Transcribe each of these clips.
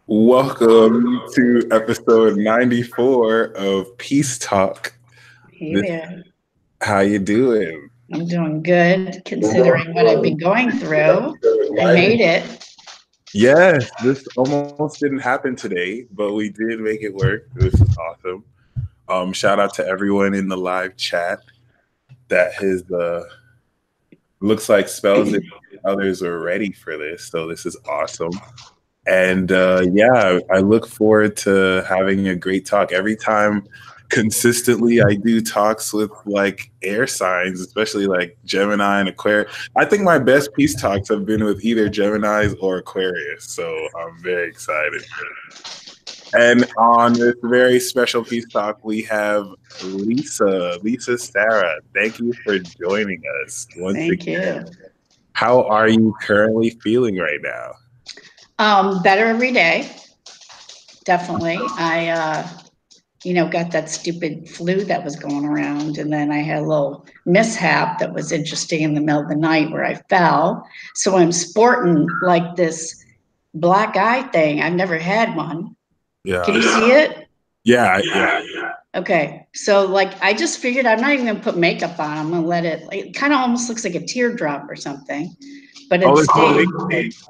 Welcome to episode 94 of Peace Talk. Hey there. How you doing? I'm doing good considering what I've been going through. I made it. Yes, this almost didn't happen today, but we did make it work. This is awesome. Shout out to everyone in the live chat that has looks like spells that others are ready for this. So this is awesome. And yeah, I look forward to having a great talk. Every time consistently I do talks with like air signs, especially like Gemini and Aquarius. I think my best peace talks have been with either Geminis or Aquarius. So I'm very excited. And on this very special peace talk, we have Lisa Sara. Thank you for joining us once Thank again. you. How are you currently feeling right now? Better every day. Definitely. I got that stupid flu that was going around, and then I had a little mishap that was interesting in the middle of the night where I fell. So I'm sporting like this black eye thing. I've never had one. Yeah. Can you see it? Yeah. Okay, so like I just figured I'm not even gonna put makeup on. I'm gonna let it kind of almost looks like a teardrop or something, but Oh, it's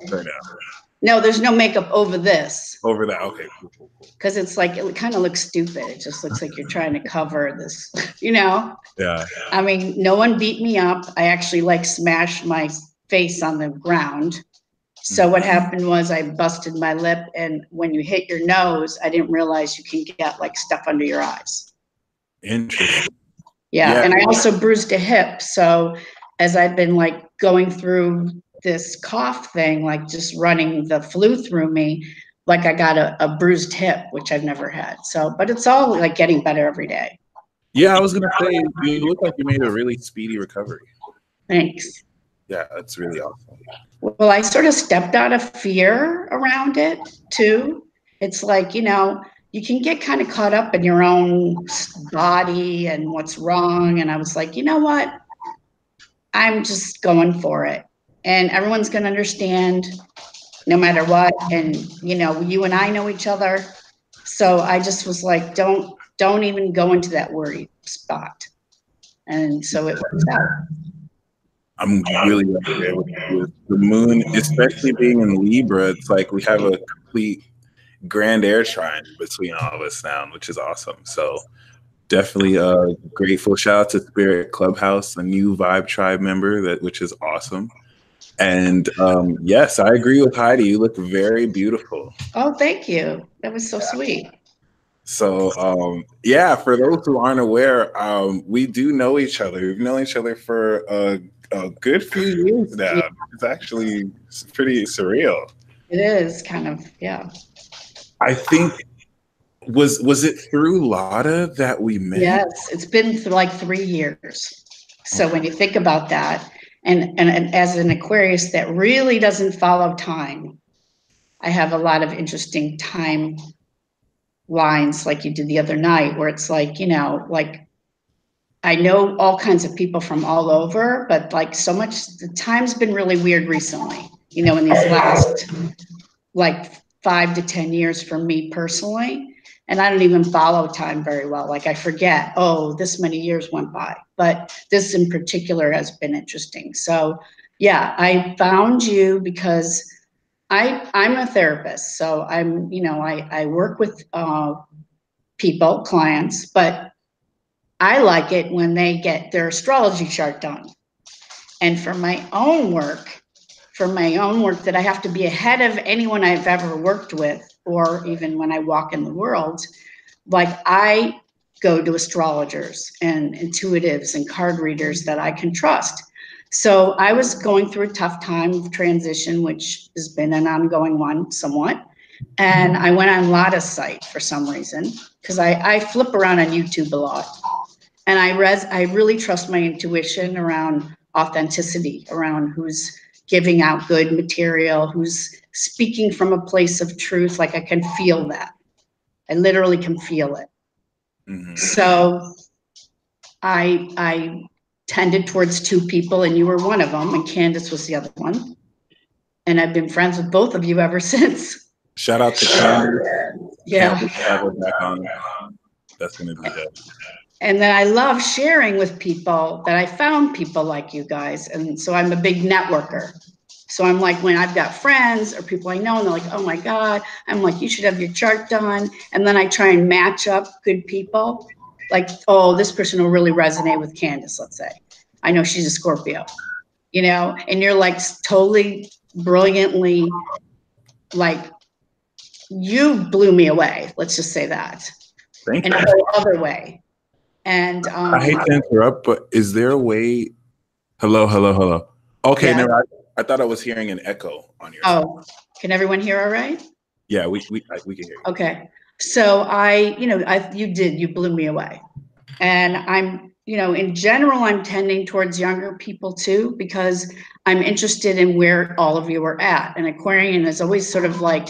no, there's no makeup over this. Over that, okay, cool. Because it's like it kind of looks stupid. It just looks like you're trying to cover this, you know. Yeah. I mean, no one beat me up. I actually like smashed my face on the ground. So what happened was I busted my lip, and when you hit your nose, I didn't realize you can get like stuff under your eyes. Interesting. Yeah, and I also bruised a hip. So as I've been like going through this cough thing, like just running the flu through me, like I got a bruised hip, which I've never had. So, but it's all like getting better every day. Yeah, I was gonna say you look like you made a really speedy recovery. Thanks. Yeah, that's really awesome. Well, I sort of stepped out of fear around it too. It's like, you can get kind of caught up in your own body and what's wrong. And I was like, you know what? I'm just going for it. And everyone's going to understand no matter what. And, you and I know each other. So I just was like, don't even go into that worry spot. And so it works out. I'm really up there with the moon, especially being in Libra. It's like we have a complete grand air trine between all of us now, which is awesome. So definitely grateful. Shout out to Spirit Clubhouse, a new Vibe Tribe member, which is awesome. And yes, I agree with Heidi. You look very beautiful. Oh, thank you. That was so sweet. So yeah, for those who aren't aware, we do know each other. We've known each other for a good few years now. Yeah. It's actually pretty surreal. It is kind of, yeah. I think was it through Lotta that we met? Yes, it's been like 3 years. So when you think about that, and as an Aquarius that really doesn't follow time, I have a lot of interesting time lines like you did the other night, where it's like, like I know all kinds of people from all over, but like so much, the time's been really weird recently, in these last like 5 to 10 years for me personally. And I don't even follow time very well. Like I forget, oh, this many years went by, but this in particular has been interesting. So yeah, I found you because I'm a therapist. So I'm, I work with people, clients, but I like it when they get their astrology chart done. And for my own work that I have to be ahead of anyone I've ever worked with, or even when I walk in the world, like I go to astrologers and intuitives and card readers that I can trust. So I was going through a tough time of transition, which has been an ongoing one somewhat. And I went on Lotta's site for some reason, because I flip around on YouTube a lot. And I really trust my intuition around authenticity, around who's giving out good material, who's speaking from a place of truth. Like I can feel that. I literally can feel it. Mm-hmm. So I tended towards 2 people, and you were one of them, and Candace was the other one. And I've been friends with both of you ever since. Shout out to Candace. Yeah. Can't wait to have her back on. That's gonna be dope. And then I love sharing with people that I found people like you guys. And so I'm a big networker. So I'm like, when I've got friends or people I know, and they're like, oh my God, I'm like, you should have your chart done. And then I try and match up good people. Like, oh, this person will really resonate with Candace, let's say. I know she's a Scorpio, you know, and you're like totally brilliantly, like, you blew me away. Let's just say that. Thank in you. a whole other way. And I hate to interrupt, but is there a way? Hello. Okay, yeah. no, I thought I was hearing an echo on your side. Oh, can everyone hear all right? Yeah, we can hear you. Okay. So you blew me away. And I'm, in general, I'm tending towards younger people too, because I'm interested in where all of you are at. And Aquarian is always sort of like,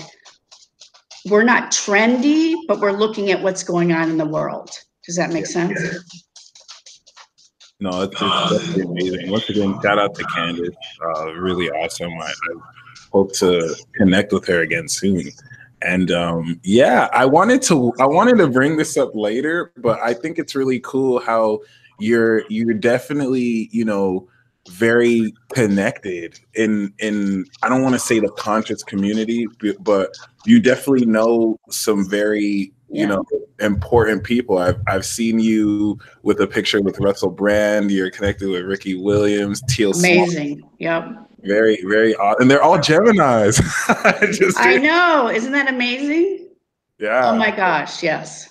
we're not trendy, but we're looking at what's going on in the world. Does that make sense? No, it's definitely amazing. Once again, shout out to Candace. Really awesome. I hope to connect with her again soon. And yeah, I wanted to bring this up later, but I think it's really cool how you're definitely, very connected in I don't want to say the conscious community, but you definitely know some very important people. I've seen you with a picture with Russell Brand. You're connected with Ricky Williams, Teal. Amazing. Yep. Very, very odd. And they're all Geminis. I know. Isn't that amazing? Yeah. Oh my gosh. Yes.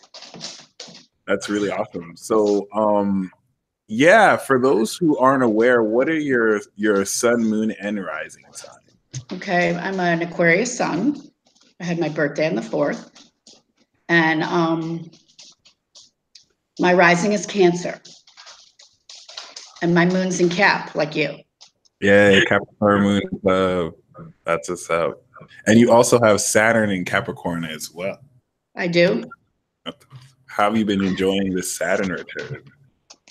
That's really awesome. So, yeah, for those who aren't aware, what are your sun, moon, and rising signs? Okay. I'm an Aquarius sun. I had my birthday on the 4th. And my rising is Cancer. And my moon's in Cap, like you. Yeah, Capricorn moon. That's what's up. And you also have Saturn in Capricorn as well. I do. How have you been enjoying this Saturn return?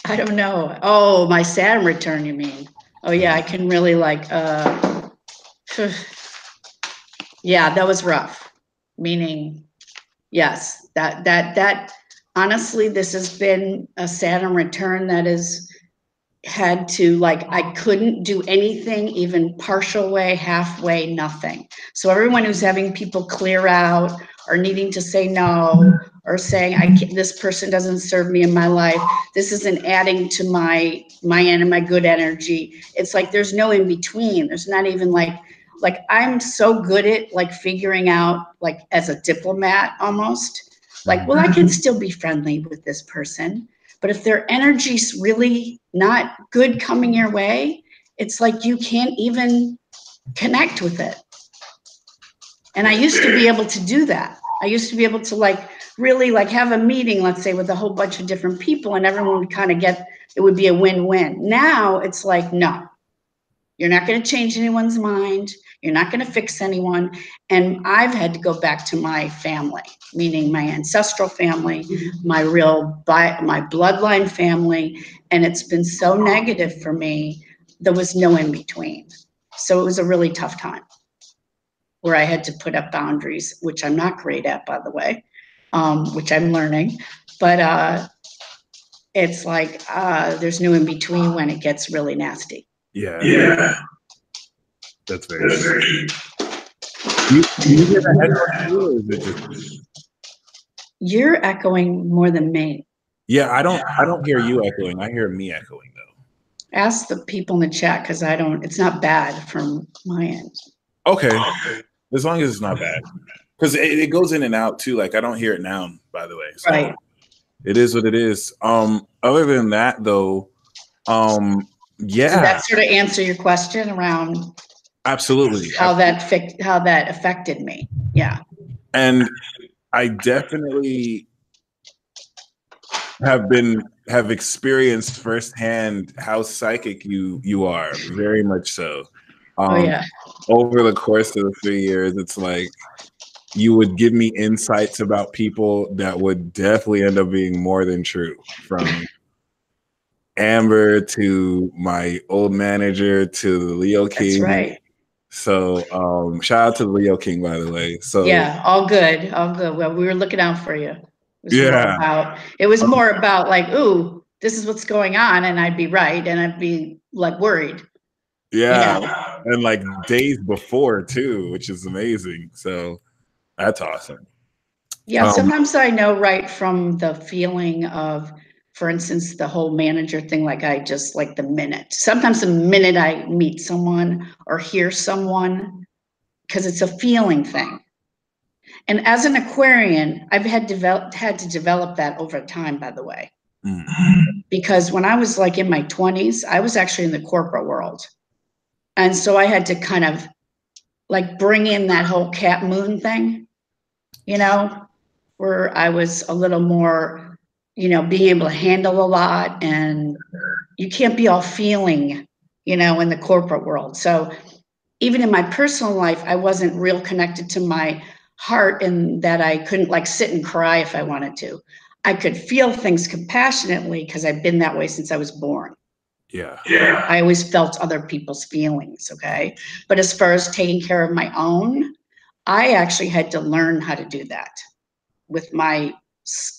I don't know. Oh, my Saturn return, you mean? Oh yeah, I can really like yeah, that was rough. Meaning, yes, that honestly, this has been a Saturn return that is had to, like, I couldn't do anything, even partial way, halfway, nothing. So everyone who's having people clear out or needing to say no or saying this person doesn't serve me in my life, this isn't adding to my good energy. It's like there's no in between. There's not even like I'm so good at like figuring out, like as a diplomat almost, like, well, I can still be friendly with this person. But if their energy's really not good coming your way, it's like you can't even connect with it. And I used to be able to do that. I used to be able to like really like have a meeting, let's say, with a whole bunch of different people, and everyone would kind of it would be a win-win. Now it's like, no, you're not going to change anyone's mind. You're not going to fix anyone. And I've had to go back to my family, meaning my ancestral family, my bloodline family. And it's been so negative for me. There was no in between. So it was a really tough time where I had to put up boundaries, which I'm not great at, by the way, which I'm learning. But it's like there's no in between when it gets really nasty. Yeah. That's very true. You hear that echo too, or is it just... You're echoing more than me. Yeah, I don't hear you echoing. I hear me echoing though. Ask the people in the chat, because it's not bad from my end. Okay. As long as it's not bad. Because it goes in and out too. Like I don't hear it now, by the way. So right. It is what it is. Other than that though, yeah. Did that sort of answer your question around absolutely how that affected me? Yeah. And I definitely have experienced firsthand how psychic you are, very much so. Over the course of the 3 years, it's like you would give me insights about people that would definitely end up being more than true, from Amber to my old manager to the Leo King. That's right. So shout out to the Leo King, by the way. So Yeah, all good, all good. Well, we were looking out for you. yeah, It was more about like, ooh, this is what's going on, and I'd be right, and I'd be like worried. yeah, Yeah. and like days before too, which is amazing. So that's awesome. Yeah, sometimes I know right from the feeling of, for instance, the whole manager thing, like I just like the minute. Sometimes the minute I meet someone or hear someone, because it's a feeling thing. And as an Aquarian, I've had to develop that over time, by the way. Because when I was like in my 20s, I was actually in the corporate world. And so I had to kind of like bring in that whole cat moon thing, you know, where I was a little more, you know, being able to handle a lot, and you can't be all feeling, you know, in the corporate world. So even in my personal life, I wasn't real connected to my heart, in that I couldn't like sit and cry if I wanted to. I could feel things compassionately because I've been that way since I was born. Yeah. I always felt other people's feelings, okay? But as far as taking care of my own, I actually had to learn how to do that with my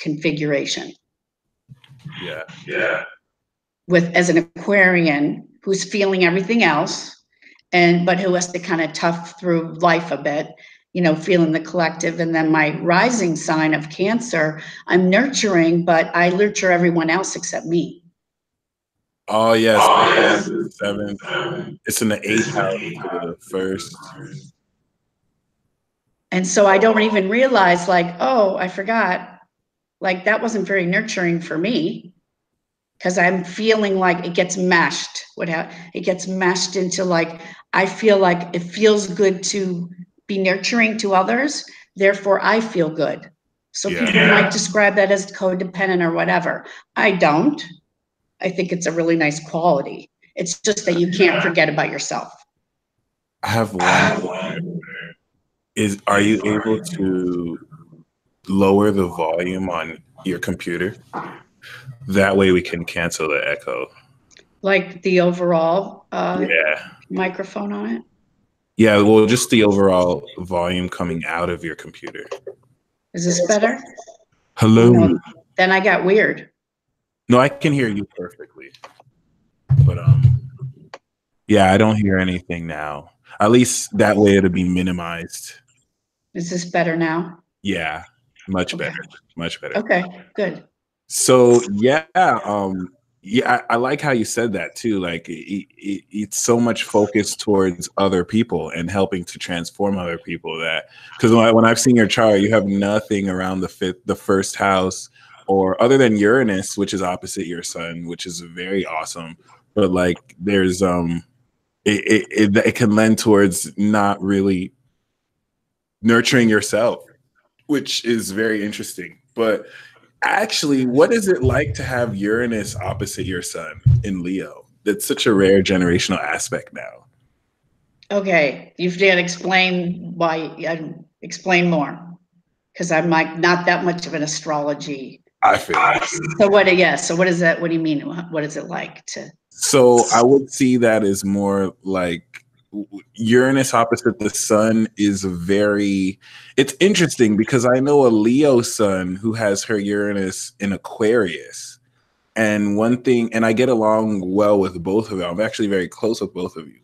configuration. Yeah. With as an Aquarian who's feeling everything else, but who has to kind of tough through life a bit, you know, feeling the collective. And then my rising sign of Cancer, I'm nurturing, but I nurture everyone else except me. Oh yes, 7th. It's in the 8th house to the 1st. And so I don't even realize, like, oh, I forgot, like that wasn't very nurturing for me, because I'm feeling like it gets mashed. It gets mashed into, like, I feel like it feels good to be nurturing to others, therefore I feel good. So people might describe that as codependent or whatever. I don't. I think it's a really nice quality. It's just that you can't forget about yourself. I have one. Are you able to lower the volume on your computer? That way we can cancel the echo. Like the overall Yeah. microphone on it? Yeah, well, just the overall volume coming out of your computer. Is this better? Hello. No, then I got weird. No, I can hear you perfectly. But yeah, I don't hear anything now. At least that way it'll be minimized. Is this better now? Yeah, much better. Much better. Okay, good. So yeah, I like how you said that too. Like it's so much focused towards other people and helping to transform other people. That because when I've seen your chart, you have nothing around the first house, or other than Uranus, which is opposite your sun, which is very awesome. But like there's it can lend towards not really nurturing yourself, which is very interesting. But actually, what is it like to have Uranus opposite your sun in Leo? That's such a rare generational aspect now. Okay, you've got to explain why. Explain more, because I'm like not that much of an astrology. I feel like. So what? Yeah. So what is that? What do you mean? What is it like to? So I would see that as more like Uranus opposite the sun is it's interesting because I know a Leo sun who has her Uranus in Aquarius. And one thing, and I get along well with both of them. I'm actually very close with both of you.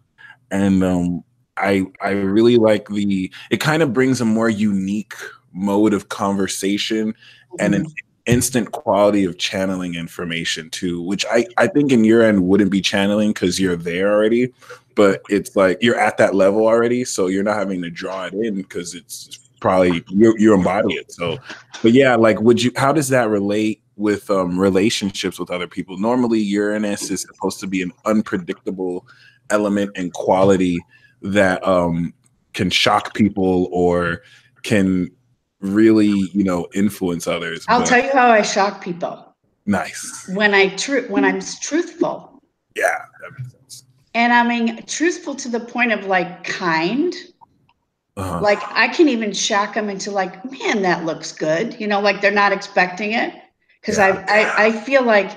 And I really like it kind of brings a more unique mode of conversation and an instant quality of channeling information too, which I think in your end wouldn't be channeling because you're there already, but it's like you're at that level already, so you're not having to draw it in because it's probably you embody it. So, but yeah, like how does that relate with relationships with other people? Normally Uranus is supposed to be an unpredictable element and quality that can shock people or can really, influence others. I'll tell you how I shock people. Nice. When I'm truthful. Yeah, that makes sense. And I mean truthful to the point of like kind. Like I can even shock them into like, man, that looks good. Like they're not expecting it. Because I feel like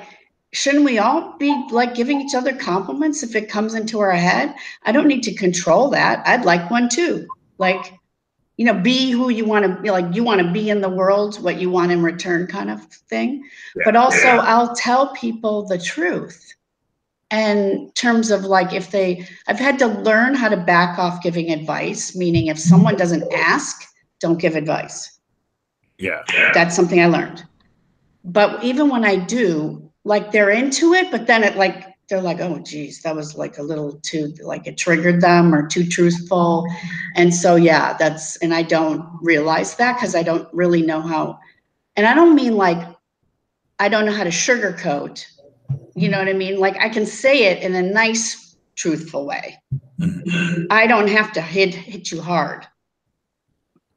shouldn't we all be like giving each other compliments if it comes into our head? I don't need to control that. I'd like one too. Like, you know, be who you want to be, like you want to be in the world, what you want in return kind of thing. Yeah. But also I'll tell people the truth. And in terms of like, I've had to learn how to back off giving advice, meaning if someone doesn't ask, don't give advice. Yeah. That's something I learned. But even when I do, like they're into it, but then they're like, oh geez, that was like a little too, like it triggered them or too truthful. And so, yeah, and I don't realize that because I don't really know how, and I don't mean like, I don't know how to sugarcoat, you know what I mean? Like I can say it in a nice, truthful way. I don't have to hit you hard,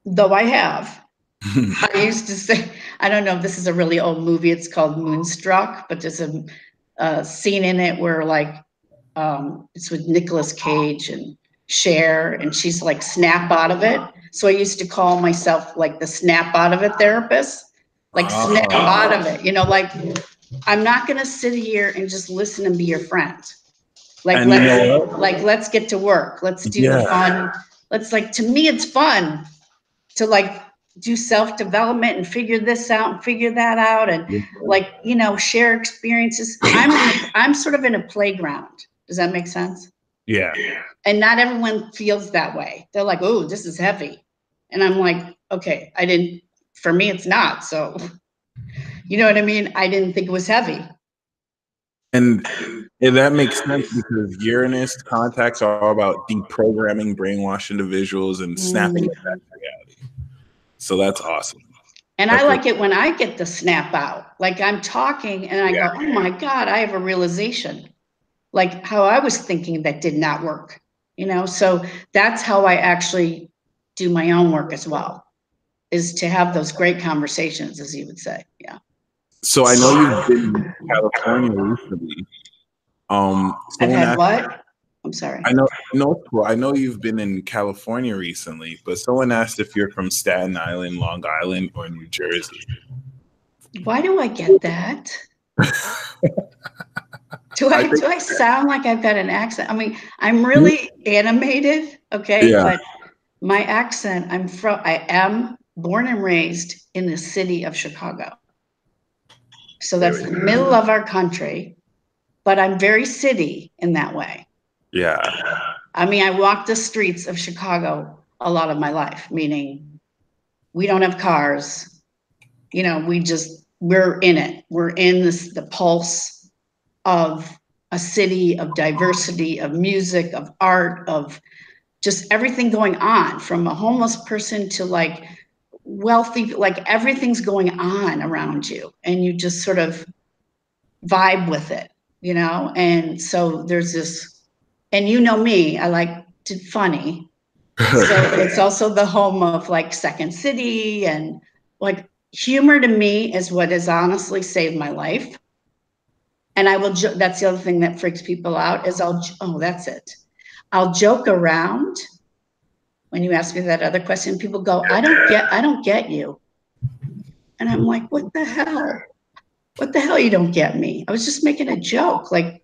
though I have. I used to say, I don't know if this is a really old movie, it's called Moonstruck, but there's a scene in it where like, it's with Nicolas Cage and Cher, and she's like snap out of it. So I used to call myself like the snap out of it therapist, like snap out of it, you know, like I'm not going to sit here and just listen and be your friend. Like, let's get to work. Let's do the fun. Let's like, to me, it's fun to like do self-development and figure this out and figure that out. And like, you know, share experiences. I'm sort of in a playground. Does that make sense? Yeah. And not everyone feels that way. They're like, oh, this is heavy. And I'm like, okay, for me, it's not. So, you know what I mean? I didn't think it was heavy. And that makes sense because Uranus contacts are all about deprogramming brainwashed individuals and snapping it back to reality. So that's awesome. And I like it when I get the snap out. Like I'm talking and I go, oh my God, I have a realization. Like how I was thinking that did not work, you know? So that's how I actually do my own work as well, is to have those great conversations, as you would say. Yeah. So I know you've been in California recently. I've had what? I'm sorry. I know, no, I know you've been in California recently, but someone asked if you're from Staten Island, Long Island, or New Jersey. Why do I get that? Do I sound like I've got an accent? I mean, I'm really animated, okay? Yeah. But my accent, I am born and raised in the city of Chicago. So that's the middle of our country, but I'm very city in that way. Yeah. I mean, I walk the streets of Chicago a lot of my life, meaning we don't have cars. You know, we're in it. We're in the pulse of a city, of diversity, of music, of art, of just everything going on, from a homeless person to like wealthy, like everything's going on around you and you just sort of vibe with it, you know? And so there's this, and you know me, I like to funny. So it's also the home of like Second City, and like humor to me is what has honestly saved my life. And I will, that's the other thing that freaks people out is that's it. I'll joke around. When you ask me that other question, people go, I don't get you. And I'm like, what the hell? What the hell you don't get me? I was just making a joke. Like,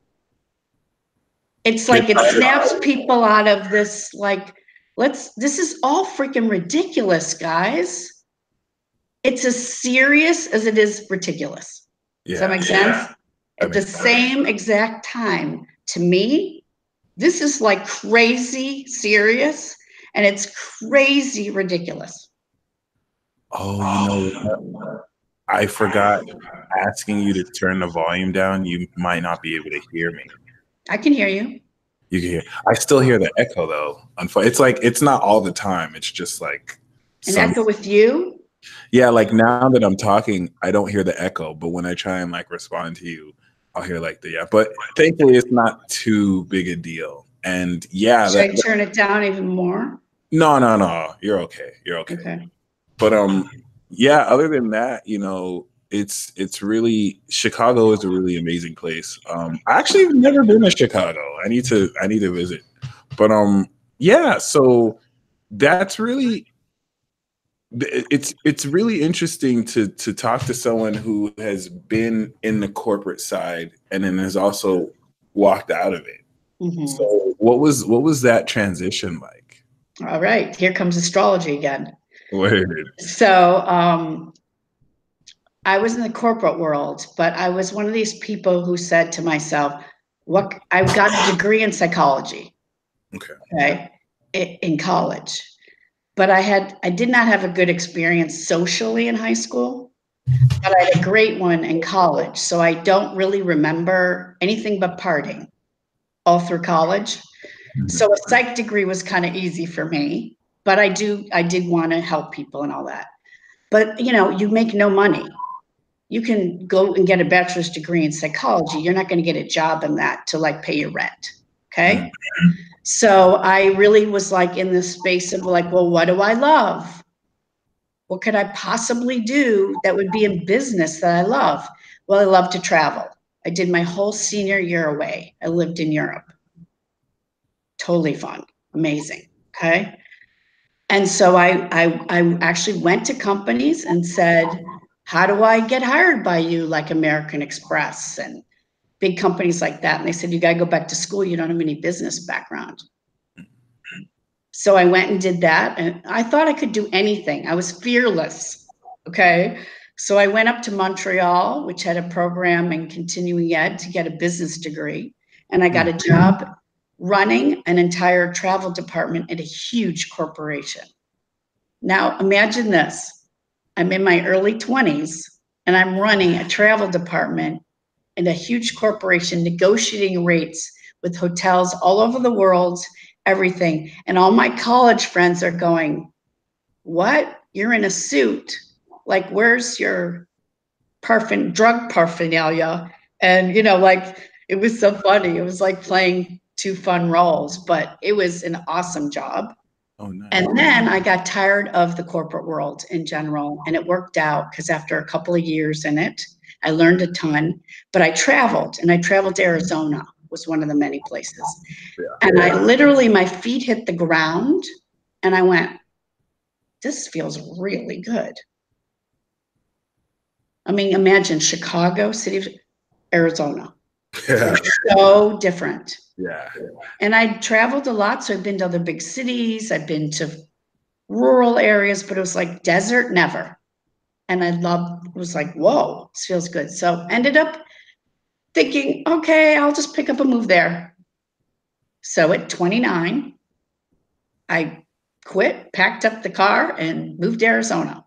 it's like it snaps people out of this, like, this is all freaking ridiculous, guys. It's as serious as it is ridiculous. Does that make sense? At the same exact time, to me, this is like crazy serious and it's crazy ridiculous. Oh, you know, I forgot asking you to turn the volume down. You might not be able to hear me. I can hear you. You can hear. I still hear the echo though. It's like, it's not all the time. It's just like an echo with you. Yeah, like now that I'm talking, I don't hear the echo, but when I try and like respond to you, I'll hear like but thankfully it's not too big a deal. And yeah, should I turn it down even more? No, you're okay. You're okay. Okay. But yeah, other than that, you know, it's really, Chicago is a really amazing place. I actually have never been to Chicago. I need to visit. But yeah, so that's really it's really interesting to talk to someone who has been in the corporate side and then has also walked out of it. Mm-hmm. So what was that transition like? All right, here comes astrology again. Word. So I was in the corporate world, but I was one of these people who said to myself, "What? I got a degree in psychology, okay, in college, but I did not have a good experience socially in high school, but I had a great one in college. So I don't really remember anything but partying all through college. So a psych degree was kind of easy for me, but I did want to help people and all that. But you know, you make no money. You can go and get a bachelor's degree in psychology. You're not going to get a job in that to like pay your rent. Okay. So I really was like in this space of like, well, what do I love? What could I possibly do that would be in business that I love? Well, I love to travel. I did my whole senior year away. I lived in Europe. Totally fun. Amazing. Okay. And so I actually went to companies and said, how do I get hired by you, like American Express and big companies like that? And they said, you got to go back to school. You don't have any business background. So I went and did that. And I thought I could do anything. I was fearless. Okay. So I went up to Montreal, which had a program in continuing ed to get a business degree. And I got a job running an entire travel department at a huge corporation. Now, imagine this. I'm in my early 20s and I'm running a travel department in a huge corporation, negotiating rates with hotels all over the world, everything. And all my college friends are going, what? You're in a suit. Like, where's your drug paraphernalia? And, you know, like, it was so funny. It was like playing two fun roles, but it was an awesome job. Oh, nice. And then I got tired of the corporate world in general, and it worked out because after a couple of years in it, I learned a ton, but I traveled to Arizona, was one of the many places. Yeah. And I literally, my feet hit the ground and I went, this feels really good. I mean, imagine Chicago, city of Arizona. Yeah. So different. Yeah. And I traveled a lot. So I've been to other big cities. I've been to rural areas, but it was like desert, never. And I was like, whoa, this feels good. So ended up thinking, okay, I'll just pick up and move there. So at 29, I quit, packed up the car and moved to Arizona.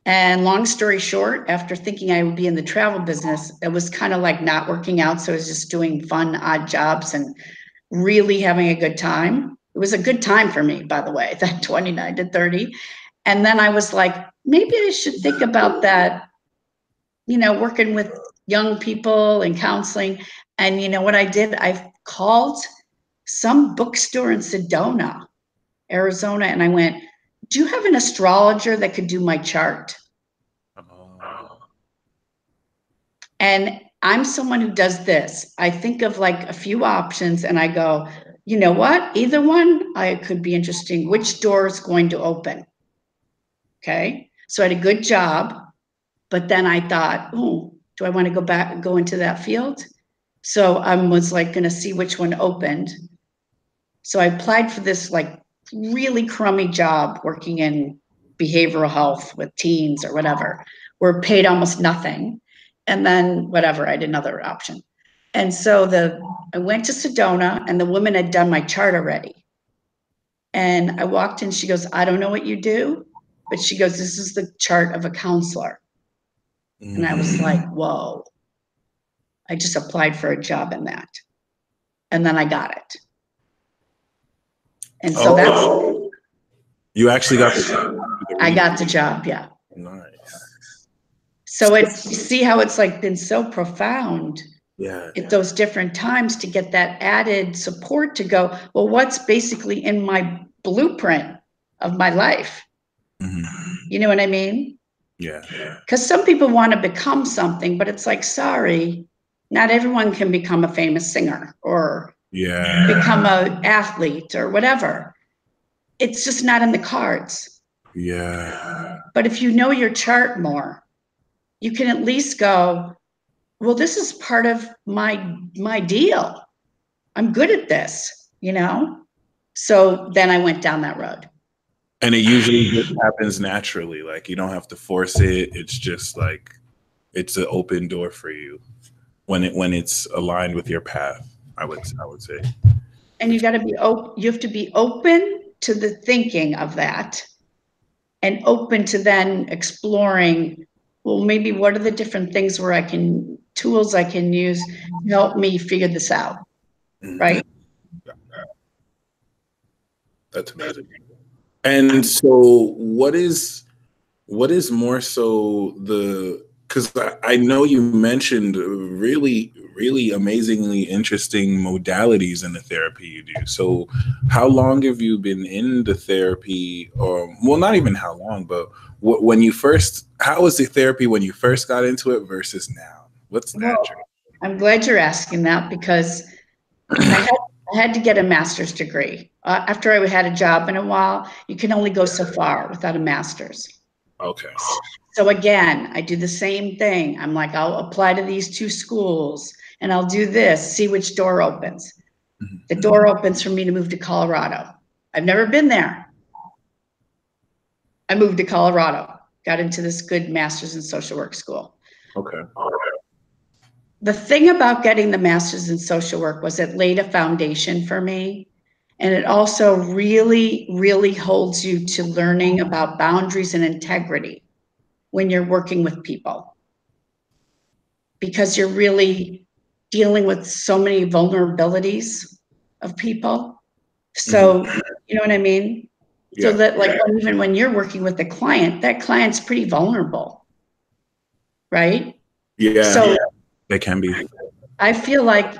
And long story short, after thinking I would be in the travel business, it was kind of like not working out. So I was just doing fun, odd jobs and really having a good time. It was a good time for me, by the way, that 29 to 30. And then I was like, maybe I should think about that, you know, working with young people and counseling. And you know what I did? I called some bookstore in Sedona, Arizona, and I went, do you have an astrologer that could do my chart? And I'm someone who does this. I think of like a few options and I go, you know what? Either one I could be interesting. Which door is going to open? Okay. So I had a good job, but then I thought, oh, do I want to go into that field? So I was like going to see which one opened. So I applied for this like really crummy job working in behavioral health with teens or whatever, where paid almost nothing. And then whatever, I had another option. And so I went to Sedona and the woman had done my chart already. And I walked in, she goes, I don't know what you do, but she goes, this is the chart of a counselor. And I was like, whoa, I just applied for a job in that. And then I got it. And so you actually got the job. I got the job, yeah. Nice. So see how it's like been so profound. Yeah. At those different times to get that added support to go, well, what's basically in my blueprint of my life? Mm-hmm. You know what I mean? Yeah. Because some people want to become something, but it's like, sorry, not everyone can become a famous singer or become an athlete or whatever. It's just not in the cards. Yeah. But if you know your chart more, you can at least go, well, this is part of my deal. I'm good at this, you know? So then I went down that road. And it usually just happens naturally. Like you don't have to force it. It's just like it's an open door for you when it's aligned with your path. I would say. And you got to be open. You have to be open to the thinking of that, and open to then exploring. Well, maybe what are the different things where tools I can use to help me figure this out, right? That's amazing. And so, what is more so because I know you mentioned really amazingly interesting modalities in the therapy you do. So how long have you been in the therapy, or well, not even how long, but how was the therapy when you first got into it versus now? What's that? Well, I'm glad you're asking that, because I had to get a master's degree. After I had a job in a while, you can only go so far without a master's. Okay. So again, I do the same thing. I'm like, I'll apply to these 2 schools and I'll do this, see which door opens. Mm-hmm. The door opens for me to move to Colorado. I've never been there. I moved to Colorado, got into this good master's in social work school. Okay. The thing about getting the master's in social work was it laid a foundation for me. And it also really, really holds you to learning about boundaries and integrity when you're working with people, because you're really dealing with so many vulnerabilities of people. So, you know what I mean? Yeah. So that, like, even when you're working with a client, that client's pretty vulnerable, right? Yeah. So they can be. I feel like,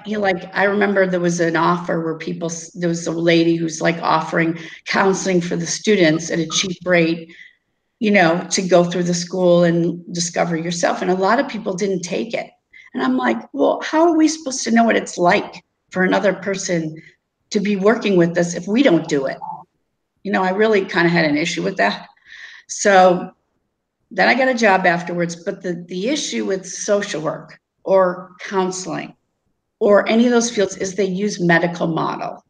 I remember there was an offer where there was a lady who's like offering counseling for the students at a cheap rate, to go through the school and discover yourself. And a lot of people didn't take it. And I'm like, well, how are we supposed to know what it's like for another person to be working with us if we don't do it? I really kind of had an issue with that. So then I got a job afterwards. But the issue with social work or counseling or any of those fields is they use medical model.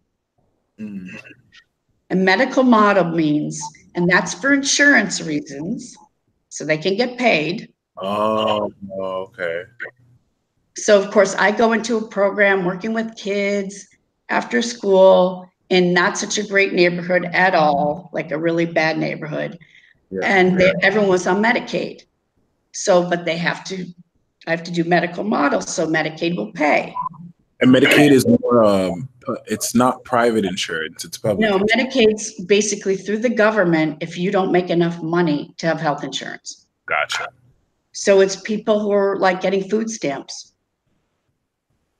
A medical model means, and that's for insurance reasons, so they can get paid. Oh, okay. So of course I go into a program working with kids after school in not such a great neighborhood at all, like a really bad neighborhood. Yeah. And everyone was on Medicaid. So, but I have to do medical models, so Medicaid will pay. And Medicaid is more, it's not private insurance, it's public. No, Medicaid's basically through the government if you don't make enough money to have health insurance. Gotcha. So it's people who are like getting food stamps.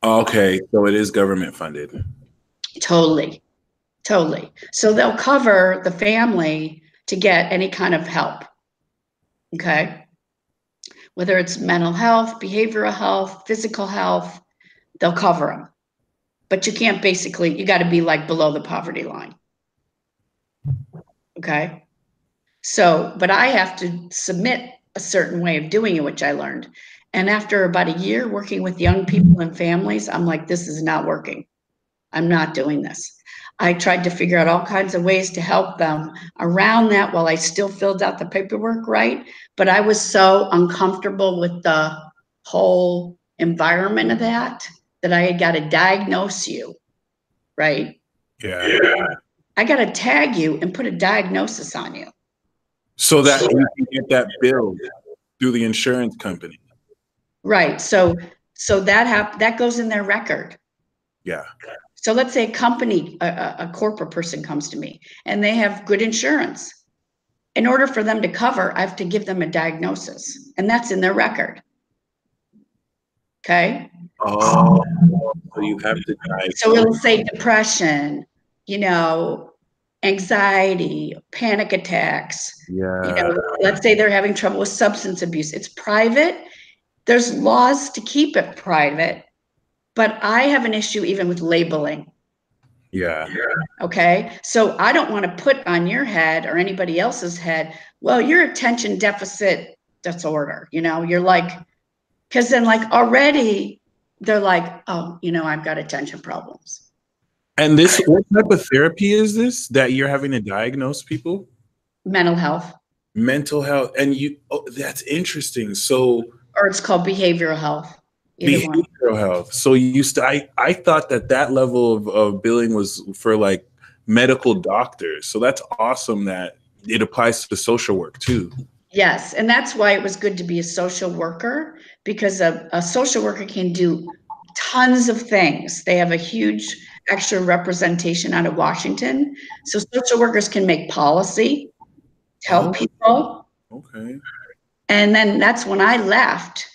Okay, so it is government funded. Totally. So they'll cover the family to get any kind of help. Okay. Whether it's mental health, behavioral health, physical health, they'll cover them. But you can't you got to be like below the poverty line. Okay. So, but I have to submit a certain way of doing it, which I learned. And after about a year working with young people and families, I'm like, this is not working. I'm not doing this. I tried to figure out all kinds of ways to help them around that while I still filled out the paperwork right. But I was so uncomfortable with the whole environment of that I had got to diagnose you, right? Yeah. I got to tag you and put a diagnosis on you. So that you can get that bill through the insurance company. Right. So that goes in their record. Yeah. So let's say a company, a corporate person comes to me and they have good insurance. In order for them to cover, I have to give them a diagnosis, and that's in their record. Okay. Oh, so you have to diagnose. So it'll say depression, anxiety, panic attacks. Yeah. Let's say they're having trouble with substance abuse. It's private. There's laws to keep it private, but I have an issue even with labeling. Yeah. Okay. So I don't want to put on your head or anybody else's head, well, you're attention deficit disorder. You know, you're like, because then like already they're like, oh, you know, I've got attention problems. And this, what type of therapy is this that you're having to diagnose people? Mental health. Mental health. And you, oh, that's interesting. So Or it's called behavioral health. Either one. behavioral health. So I thought that level of billing was for like medical doctors. So that's awesome that it applies to social work too. Yes. And that's why it was good to be a social worker, because a social worker can do tons of things. They have a huge extra representation out of Washington. So social workers can make policy to help people. Okay. And then that's when I left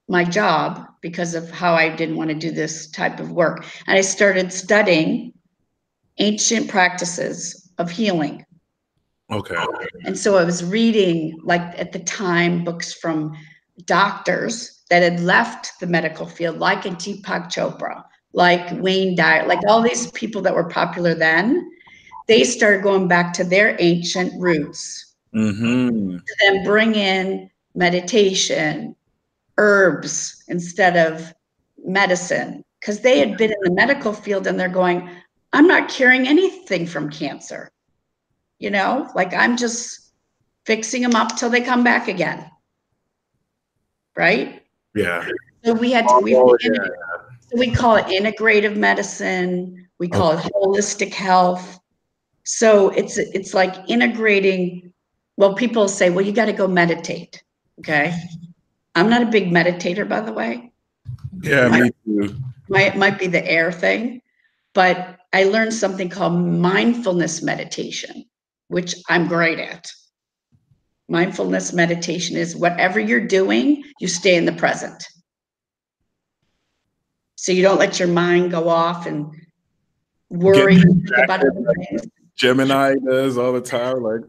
my job because of how I didn't want to do this type of work. And I started studying ancient practices of healing. Okay. And so I was reading, like at the time, books from doctors that had left the medical field, like a Deepak Chopra, like Wayne Dyer, like all these people that were popular then. They started going back to their ancient roots, Mm-hmm. to then bring in meditation, herbs instead of medicine, because they had been in the medical field and they're going, I'm not curing anything from cancer. You know, like I'm just fixing them up till they come back again. Right? Yeah. So we had to, so we call it integrative medicine. We call it holistic health. So it's like integrating. Well, people say, well, you got to go meditate. Okay. I'm not a big meditator, by the way. Yeah, me too. It might be the air thing, but I learned something called mindfulness meditation, which I'm great at. Mindfulness meditation is whatever you're doing, you stay in the present. So you don't let your mind go off and worry and think about other things. Gemini does all the time. Like,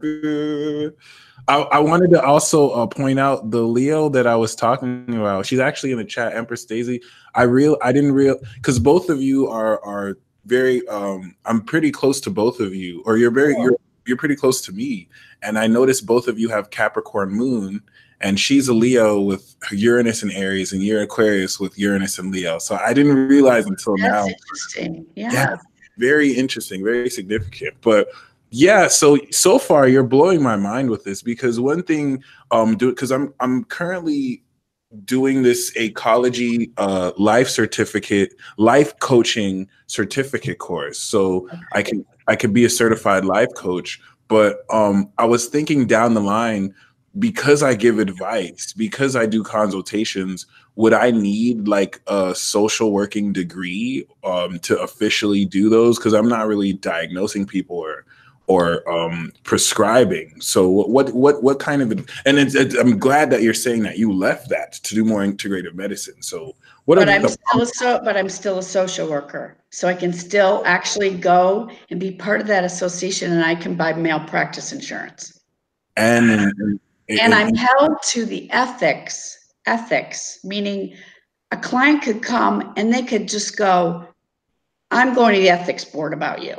I wanted to also point out the Leo that I was talking about. She's actually in the chat, Empress Daisy. I didn't because both of you are very. I'm pretty close to both of you, or you're pretty close to me. And I noticed both of you have Capricorn moon, and she's a Leo with Uranus and Aries, and you're Aquarius with Uranus and Leo. So I didn't realize until now. That's interesting. Yeah, very interesting, very significant. But yeah, so far you're blowing my mind with this, because one thing, because I'm currently doing this ecology life coaching certificate course, so I can be a certified life coach. But I was thinking down the line, because I give advice, because I do consultations, would I need like a social working degree to officially do those? Because I'm not really diagnosing people or prescribing. So what kind of, and I'm glad that you're saying that you left that to do more integrative medicine. So but I'm still a social worker, so I can still actually go and be part of that association, and I can buy malpractice insurance. And I'm held to the ethics, meaning a client could come and they could just go, I'm going to the ethics board about you.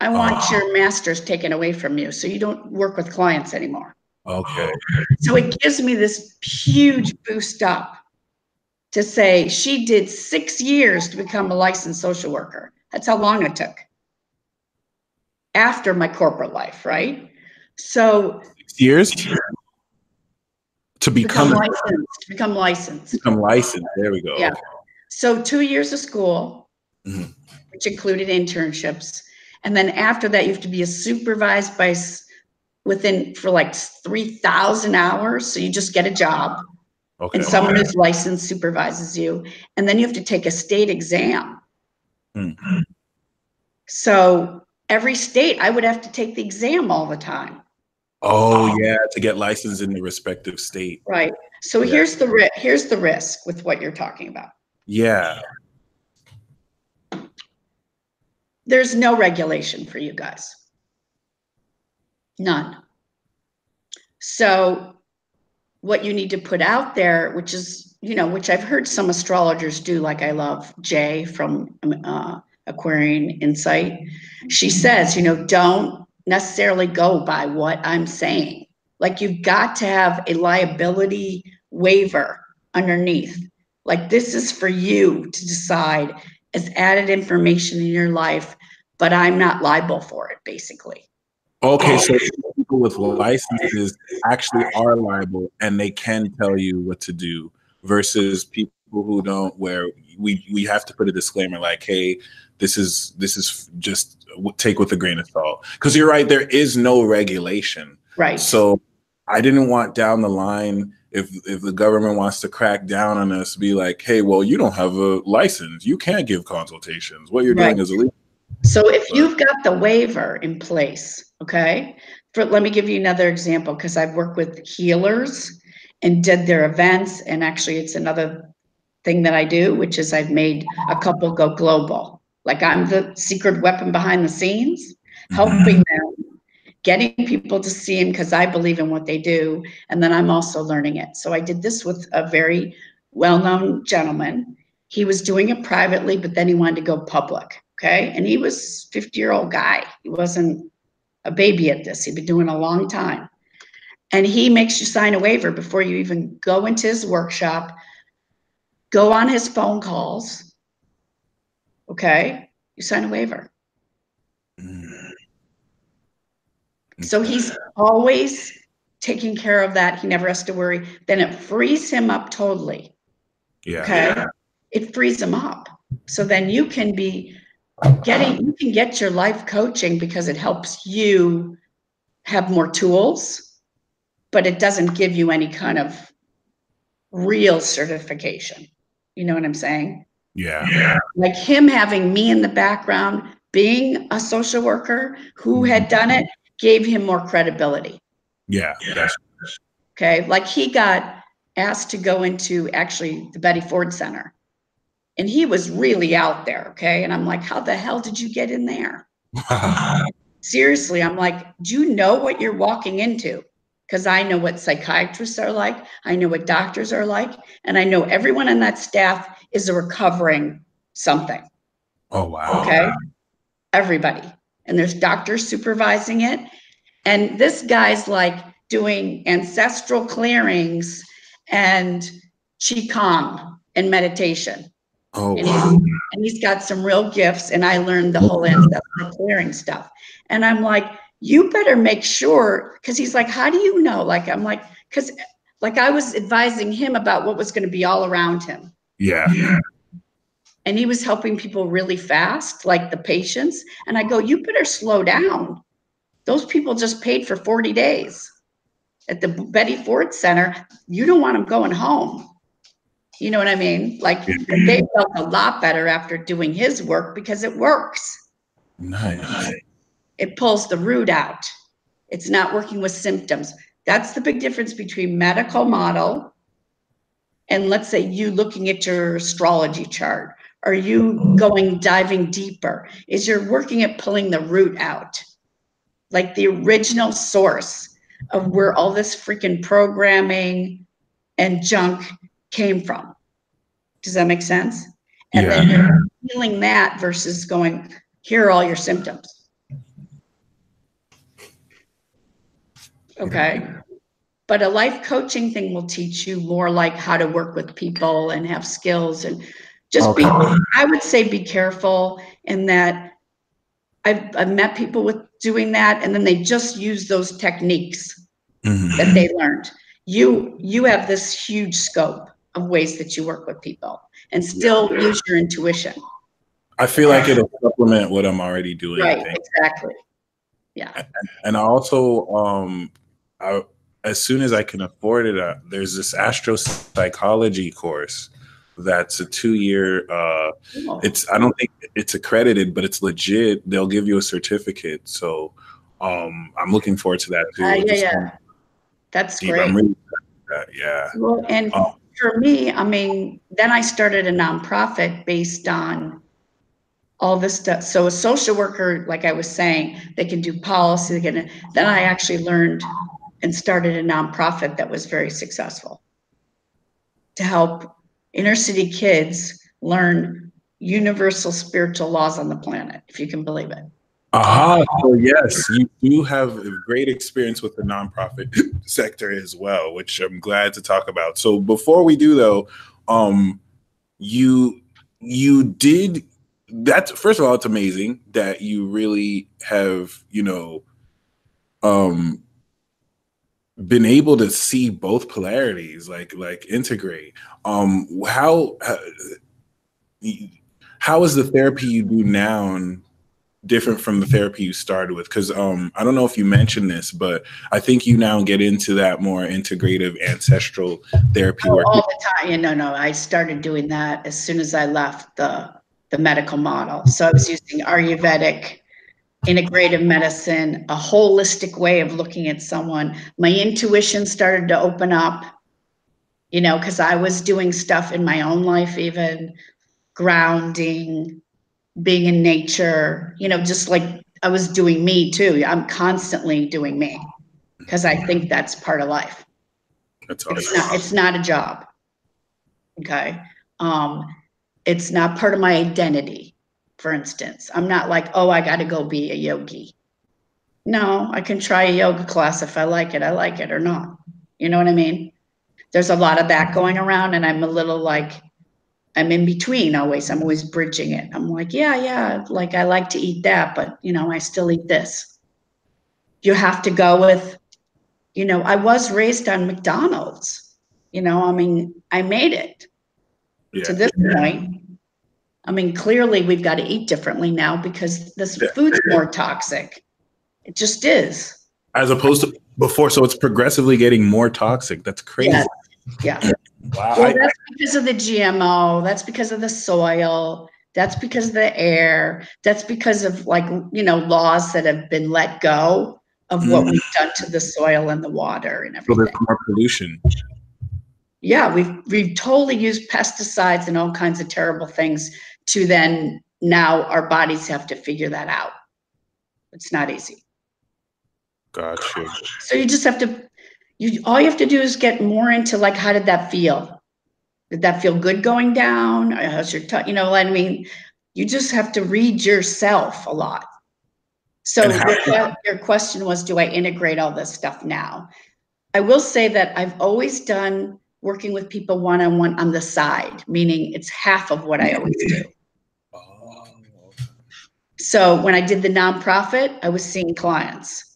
I want your master's taken away from you, so you don't work with clients anymore. Okay. So it gives me this huge boost up to say she did 6 years to become a licensed social worker. That's how long it took after my corporate life, right? So 6 years to become licensed. There we go. Yeah. Okay. So 2 years of school, which included internships. And then after that, you have to be supervised by for like 3,000 hours. So you just get a job. Okay. And someone who's licensed supervises you. And then you have to take a state exam. So every state, I would have to take the exam all the time. Oh, yeah, to get licensed in the respective state. Right. So here's the risk with what you're talking about. Yeah. There's no regulation for you guys. None. So what you need to put out there, which is, which I've heard some astrologers do, like I love Jay from Aquarian insight. She says, don't necessarily go by what I'm saying. Like, you've got to have a liability waiver underneath. Like, this is for you to decide as added information in your life, but I'm not liable for it, basically. Okay, so people with licenses actually are liable and they can tell you what to do versus people who don't, where we have to put a disclaimer like, hey, this is just take with a grain of salt. Because you're right, there is no regulation. Right. So I didn't want down the line, if the government wants to crack down on us, be like, hey, well, you don't have a license. You can't give consultations. What you're doing is illegal. So if you've got the waiver in place, okay, let me give you another example, because I've worked with healers and did their events. And actually, it's another thing that I do, which is I've made a couple go global. Like, I'm the secret weapon behind the scenes, helping them, getting people to see them because I believe in what they do. And then I'm also learning it. So I did this with a very well-known gentleman. He was doing it privately, but then he wanted to go public. Okay. And he was a 50-year-old guy. He wasn't a baby at this. He'd been doing it a long time. And he makes you sign a waiver before you even go into his workshop, go on his phone calls. Okay. You sign a waiver. So he's always taking care of that. He never has to worry. Then it frees him up totally. Yeah. Okay. It frees him up. So then you can get your life coaching because it helps you have more tools, but it doesn't give you any kind of real certification. You know what I'm saying? Yeah. Like him having me in the background, being a social worker who had done it, gave him more credibility. Yeah. Okay. Like, he got asked to go into actually the Betty Ford Center. And he was really out there, okay? And I'm like, how the hell did you get in there? Seriously, I'm like, do you know what you're walking into? Because I know what psychiatrists are like. I know what doctors are like. And I know everyone on that staff is a recovering something. Oh, wow. Okay? Everybody. And there's doctors supervising it. And this guy's like doing ancestral clearings and qigong and meditation. Oh, and he's got some real gifts. And I learned the whole ancestral clearing stuff. And I'm like, you better make sure, because he's like, how do you know? Like, I'm like, because like I was advising him about what was going to be all around him. Yeah. And he was helping people really fast, like the patients. And I go, you better slow down. Those people just paid for 40 days at the Betty Ford Center. You don't want them going home. You know what I mean? Like, they felt a lot better after doing his work because it works. Nice. It pulls the root out. It's not working with symptoms. That's the big difference between medical model and, let's say, you looking at your astrology chart. Are you diving deeper? Is you're working at pulling the root out, like the original source of where all this freaking programming and junk came from. Does that make sense? And then you're healing that versus going, here are all your symptoms. Okay. But a life coaching thing will teach you more like how to work with people and have skills, and just I would say be careful in that. I've met people with doing that, and then they just use those techniques that they learned. You have this huge scope of ways that you work with people and still use your intuition. I feel like it'll supplement what I'm already doing. Right, exactly. Yeah. And I also, as soon as I can afford it, there's this Psychology course that's a 2-year. I don't think it's accredited, but it's legit. They'll give you a certificate. So I'm looking forward to that too. That's great. I'm really excited for that. Well, and for me, I mean, then I started a nonprofit based on all this stuff. So a social worker, like I was saying, they can do policy. Then I actually learned and started a nonprofit that was very successful to help inner city kids learn, universal spiritual laws on the planet, if you can believe it. So yes, you do have a great experience with the nonprofit sector as well, which I'm glad to talk about. So before we do though, you did that's, first of all, it's amazing that you really have, been able to see both polarities, like integrate. How is the therapy you do now different from the therapy you started with? Because I don't know if you mentioned this, but I think you now get into that more integrative ancestral therapy work. All the time. No. I started doing that as soon as I left the medical model. So I was using Ayurvedic, integrative medicine, a holistic way of looking at someone. My intuition started to open up, because I was doing stuff in my own life, even grounding, being in nature, just like I was doing me too. I'm constantly doing me because I think that's part of life. That's awesome. It's not a job. Okay. It's not part of my identity. For instance, I'm not like, oh, I got to go be a yogi. No, I can try a yoga class if I like it or not. You know what I mean? There's a lot of that going around, and I'm a little like, I'm in between always. I'm always bridging it. I'm like, yeah, like I like to eat that, but I still eat this. You have to go with, I was raised on McDonald's. I made it to this point. Clearly we've got to eat differently now because this food's more toxic. It just is. As opposed to before, so it's progressively getting more toxic. That's crazy. Yeah. Wow. Well, that's because of the GMO. That's because of the soil. That's because of the air. That's because of laws that have been let go of what we've done to the soil and the water and everything. So there's more pollution. Yeah, we've totally used pesticides and all kinds of terrible things to then now our bodies have to figure that out. It's not easy. Gotcha. So you just have to, all you have to do is get more into how did that feel? Did that feel good going down? Or how's your you just have to read yourself a lot. So your question was, do I integrate all this stuff now? I will say that I've always done working with people one-on-one on the side, meaning it's half of what I always do. So when I did the nonprofit, I was seeing clients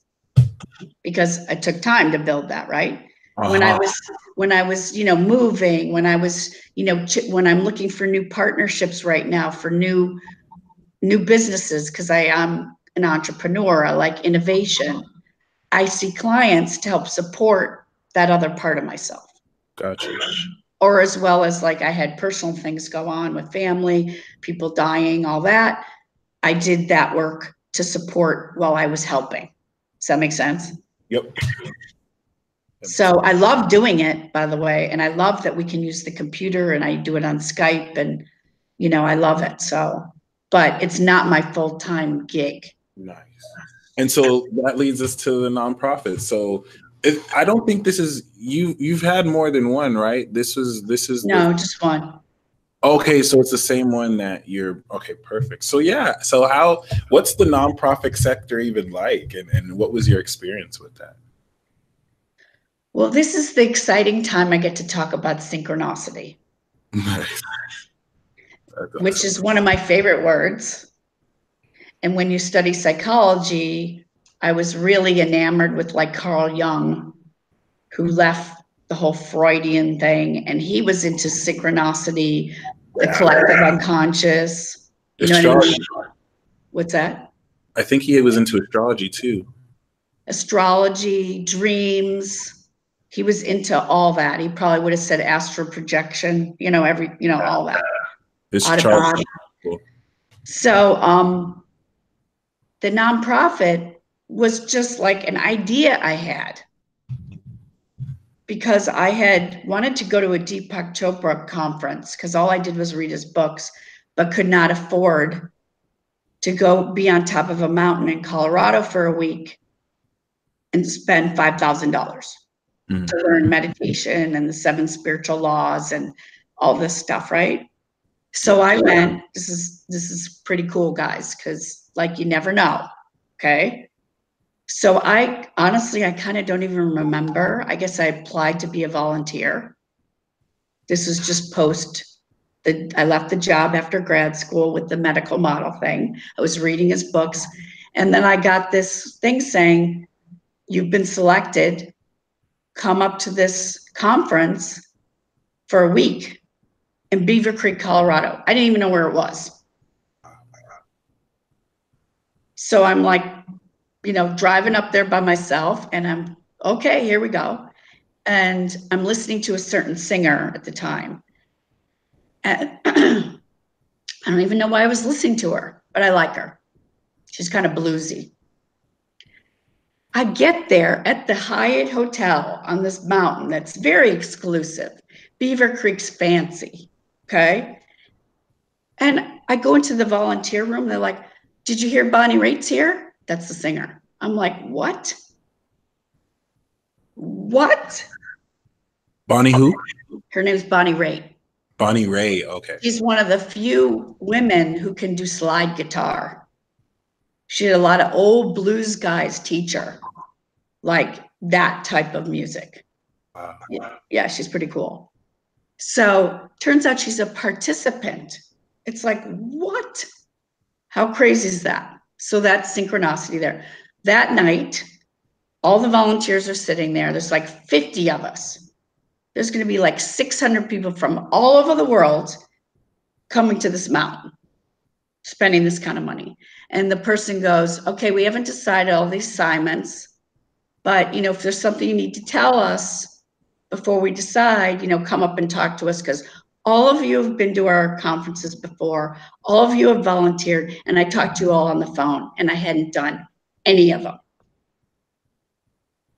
because I took time to build that, right? When I was, moving, when I was, when I'm looking for new partnerships right now for new businesses, because I am an entrepreneur, I like innovation. I see clients to help support that other part of myself. Gotcha. Or as well as I had personal things go on with family, people dying, all that. I did that work to support while I was helping. Does that make sense? Yep. So I love doing it, by the way, and I love that we can use the computer and I do it on Skype and, I love it. So, but it's not my full-time gig. Nice. And so that leads us to the nonprofit. So I don't think this is, you've had more than one, right? This is No, just one. Okay, so it's the same one that you're, okay, perfect. So yeah, so what's the nonprofit sector even like, and what was your experience with that? Well, this is the exciting time I get to talk about synchronicity. Nice. Which is one of my favorite words. And when you study psychology, I was really enamored with Carl Jung, who left the whole Freudian thing, and he was into synchronicity, the collective unconscious. You know what I mean? What's that? I think he was into astrology too. Astrology, dreams. He was into all that. He probably would have said astral projection, all that. So the nonprofit was just like an idea I had, because I had wanted to go to a Deepak Chopra conference because all I did was read his books, but could not afford to go be on top of a mountain in Colorado for a week and spend $5,000 to learn meditation and the 7 spiritual laws and all this stuff, right? So I went, this is pretty cool, guys, because like you never know. Okay. So I honestly, I kind of don't even remember. I guess I applied to be a volunteer. This was just I left the job after grad school with the medical model thing. I was reading his books. And then I got this thing saying, you've been selected, come up to this conference for a week in Beaver Creek, Colorado. I didn't even know where it was. So I'm like, driving up there by myself, and I'm, okay, here we go. And I'm listening to a certain singer at the time. And I don't even know why I was listening to her, but I like her. She's kind of bluesy. I get there at the Hyatt Hotel on this mountain that's very exclusive. Beaver Creek's fancy, okay? And I go into the volunteer room. They're like, did you hear Bonnie Raitt's here? That's the singer. I'm like, what? What? Bonnie who? Her name's Bonnie Raitt. Bonnie Raitt, okay. She's one of the few women who can do slide guitar. She had a lot of old blues guys teach her, like that type of music. Wow. Yeah, she's pretty cool. So turns out she's a participant. It's like, what? How crazy is that? So that's synchronicity there. That night, all the volunteers are sitting there. There's like 50 of us. There's going to be like 600 people from all over the world coming to this mountain, spending this kind of money. And the person goes, okay, we haven't decided all these assignments, but if there's something you need to tell us before we decide, come up and talk to us, because all of you have been to our conferences before. All of you have volunteered, and I talked to you all on the phone, and I hadn't done any of them.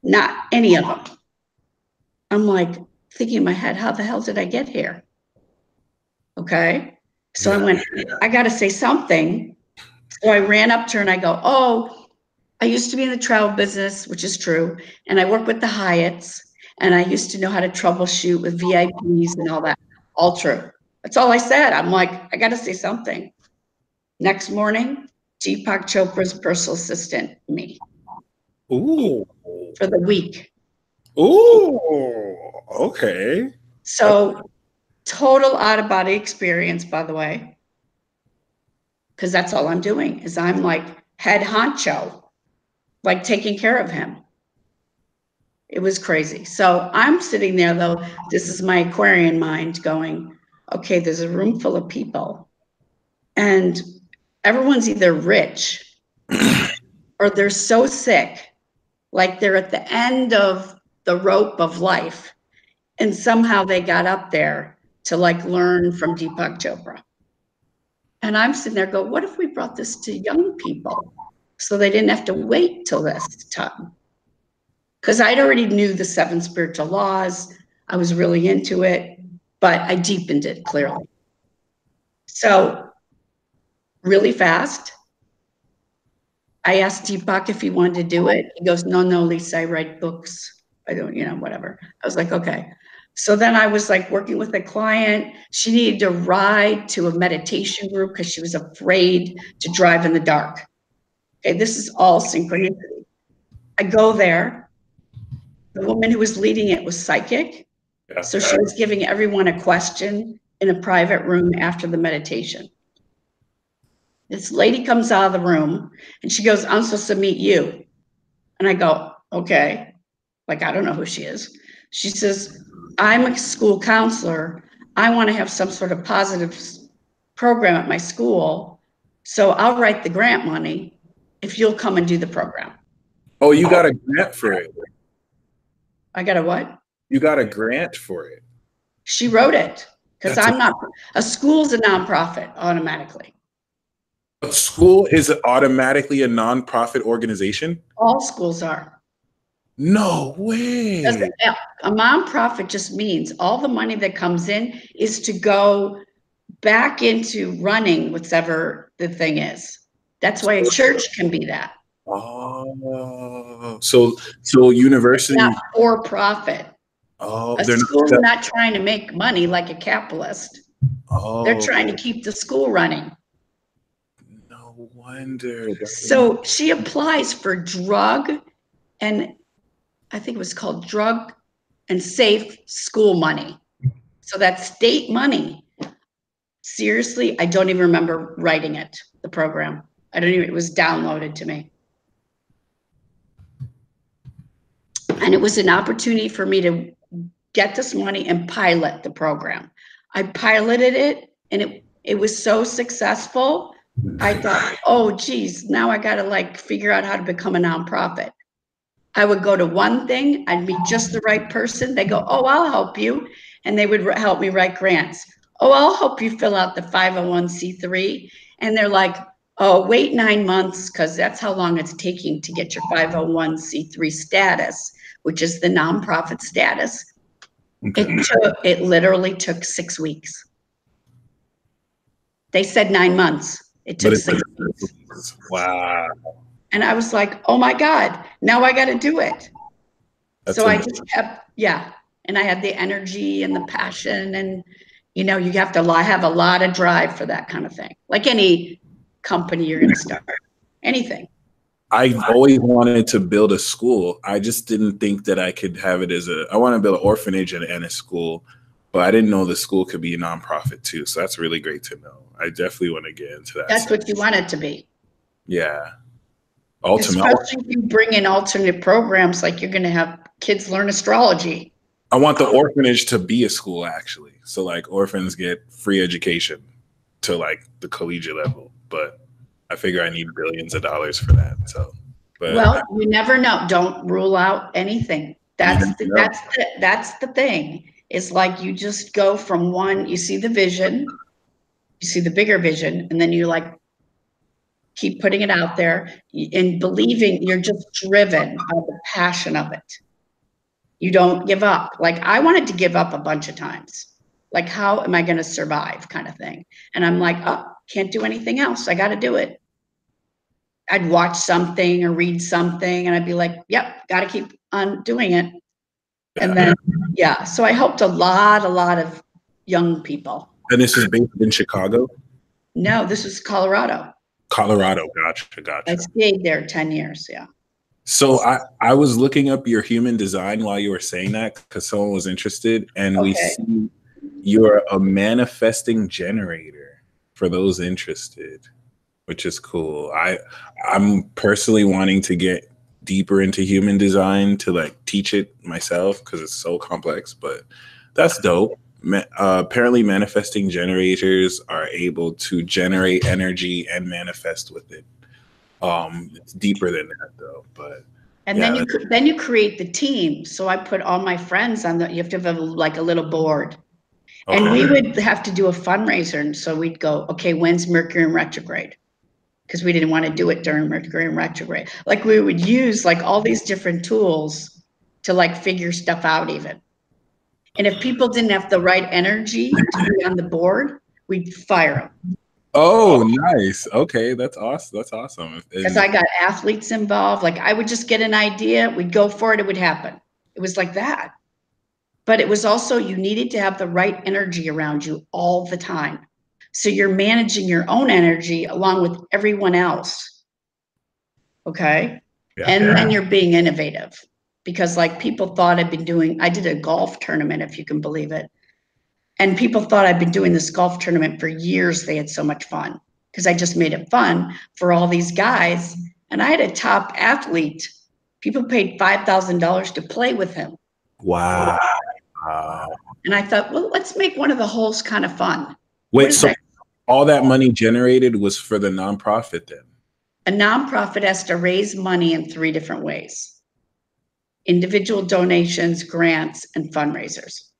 Not any of them. I'm like thinking in my head, how the hell did I get here? Okay. So I went, I got to say something. So I ran up to her and I go, oh, I used to be in the travel business, which is true. And I work with the Hyatts, and I used to know how to troubleshoot with VIPs and all that. All true. That's all I said. I'm like, I got to say something. Next morning, Deepak Chopra's personal assistant, me. Ooh. For the week. Ooh, okay. So total out-of-body experience, by the way, because that's all I'm doing is I'm like head honcho, like taking care of him. It was crazy. So I'm sitting there, though, this is my Aquarian mind going, okay, there's a room full of people, and everyone's either rich or they're so sick, like they're at the end of the rope of life, and somehow they got up there to like learn from Deepak Chopra. And I'm sitting there go, what if we brought this to young people so they didn't have to wait till this time? Because I'd already knew the 7 spiritual laws. I was really into it, but I deepened it clearly. So really fast, I asked Deepak if he wanted to do it. He goes, no, Lisa, I write books. I don't, whatever. I was like, okay. So then I was like working with a client. She needed to ride to a meditation group because she was afraid to drive in the dark. Okay, this is all synchronicity. I go there. The woman who was leading it was psychic. Yeah. So she was giving everyone a question in a private room after the meditation. This lady comes out of the room and she goes, I'm supposed to meet you. And I go, okay. Like, I don't know who she is. She says, I'm a school counselor. I want to have some sort of positive program at my school. So I'll write the grant money if you'll come and do the program. Oh, you got a grant for it? I got a what? You got a grant for it? She wrote it because I'm not, a school's a nonprofit automatically. A school is automatically a nonprofit organization? All schools are. No way. A nonprofit just means all the money that comes in is to go back into running whatever the thing is. That's why a church can be that. Oh, so university, it's not for profit. Oh, a school's not trying to make money like a capitalist. They're Oh, trying to keep the school running. no wonder. So she applies for drug, and I think it was called drug and safe school money. So that's state money. Seriously, I don't even remember writing it, the program. I don't even, it was downloaded to me. And it was an opportunity for me to get this money and pilot the program. I piloted it, and it was so successful. I thought, oh, geez, now I got to like figure out how to become a nonprofit. I would go to one thing, I'd meet just the right person. They go, oh, I'll help you. And they would help me write grants. Oh, I'll help you fill out the 501c3. And they're like, oh, wait 9 months, because that's how long it's taking to get your 501c3 status, which is the nonprofit status. Okay. It literally took 6 weeks. They said 9 months. It took 6 weeks. Wow. And I was like, oh my God, now I got to do it. So I just kept, yeah. And I had the energy and the passion, and, you know, you have to have a lot of drive for that kind of thing. Like any company you're going to start, anything. I've always wanted to build a school. I just didn't think that I could have it as I want to build an orphanage and a school, but I didn't know the school could be a nonprofit too. So that's really great to know. I definitely want to get into that. That's what you want it to be. Yeah. Especially if you bring in alternate programs, like you're going to have kids learn astrology. I want the orphanage to be a school, actually. So like orphans get free education to like the collegiate level, but I figure I need billions of dollars for that. So, but well, you never know. Don't rule out anything. That's the thing. It's like you just go from one, you see the vision, you see the bigger vision, and then you like keep putting it out there and believing. You're just driven by the passion of it. You don't give up. Like I wanted to give up a bunch of times. Like, how am I going to survive kind of thing? And I'm like, oh, can't do anything else. I got to do it. I'd watch something or read something and I'd be like, yep, got to keep on doing it. And then, yeah. So I helped a lot of young people. And this is based in Chicago? No, this is Colorado. Colorado. Gotcha. I stayed there 10 years. Yeah. So I was looking up your human design while you were saying that because someone was interested, and we see you're a manifesting generator for those interested, which is cool. I'm personally wanting to get deeper into human design to like teach it myself because it's so complex, but that's dope. Apparently manifesting generators are able to generate energy and manifest with it. It's deeper than that though, but and yeah, then you create the team. So I put all my friends on you have to have like a little board. Okay. And we would have to do a fundraiser. And so we'd go, okay, when's Mercury in retrograde? Because we didn't want to do it during Mercury in retrograde. Like we would use like all these different tools to like figure stuff out even. And if people didn't have the right energy to be on the board, we'd fire them. Oh, nice. Okay, that's awesome. That's awesome. Because I got athletes involved. Like I would just get an idea, we'd go for it, it would happen. It was like that. But it was also, you needed to have the right energy around you all the time. So you're managing your own energy along with everyone else. Okay. Yeah, and then you're being innovative because like people thought I did a golf tournament, if you can believe it. And people thought I'd been doing this golf tournament for years. They had so much fun because I just made it fun for all these guys. And I had a top athlete. People paid $5,000 to play with him. Wow. And I thought, well, let's make one of the holes kind of fun. Wait, so all that money generated was for the nonprofit then? A nonprofit has to raise money in 3 different ways: individual donations, grants, and fundraisers.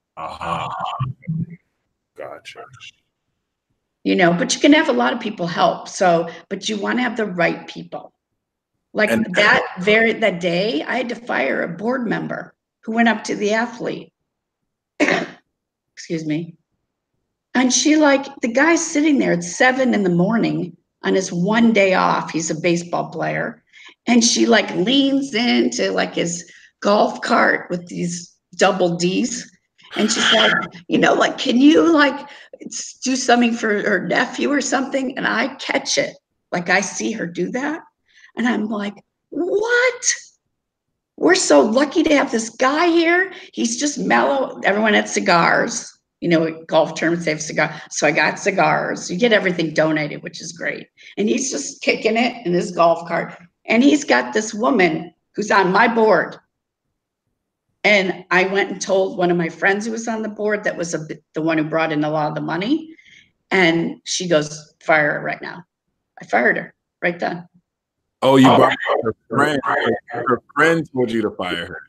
Gotcha. You know, but you can have a lot of people help. So, but you want to have the right people. Like that day, I had to fire a board member who went up to the athlete. Excuse me. And she the guy's sitting there at 7 a.m. on his one day off. He's a baseball player. And she leans into his golf cart with these double D's. And she said, you know, like, can you like do something for her nephew or something? And I catch it. Like I see her do that. And I'm like, what? We're so lucky to have this guy here. He's just mellow. Everyone had cigars. You know, golf terms, they have cigars. So I got cigars. You get everything donated, which is great. And he's just kicking it in his golf cart. And he's got this woman who's on my board. And I went and told one of my friends who was on the board that was the one who brought in a lot of the money. And she goes, fire her right now. I fired her right then. Oh, you brought her friend. Her friend told you to fire her.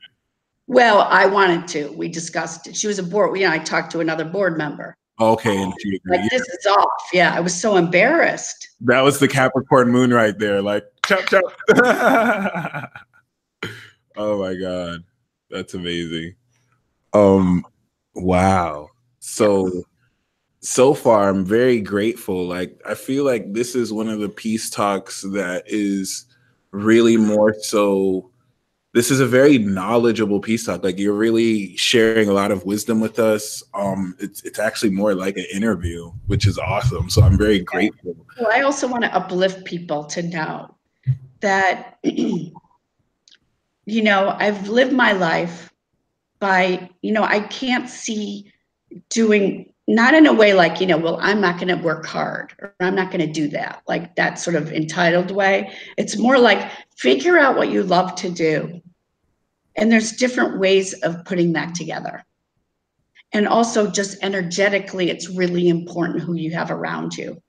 Well, I wanted to. We discussed it. She was a board. You know, I talked to another board member. Okay, and she agreed. Like, this is off. Yeah, I was so embarrassed. That was the Capricorn moon right there. Like, chop, chop. Oh my God. That's amazing. Wow. So far, I'm very grateful. Like, I feel like this is one of the peace talks that is really more so. This is a very knowledgeable peace talk. Like, you're really sharing a lot of wisdom with us. It's actually more like an interview, which is awesome. So I'm very grateful. Well, I also want to uplift people to know that, you know, I've lived my life by, you know, I can't see doing, not in a way like, you know, well, I'm not going to work hard or I'm not going to do that, like that sort of entitled way. It's more like figure out what you love to do. And there's different ways of putting that together. And also just energetically, it's really important who you have around you.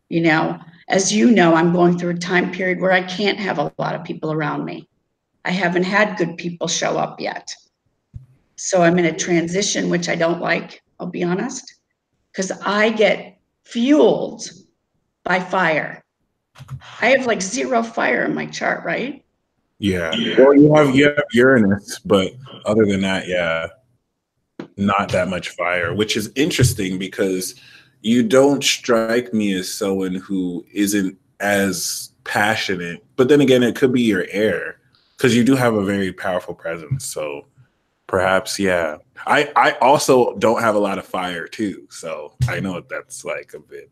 You know, as you know, I'm going through a time period where I can't have a lot of people around me. I haven't had good people show up yet. So I'm in a transition, which I don't like, I'll be honest, because I get fueled by fire. I have like 0 fire in my chart, right? Yeah. Well, you have Uranus, but other than that, yeah, not that much fire, which is interesting because you don't strike me as someone who isn't as passionate. But then again, it could be your air because you do have a very powerful presence. So perhaps, yeah. I also don't have a lot of fire too. So I know what that's like a bit.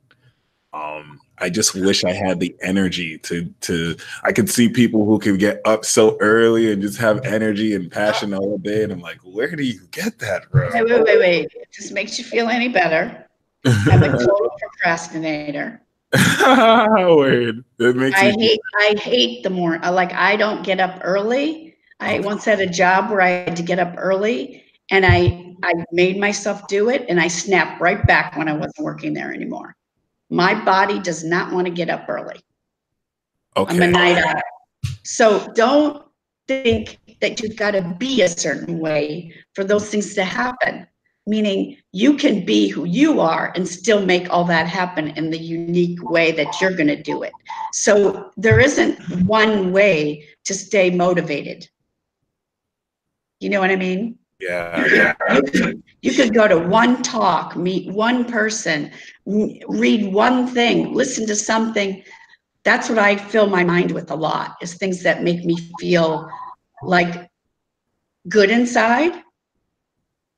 I just wish I had the energy to I could see people who can get up so early and just have energy and passion all day. And I'm like, where do you get that, bro? Wait. It just makes you feel any better. I'm a total procrastinator. Word. It makes I hate the morning. Like, I don't get up early. I once had a job where I had to get up early and I made myself do it and I snapped right back when I wasn't working there anymore. My body does not want to get up early. Okay. I'm a night owl. So don't think that you've got to be a certain way for those things to happen. Meaning you can be who you are and still make all that happen in the unique way that you're going to do it. So there isn't one way to stay motivated. You know what I mean? Yeah. You could go to one talk, meet one person, read one thing, listen to something. That's what I fill my mind with a lot, is things that make me feel like good inside.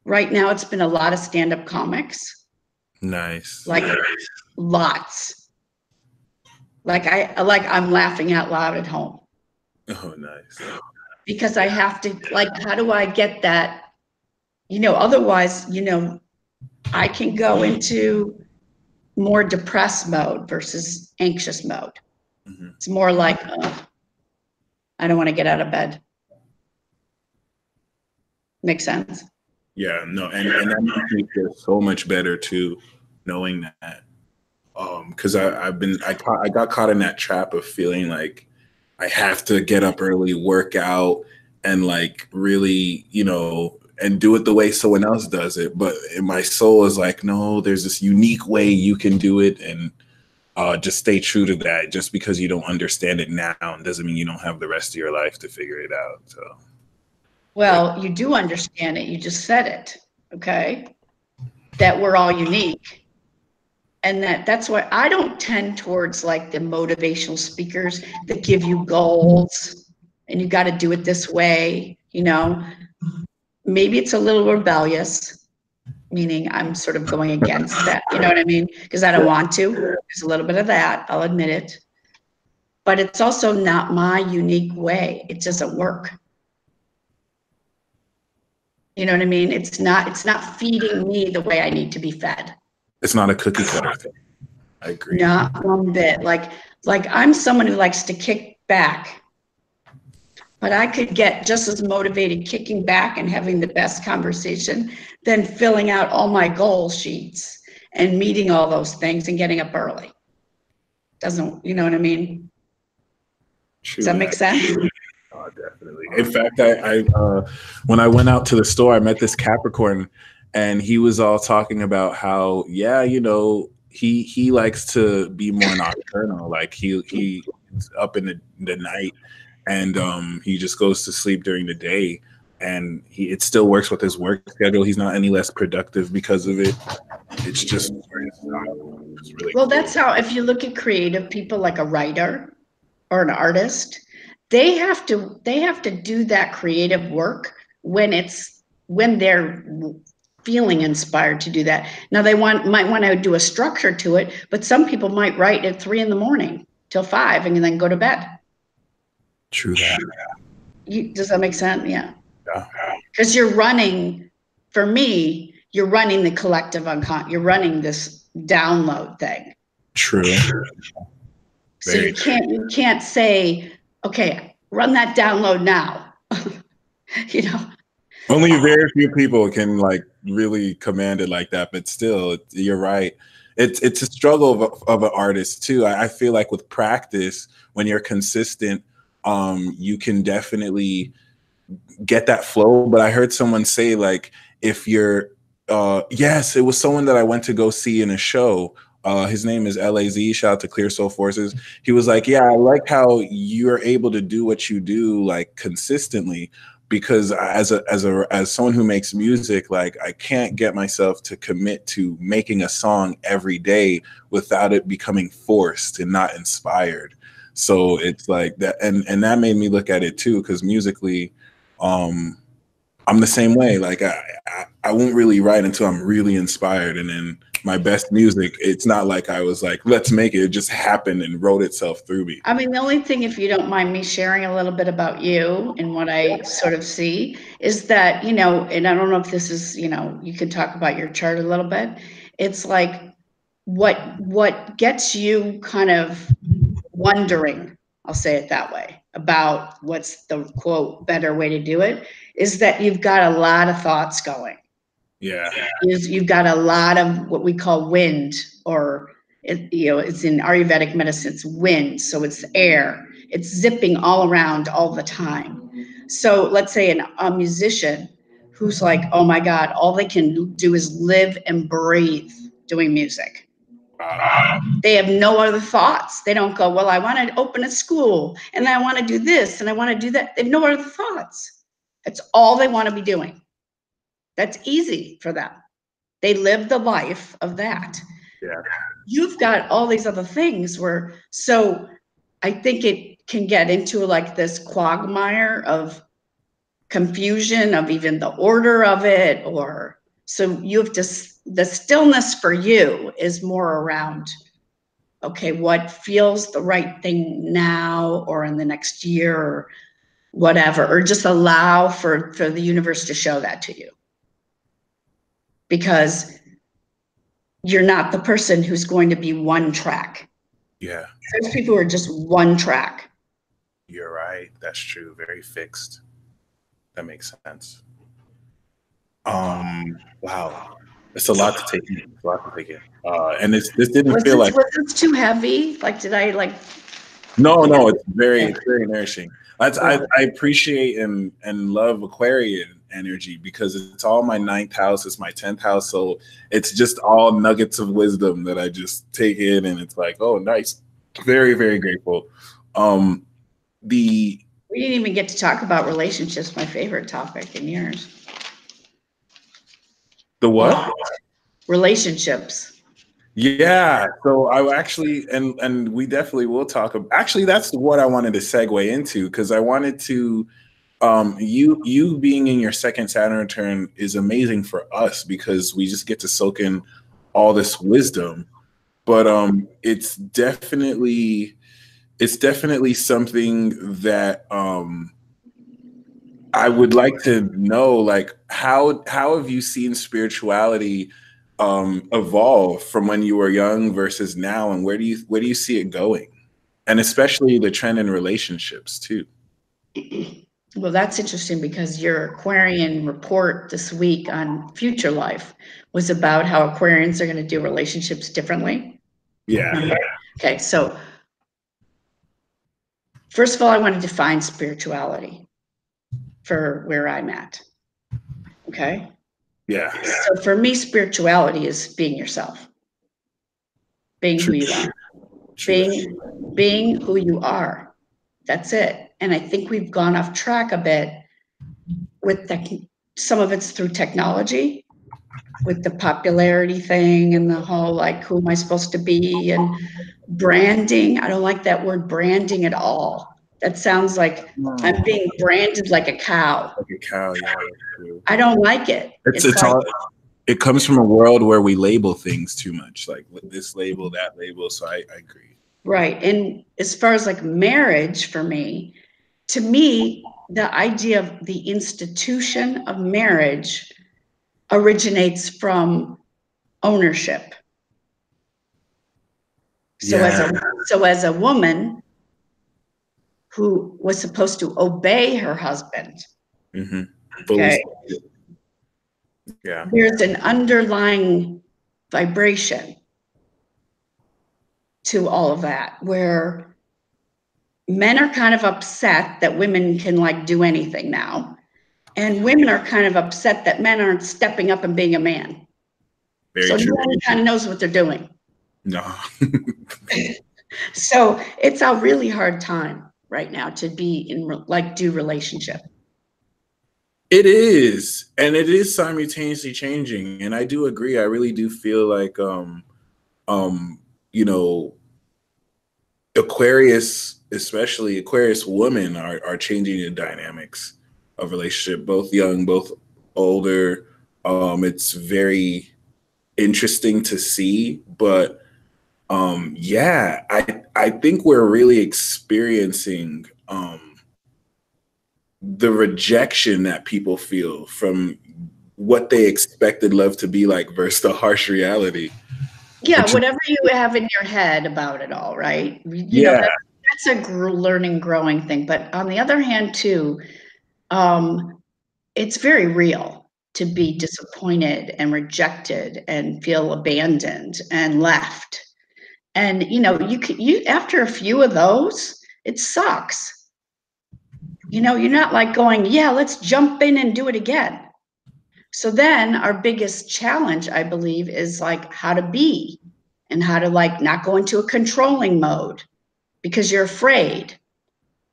Right now, it's been a lot of stand-up comics. Nice. Like lots. Like I'm laughing out loud at home. Oh, nice. Because I have to, like, how do I get that? You know, otherwise, you know, I can go into more depressed mode versus anxious mode. Mm-hmm. It's more like, I don't want to get out of bed. Makes sense? Yeah, no, and that makes me feel so much better too, knowing that. Because I got caught in that trap of feeling like I have to get up early, work out, and like really, you know, and do it the way someone else does it. But my soul is like, no, there's this unique way you can do it, and just stay true to that. Just because you don't understand it now doesn't mean you don't have the rest of your life to figure it out. So. Well, you do understand it. You just said it, okay? That we're all unique. And that's why I don't tend towards like the motivational speakers that give you goals and you got to do it this way, you know? maybe it's a little rebellious, meaning I'm sort of going against that, you know what I mean? Because I don't want to. There's a little bit of that, I'll admit it. But it's also not my unique way. It doesn't work. You know what I mean? It's not feeding me the way I need to be fed. It's not a cookie cutter thing. I agree. Not one bit. Like I'm someone who likes to kick back, but I could get just as motivated kicking back and having the best conversation than filling out all my goal sheets and meeting all those things and getting up early. Doesn't, you know what I mean? True. Does that make sense? Oh, definitely. In fact, I when I went out to the store, I met this Capricorn, and he was all talking about how, yeah, you know, he likes to be more nocturnal. Like he's up in the night, and he just goes to sleep during the day, and it still works with his work schedule. He's not any less productive because of it. It's just really well, that's how, if you look at creative people like a writer or an artist, they have to do that creative work when they're feeling inspired to do that. Now they might want to do a structure to it, but some people might write at 3 a.m. till 5 and then go to bed. True that. Does that make sense? Yeah. Because you're running, for me, you're running the collective unconscious. You're running this download thing. True. So you can't say, okay, run that download now. You know. Only very few people can like really command it like that, but still, you're right. It's a struggle of an artist too. I feel like with practice, when you're consistent, you can definitely get that flow. But I heard someone say, like, if you're yes, it was someone that I went to go see in a show. His name is LAZ. Shout out to Clear Soul Forces. He was like, yeah, I like how you're able to do what you do like consistently, because as someone who makes music, like I can't get myself to commit to making a song every day without it becoming forced and not inspired. So it's like that, and that made me look at it too, because musically, I'm the same way. Like I won't really write until I'm really inspired, and then my best music, it's not like I was like, let's make it. It just happened and wrote itself through me. I mean, the only thing, if you don't mind me sharing a little bit about you and what I sort of see, is that, you know, and I don't know if this is, you know, you could talk about your chart a little bit. It's like what gets you kind of wondering, I'll say it that way, about what's the quote better way to do it, is that you've got a lot of thoughts going. Yeah. You've got a lot of what we call wind, or you know, it's in Ayurvedic medicine, it's wind, so it's air. It's zipping all around all the time. So let's say a musician who's like, oh my God, all they can do is live and breathe doing music. They have no other thoughts. They don't go, well, I want to open a school, and I want to do this, and I want to do that. They have no other thoughts. That's all they want to be doing. That's easy for them. They live the life of that. Yeah. You've got all these other things where, so I think it can get into like this quagmire of confusion of even the order of it, or so you have to, the stillness for you is more around, okay, what feels the right thing now or in the next year or whatever, or just allow for the universe to show that to you. Because you're not the person who's going to be one track. Yeah. There's people who are just one track. You're right. That's true. Very fixed. That makes sense. Wow. It's a lot to take in. It's a lot to take in. And this didn't feel like, was this too heavy? Like, did I like? No, it's very nourishing. I appreciate and love Aquarian energy, because it's all my 9th house, it's my 10th house, so it's just all nuggets of wisdom that I just take in, and it's like, oh, nice. Very, very grateful. We didn't even get to talk about relationships, my favorite topic, and yours. The what? Relationships. Yeah, so I actually, and we definitely will talk about, actually, that's what I wanted to segue into, because I wanted to You being in your second Saturn return is amazing for us because we just get to soak in all this wisdom. But it's definitely something that I would like to know, like how have you seen spirituality evolve from when you were young versus now, and where do you see it going, and especially the trend in relationships too? Well, that's interesting because your Aquarian report this week on future life was about how Aquarians are going to do relationships differently. Yeah. Remember? Okay, so first of all, I want to define spirituality for where I'm at. Okay. Yeah. So for me, spirituality is being yourself, being who you are, being who you are. That's it. And I think we've gone off track a bit with some of it's through technology, with the popularity thing and the whole like, who am I supposed to be? And branding. I don't like that word branding at all. That sounds like I'm being branded like a cow. Like a cow, yeah. I don't like it. It's like, all, it comes from a world where we label things too much, like this label, that label. So I agree. Right. And as far as like marriage for me, to me, the idea of the institution of marriage originates from ownership. So as a woman who was supposed to obey her husband, okay, yeah, there's an underlying vibration to all of that where men are kind of upset that women can like do anything now, and women are kind of upset that men aren't stepping up and being a man. So no one kind of knows what they're doing. No. So it's a really hard time right now to be in do relationship. It is, and it is simultaneously changing. And I do agree. I really do feel like you know, Aquarius, especially Aquarius women are changing the dynamics of relationship, both young, both older. It's very interesting to see, but yeah, I think we're really experiencing the rejection that people feel from what they expected love to be like versus the harsh reality. Yeah, whatever you have in your head about it all, right? You know, that's a learning, growing thing. But on the other hand, too, it's very real to be disappointed and rejected and feel abandoned and left. And you know, you after a few of those, it sucks. You know, you're not like going, yeah, let's jump in and do it again. So then our biggest challenge, I believe, is like how to be and how to like not go into a controlling mode because you're afraid,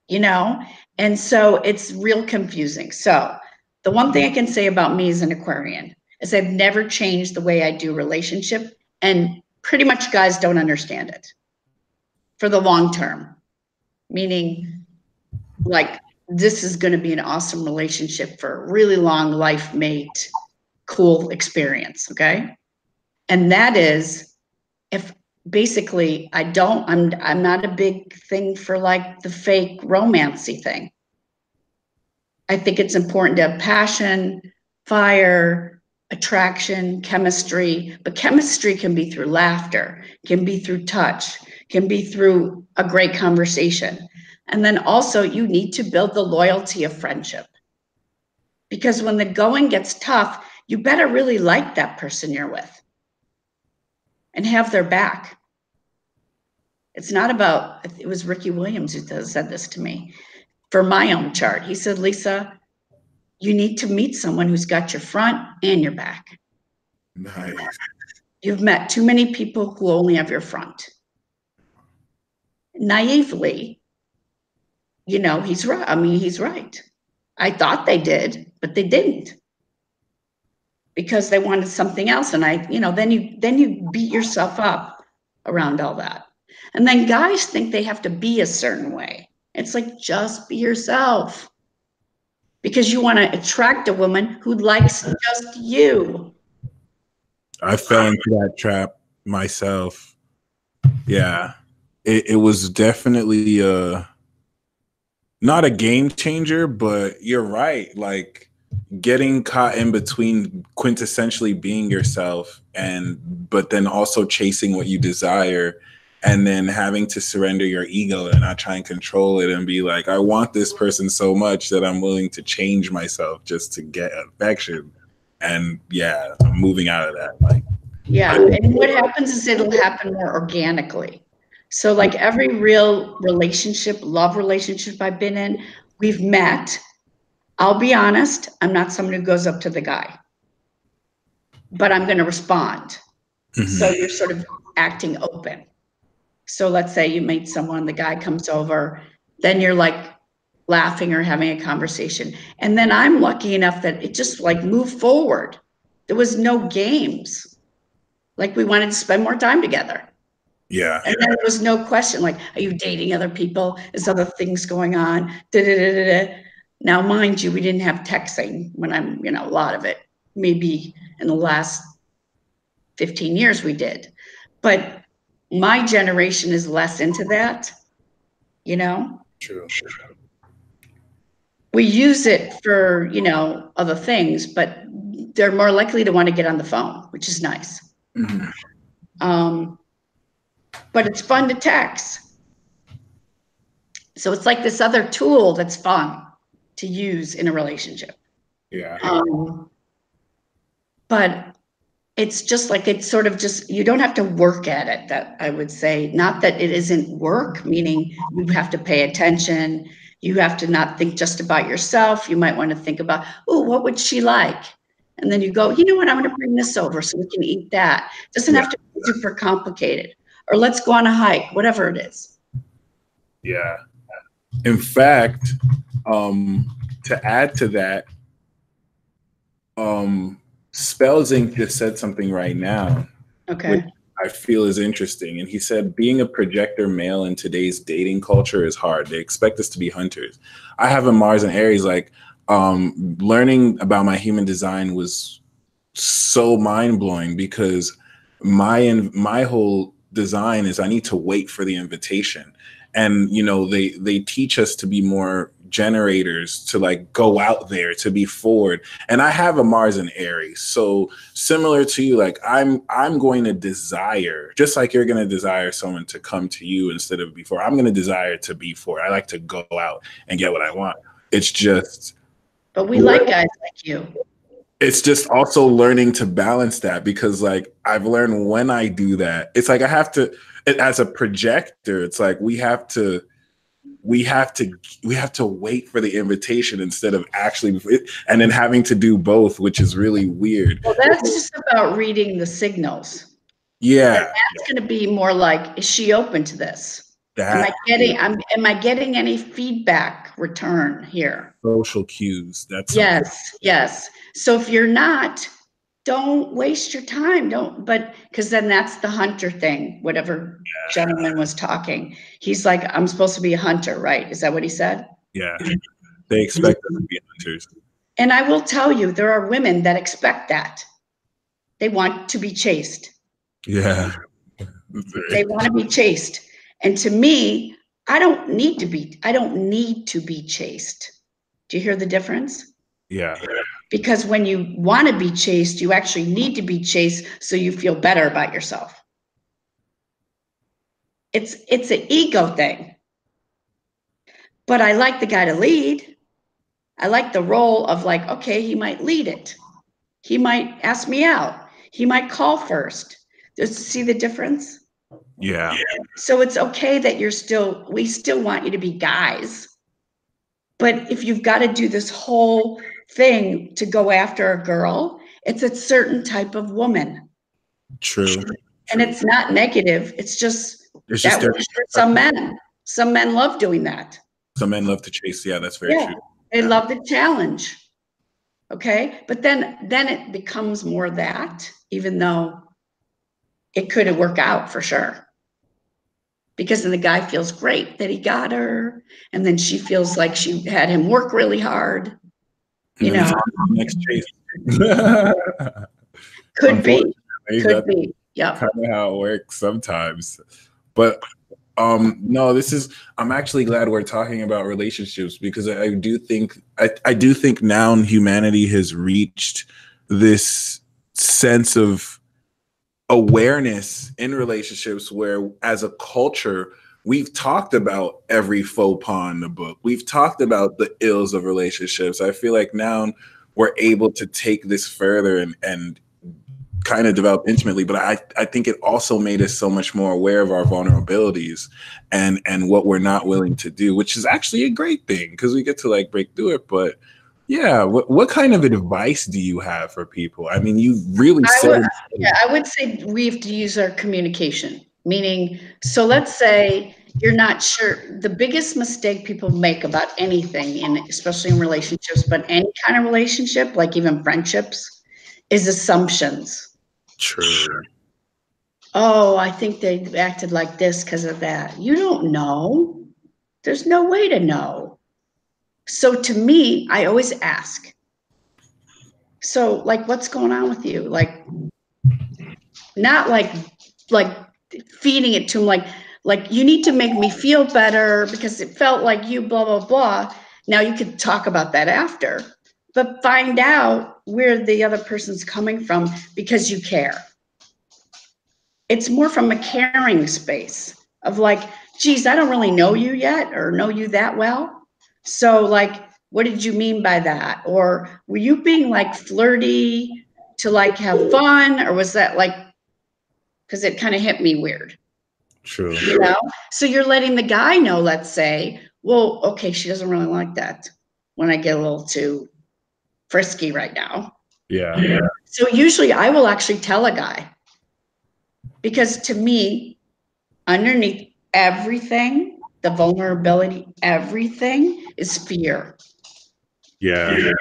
you know? And so it's real confusing. So the one thing I can say about me as an Aquarian is I've never changed the way I do relationship, and pretty much guys don't understand it for the long term, meaning like this is going to be an awesome relationship for a really long life mate, cool experience. Okay. And that is if basically I'm not a big thing for like the fake romancy thing. I think it's important to have passion, fire, attraction, chemistry, but chemistry can be through laughter, can be through touch, can be through a great conversation. And then also you need to build the loyalty of friendship. Because when the going gets tough, you better really like that person you're with and have their back. It's not about, it was Ricky Williams who said this to me for my own chart. He said, Lisa, you need to meet someone who's got your front and your back. Nice. You've met too many people who only have your front. Naively, you know, he's right. I mean, he's right. I thought they did, but they didn't because they wanted something else. And then you beat yourself up around all that. And then guys think they have to be a certain way. It's like, just be yourself. because you want to attract a woman who likes just you. I fell into that trap myself. Yeah. It was definitely not a game changer, but you're right. Like getting caught in between quintessentially being yourself but then also chasing what you desire, and then having to surrender your ego and not try and control it and be like, I want this person so much that I'm willing to change myself just to get affection. And yeah, I'm moving out of that. Like, yeah, and what happens is it'll happen more organically. So like every real relationship, love relationship I've been in, we've met. I'll be honest, I'm not someone who goes up to the guy, but I'm going to respond. So you're sort of acting open. So let's say you meet someone, the guy comes over, then you're like laughing or having a conversation. And then I'm lucky enough that it just like moved forward. There was no games. Like we wanted to spend more time together. yeah. And then there was no question, like, are you dating other people? Is other things going on? Da-da-da-da-da. Now, mind you, we didn't have texting when I'm, a lot of it. Maybe in the last 15 years we did. But my generation is less into that, True. We use it for, other things, but they're more likely to want to get on the phone, which is nice. But it's fun to text. So it's like this other tool that's fun to use in a relationship. Yeah. But it's just like, it's sort of just, you don't have to work at it, that I would say. Not that it isn't work, meaning you have to pay attention. You have to not think just about yourself. You might want to think about, oh, what would she like? And then you go, you know what, I'm going to bring this over so we can eat that. It doesn't have to be super complicated. Or let's go on a hike, whatever it is. Yeah. In fact, to add to that, Spells Inc. just said something right now, which I feel is interesting. And he said, being a projector male in today's dating culture is hard. They expect us to be hunters. I have a Mars and Aries, like learning about my human design was so mind-blowing, because my whole design is I need to wait for the invitation. And they teach us to be more generators, to like go out there, to be forward. And I have a Mars in Aries, so similar to you, like I'm going to desire, just like you're going to desire someone to come to you instead of before. I'm going to desire to be forward. I like to go out and get what I want. It's just, but we like guys like you. It's just also learning to balance that, because like I've learned when I do that, it's like I have to, as a projector, it's like we have to wait for the invitation instead of actually, and then having to do both, which is really weird. Well, that's just about reading the signals. Yeah. And that's going to be more like, is she open to this? Am I getting any feedback return here? Social cues. That's yes. So if you're not, don't waste your time. Because then that's the hunter thing, whatever gentleman was talking. He's like, I'm supposed to be a hunter, right? Is that what he said? Yeah. They expect us to be hunters. And I will tell you, there are women that expect that. They want to be chased. Yeah. They want to be chased. And to me, I don't need to be chased. Do you hear the difference? Yeah. Because when you want to be chased, you actually need to be chased so you feel better about yourself. It's an ego thing. But I like the guy to lead. I like the role of like, okay, he might lead it. He might ask me out. He might call first. Just to see the difference? Yeah. So it's okay that we still want you to be guys. But if you've got to do this whole thing to go after a girl, it's a certain type of woman. True. And it's not negative. It's just that works for some men. Some men love doing that. Some men love to chase. Yeah, that's very true. They love the challenge. Okay. But then it becomes more that, even though it could work out for sure. Because then the guy feels great that he got her. And then she feels like she had him work really hard. You know, next chase. could be, That's yeah. kind of how it works sometimes. But no, I'm actually glad we're talking about relationships, because I do think now humanity has reached this sense of awareness in relationships where, as a culture, we've talked about every faux pas in the book. We've talked about the ills of relationships. I feel like now we're able to take this further and kind of develop intimately, but I think it also made us so much more aware of our vulnerabilities and what we're not willing to do, which is actually a great thing, because we get to like break through it. But yeah, what kind of advice do you have for people? I mean, you really said I would say we have to use our communication, meaning, so let's say you're not sure. The biggest mistake people make about anything, and especially in relationships, but any kind of relationship, like even friendships, is assumptions. True. Oh, I think they acted like this because of that. You don't know. There's no way to know. So to me, I always ask. So like, what's going on with you? Like, not like feeding it to them, like you need to make me feel better because it felt like you blah, blah, blah. Now you could talk about that after, but find out where the other person's coming from because you care. It's more from a caring space of like, geez, I don't really know you yet or know you that well. So like, what did you mean by that? Or were you being like flirty to like have fun? Or was that like, because it kind of hit me weird. True. You know? So you're letting the guy know, let's say, well, okay, she doesn't really like that when I get a little too frisky right now. Yeah. So usually I will actually tell a guy, because to me, underneath everything, the vulnerability, everything is fear. Yeah.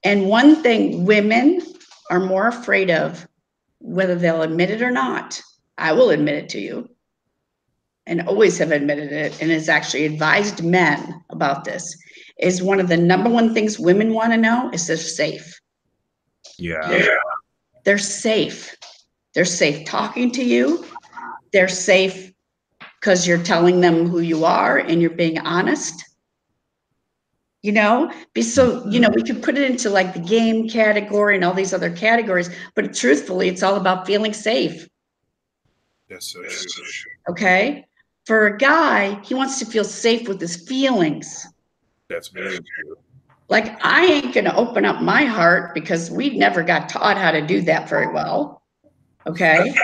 And one thing women are more afraid of, whether they'll admit it or not, I will admit it to you, and always have admitted it, and has actually advised men about this, is one of the number one things women want to know is they're safe. Yeah. They're safe. They're safe talking to you. They're safe because you're telling them who you are and you're being honest. You know, so, you know, we could put it into like the game category and all these other categories, but truthfully, it's all about feeling safe. That's so true. Okay. For a guy, he wants to feel safe with his feelings. That's very true. Like, I ain't going to open up my heart because we never got taught how to do that very well. Okay.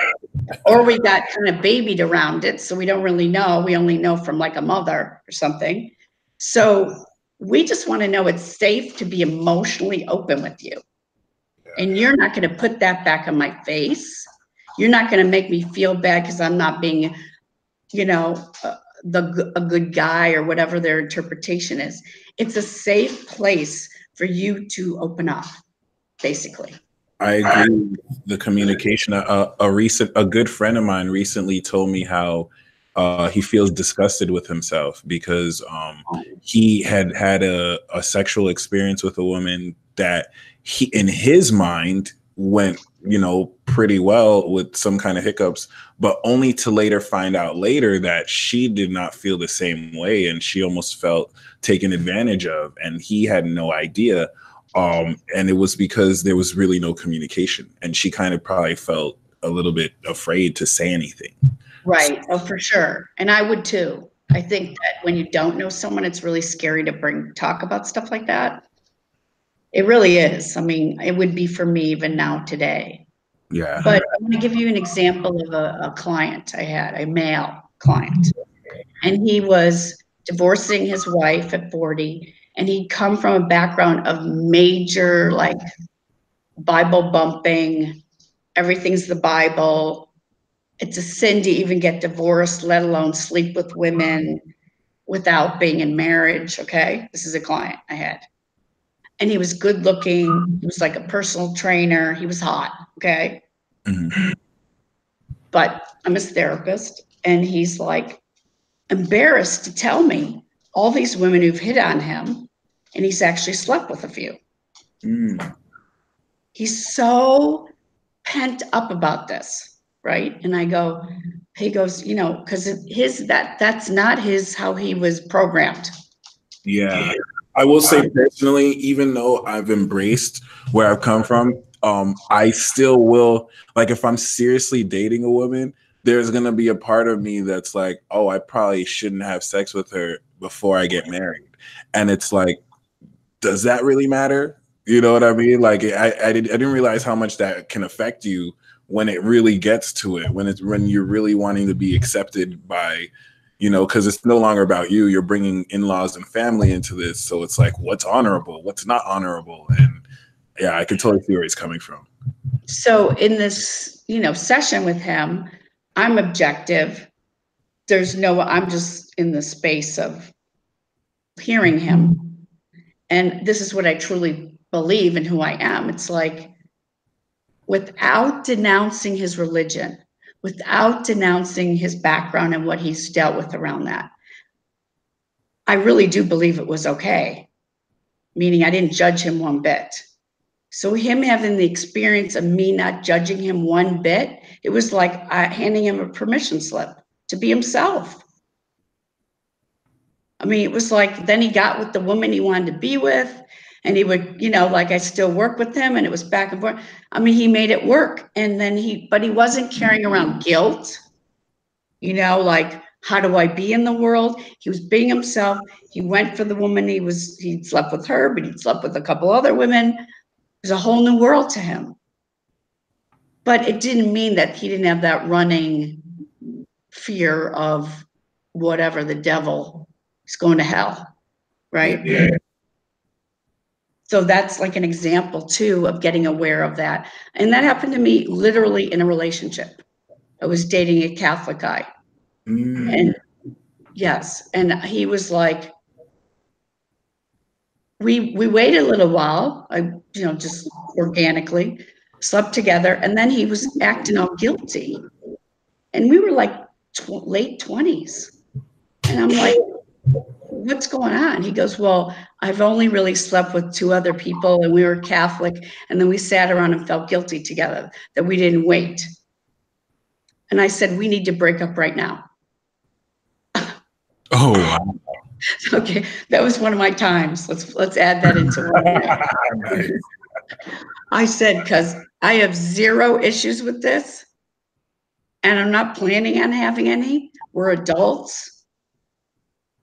Or we got kind of babied around it. So we don't really know. We only know from like a mother or something. So we just want to know it's safe to be emotionally open with you. And you're not going to put that back on my face. You're not going to make me feel bad because I'm not being, you know, a good guy or whatever their interpretation is. It's a safe place for you to open up, basically. I agree with the communication. A good friend of mine recently told me how he feels disgusted with himself because he had a sexual experience with a woman that he, in his mind, went, you know, pretty well with some kind of hiccups, but only to later find out later that she did not feel the same way, and she almost felt taken advantage of, and he had no idea. And it was because there was really no communication, and she kind of probably felt a little bit afraid to say anything. Right. Oh, for sure. And I would too. I think that when you don't know someone, it's really scary to talk about stuff like that. It really is. I mean, it would be for me even now today. Yeah. But I'm going to give you an example of a client I had, a male client. And he was divorcing his wife at 40. And he'd come from a background of major, like, Bible bumping. Everything's the Bible. It's a sin to even get divorced, let alone sleep with women without being in marriage. Okay. This is a client I had. And he was good looking. He was like a personal trainer. He was hot. Okay. Mm-hmm. But I'm his therapist. And he's like embarrassed to tell me all these women who've hit on him. And he's actually slept with a few. Mm. He's so pent up about this, right? And I go, he goes, you know, because that's not how he was programmed. Yeah. I will say personally, even though I've embraced where I've come from, I still will, like, if I'm seriously dating a woman, there's going to be a part of me that's like, oh, I probably shouldn't have sex with her before I get married. And it's like, does that really matter? You know what I mean? Like, I didn't realize how much that can affect you when it really gets to it, when you're really wanting to be accepted by, you know, because it's no longer about you. You're bringing in-laws and family into this. So it's like, what's honorable? What's not honorable? And yeah, I can totally see where he's coming from. So in this, you know, session with him, I'm objective. I'm just in the space of hearing him. And this is what I truly believe in who I am. It's like, without denouncing his religion, without denouncing his background and what he's dealt with around that, I really do believe it was okay, meaning I didn't judge him one bit. So him having the experience of me not judging him one bit, it was like handing him a permission slip to be himself. I mean, it was like, then he got with the woman he wanted to be with, and he would, you know, like, I still work with him, and it was back and forth. I mean, he made it work. And then but he wasn't carrying around guilt, you know, like, how do I be in the world? He was being himself. He went for the woman he slept with her, but he'd slept with a couple other women. It was a whole new world to him. But it didn't mean that he didn't have that running fear of whatever, the devil. He's going to hell, right? Yeah. So that's like an example too of getting aware of that. And that happened to me literally in a relationship. I was dating a Catholic guy. And yes, and he was like, we waited a little while, just organically slept together, and then he was acting all guilty. And we were like late 20s. And I'm like, what's going on? He goes, well, I've only really slept with 2 other people, and we were Catholic, and then we sat around and felt guilty together that we didn't wait. And I said, we need to break up right now. Oh, wow. Okay, that was one of my times. Let's add that into one. I said, because I have 0 issues with this, and I'm not planning on having any. We're adults.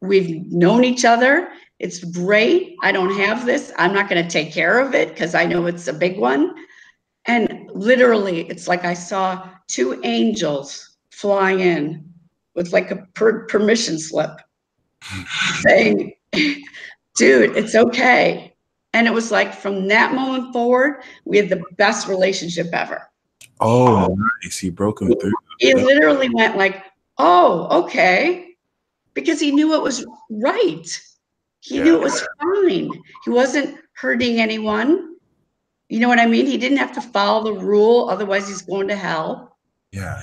We've known each other. It's great. I don't have this. I'm not going to take care of it because I know it's a big one. And literally, it's like I saw 2 angels fly in with like a permission slip saying, dude, it's okay. And it was like, from that moment forward, we had the best relationship ever. Oh, nice. He broke him through. He literally went like, oh, okay. Because he knew it was right. He knew it was fine. He wasn't hurting anyone. You know what I mean? He didn't have to follow the rule. Otherwise, he's going to hell. Yeah.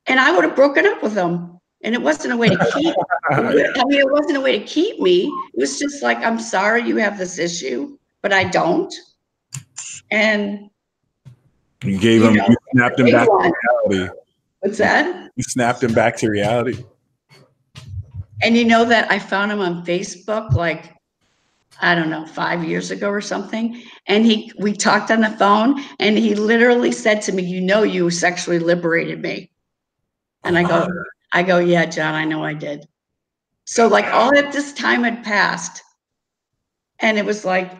And I would have broken up with him. And it wasn't a way to keep. It wasn't a way to keep me. It was just like, I'm sorry you have this issue, but I don't. And you snapped him back to reality. What's that? You snapped him back to reality. And you know that I found him on Facebook, like, I don't know, 5 years ago or something. And we talked on the phone, and he literally said to me, you sexually liberated me. And I go, yeah, John, I know I did. So like all of this time had passed, and it was like,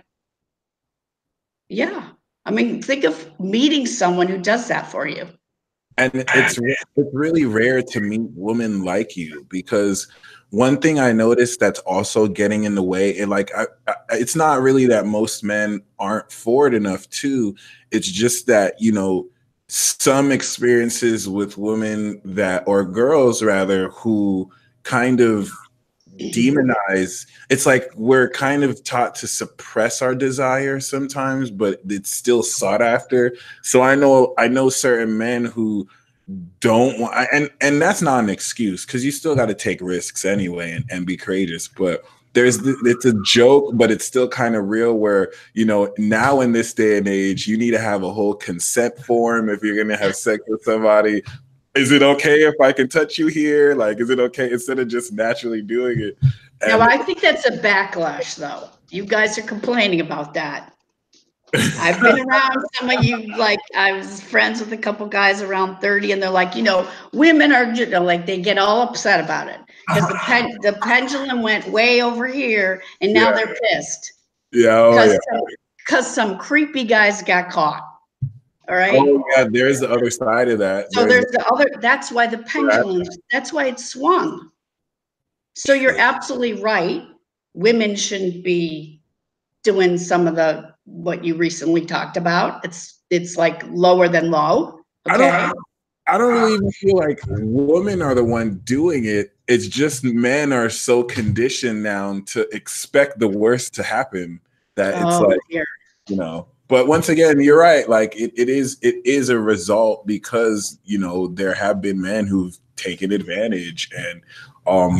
yeah. I mean, think of meeting someone who does that for you. And it's really rare to meet women like you, because one thing I noticed that's also getting in the way, and like, it's not really that most men aren't forward enough too. It's just that, some experiences with women or girls rather, who kind of demonize. It's like we're kind of taught to suppress our desire sometimes, but it's still sought after. So I know certain men who don't want, and that's not an excuse, because you still got to take risks anyway and be courageous. But it's a joke, but it's still kind of real where, you know, now in this day and age, you need to have a whole consent form if you're going to have sex with somebody. Is it okay if I can touch you here? Like, is it okay instead of just naturally doing it? And no, I think that's a backlash, though. You guys are complaining about that. I've been around some of you, like I was friends with a couple guys around 30, and they're like, you know, women are, you know, like they get all upset about it because the pendulum went way over here, and now they're pissed. Yeah, because some creepy guys got caught. All right. Oh yeah, there's the other side of that. So there's the other. That's why the pendulum. That's why it swung. So you're absolutely right. Women shouldn't be doing some of the what you recently talked about. It's like lower than low. Okay. I don't really even feel like women are the one doing it. It's just men are so conditioned now to expect the worst to happen that it's like, you know. But once again, you're right. Like it is a result because, you know, there have been men who've taken advantage, and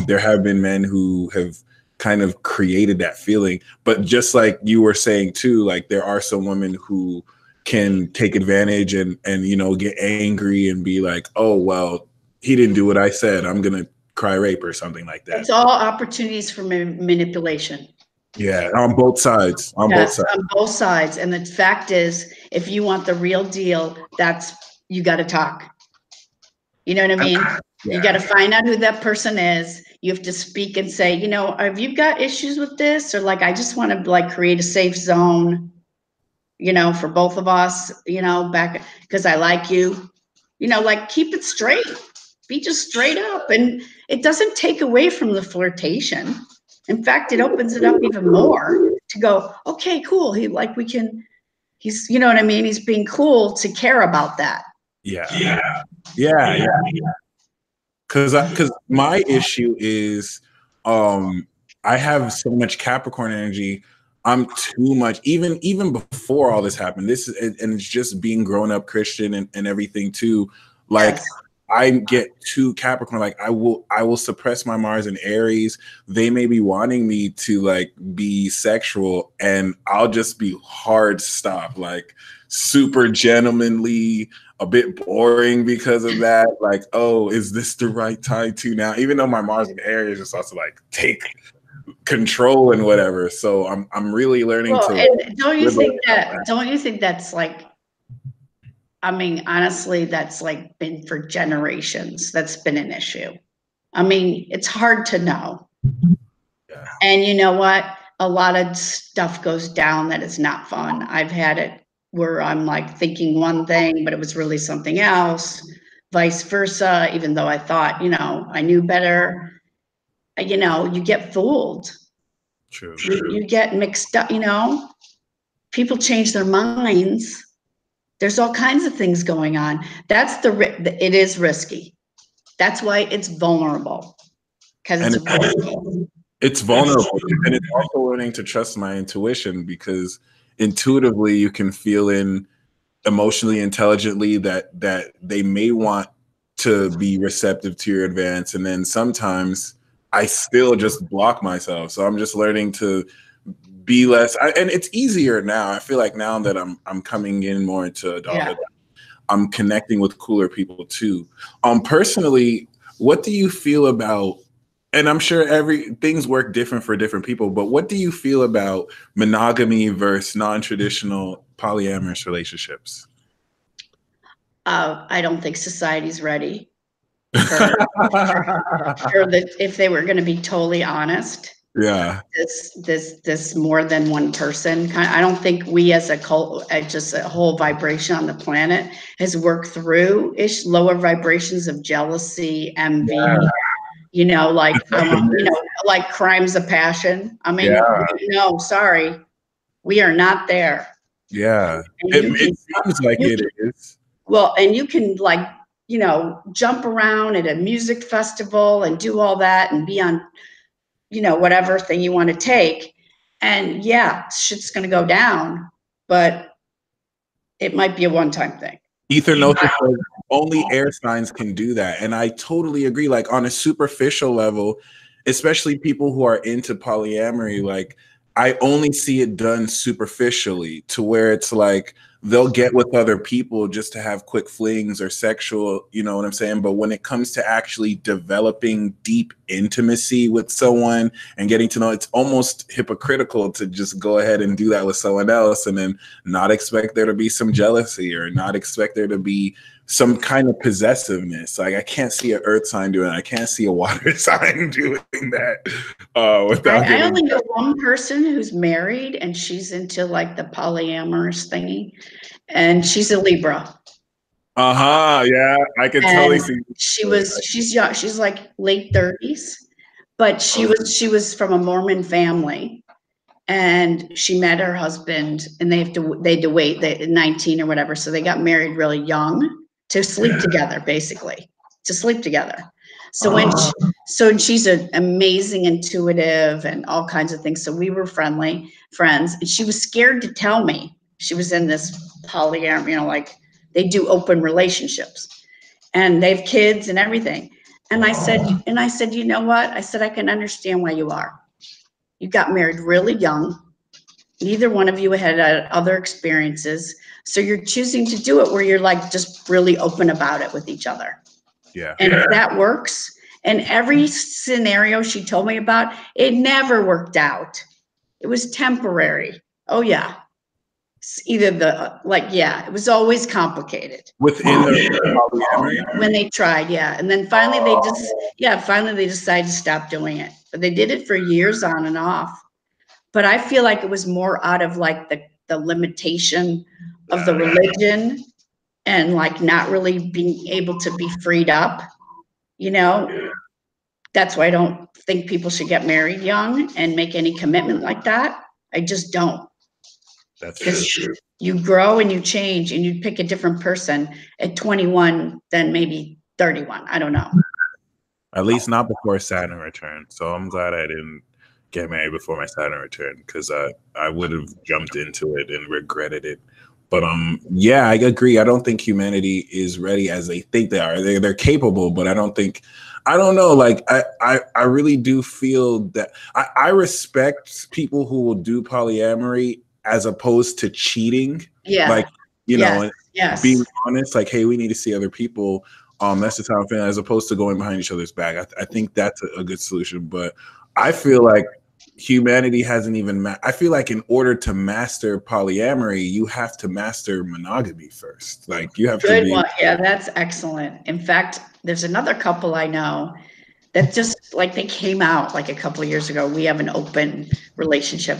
there have been men who have kind of created that feeling. But just like you were saying too, like there are some women who can take advantage and you know, get angry and be like, oh well, he didn't do what I said, I'm gonna cry rape or something like that. It's all opportunities for manipulation. Yeah, on both sides. On both sides. And the fact is, if you want the real deal, you got to talk. You know what I mean? You got to find out who that person is. You have to speak and say, you know, have you got issues with this? Or like, I just want to like create a safe zone, you know, for both of us, you know, back because I like you, you know, like keep it straight. Be just straight up. And it doesn't take away from the flirtation. In fact, it opens it up even more to go, okay, cool. He's, you know what I mean? He's being cool to care about that. Yeah. Because my issue is, I have so much Capricorn energy. I'm too much, even before all this happened. And it's just being grown up Christian and everything too. Like, I get too Capricorn. Like I will suppress my Mars and Aries. They may be wanting me to like be sexual, and I'll just be hard stop, like super gentlemanly, a bit boring because of that. Like, oh, is this the right time to now? Even though my Mars and Aries just also like take control and whatever. So I'm really learning to. And don't you think that's like, I mean, honestly, that's like been for generations. That's been an issue. I mean, it's hard to know. Yeah. And you know what? A lot of stuff goes down that is not fun. I've had it where I'm like thinking one thing, but it was really something else, vice versa, even though I thought, you know, I knew better. You know, you get fooled. True. You get mixed up, you know, people change their minds. There's all kinds of things going on. It is risky. That's why it's vulnerable, because it's risky. It's vulnerable, and it's also learning to trust my intuition, because intuitively you can feel in emotionally, intelligently that they may want to be receptive to your advance, and then sometimes I still just block myself. So I'm just learning to be less, and it's easier now. I feel like now that I'm coming in more into adulthood, I'm connecting with cooler people too. Personally, what do you feel about, and I'm sure things work different for different people, but what do you feel about monogamy versus non-traditional polyamorous relationships? I don't think society's ready if they were going to be totally honest. Yeah. This more than one person. I don't think we as just a whole vibration on the planet has worked through lower vibrations of jealousy, envy, you know, like, you know, like crimes of passion. I mean, no, sorry, we are not there. Yeah. It seems like it is. Well, and you can like, you know, jump around at a music festival and do all that and be on, you know, whatever thing you want to take. And yeah, shit's going to go down, but it might be a one-time thing. Ether knows only air signs can do that. And I totally agree. Like on a superficial level, especially people who are into polyamory, like I only see it done superficially, to where it's like they'll get with other people just to have quick flings or sexual, you know what I'm saying? But when it comes to actually developing deep intimacy with someone and getting to know, it's almost hypocritical to just go ahead and do that with someone else and then not expect there to be some jealousy or not expect there to be some kind of possessiveness. Like I can't see an earth sign doing it. I can't see a water sign doing that. Without I only know one person who's married and she's into like the polyamorous thingy, and she's a Libra. Yeah, I can totally see. She's young. She's like late 30s, but she was from a Mormon family, and she met her husband, and they had to wait 19 or whatever, so they got married really young to sleep together, basically, to sleep together. So she's an amazing intuitive and all kinds of things. So we were friends, and she was scared to tell me she was in this polyamory, you know, like they do open relationships and they have kids and everything. And I said, you know what? I said, I can understand why you are. You got married really young. Neither one of you had other experiences. So you're choosing to do it where you're like just really open about it with each other. Yeah. And if that works, and every scenario she told me about, it never worked out. It was temporary. Oh yeah. Either it was always complicated. Within the polyamory? When they tried, yeah. And then finally they decided to stop doing it. But they did it for years on and off. But I feel like it was more out of like the limitation of the religion and like not really being able to be freed up, you know. That's why I don't think people should get married young and make any commitment like that. I just don't. That's true. You grow and you change and you pick a different person at 21 than maybe 31. I don't know. At least not before Saturn return. So I'm glad I didn't get married before my Saturn return, because I would have jumped into it and regretted it. But yeah, I agree. I don't think humanity is ready as they think they are. They're capable, but I don't know. Like I really do feel that I respect people who will do polyamory as opposed to cheating. Yeah. Like, you know, being yes. honest, like, hey, we need to see other people. That's the time I'm feeling, as opposed to going behind each other's back. I think that's a good solution. But I feel like humanity hasn't even I feel like in order to master polyamory, you have to master monogamy first. Like you have to be one. Yeah, that's excellent. In fact, there's another couple I know that just like they came out like a couple of years ago. We have an open relationship.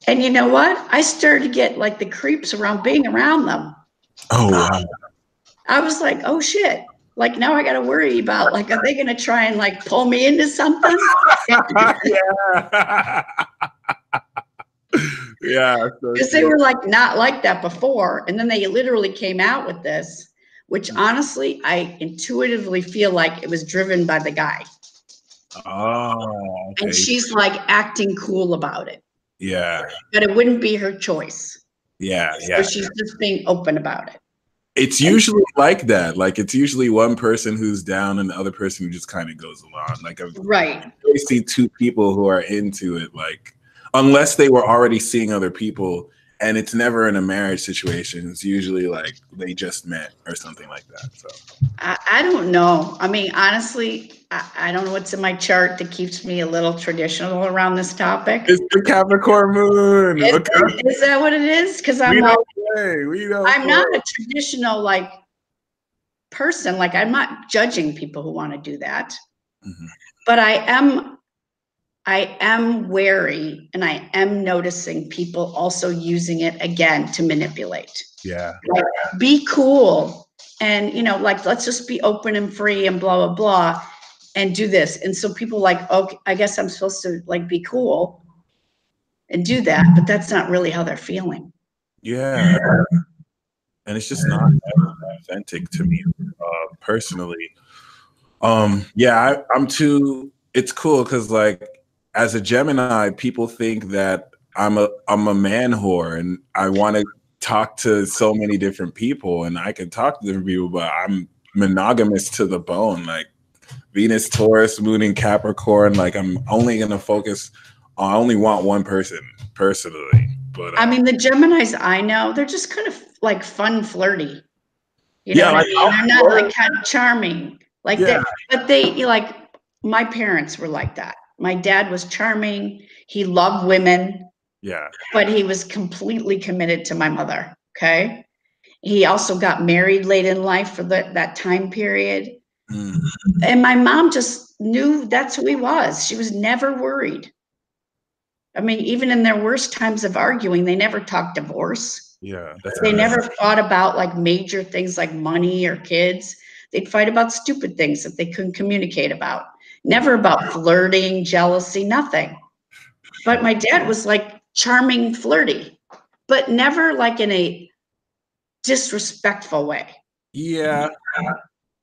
And you know what? I started to get like the creeps around being around them. Oh wow. I was like, oh shit. Like now I got to worry about like, are they going to try and like pull me into something? Yeah. Yeah. Because they were like not like that before. And then they literally came out with this, which honestly, I intuitively feel like it was driven by the guy. Oh, okay. And she's like acting cool about it. Yeah. But it wouldn't be her choice. Yeah. So she's just being open about it. It's usually like that. Like it's usually one person who's down and the other person who just kind of goes along. Like right. I see two people who are into it, like unless they were already seeing other people, and it's never in a marriage situation. It's usually like they just met or something like that. So I don't know. I mean, honestly, I don't know what's in my chart that keeps me a little traditional around this topic. It's the Capricorn moon. Is that what it is? Because I'm like, I'm not a traditional like person. Like I'm not judging people who want to do that, but I am wary, and I am noticing people also using it again to manipulate. Yeah. Like, be cool. And, you know, like, let's just be open and free and blah, blah, blah, and do this. And so people like, okay, I guess I'm supposed to like be cool and do that, but that's not really how they're feeling. Yeah. And it's just not authentic to me personally. Yeah, I'm too, it's cool because like as a Gemini, people think that I'm a man whore and I want to talk to so many different people, and I can talk to different people, but I'm monogamous to the bone. Like Venus, Taurus, Moon in Capricorn. Like I'm only gonna focus. I only want one person personally. But I mean, the Geminis I know, they're just kind of like fun, flirty. You know yeah, what like I mean? They're not like kind of charming. Like yeah, they like my parents were like that. My dad was charming. He loved women, yeah. but he was completely committed to my mother. Okay. He also got married late in life for that time period. Mm. And my mom just knew that's who he was. She was never worried. I mean, even in their worst times of arguing, they never talked divorce. Yeah, They never fought about like major things like money or kids. They'd fight about stupid things that they couldn't communicate about. Never about flirting, jealousy, nothing. But my dad was like charming, flirty, but never like in a disrespectful way. yeah.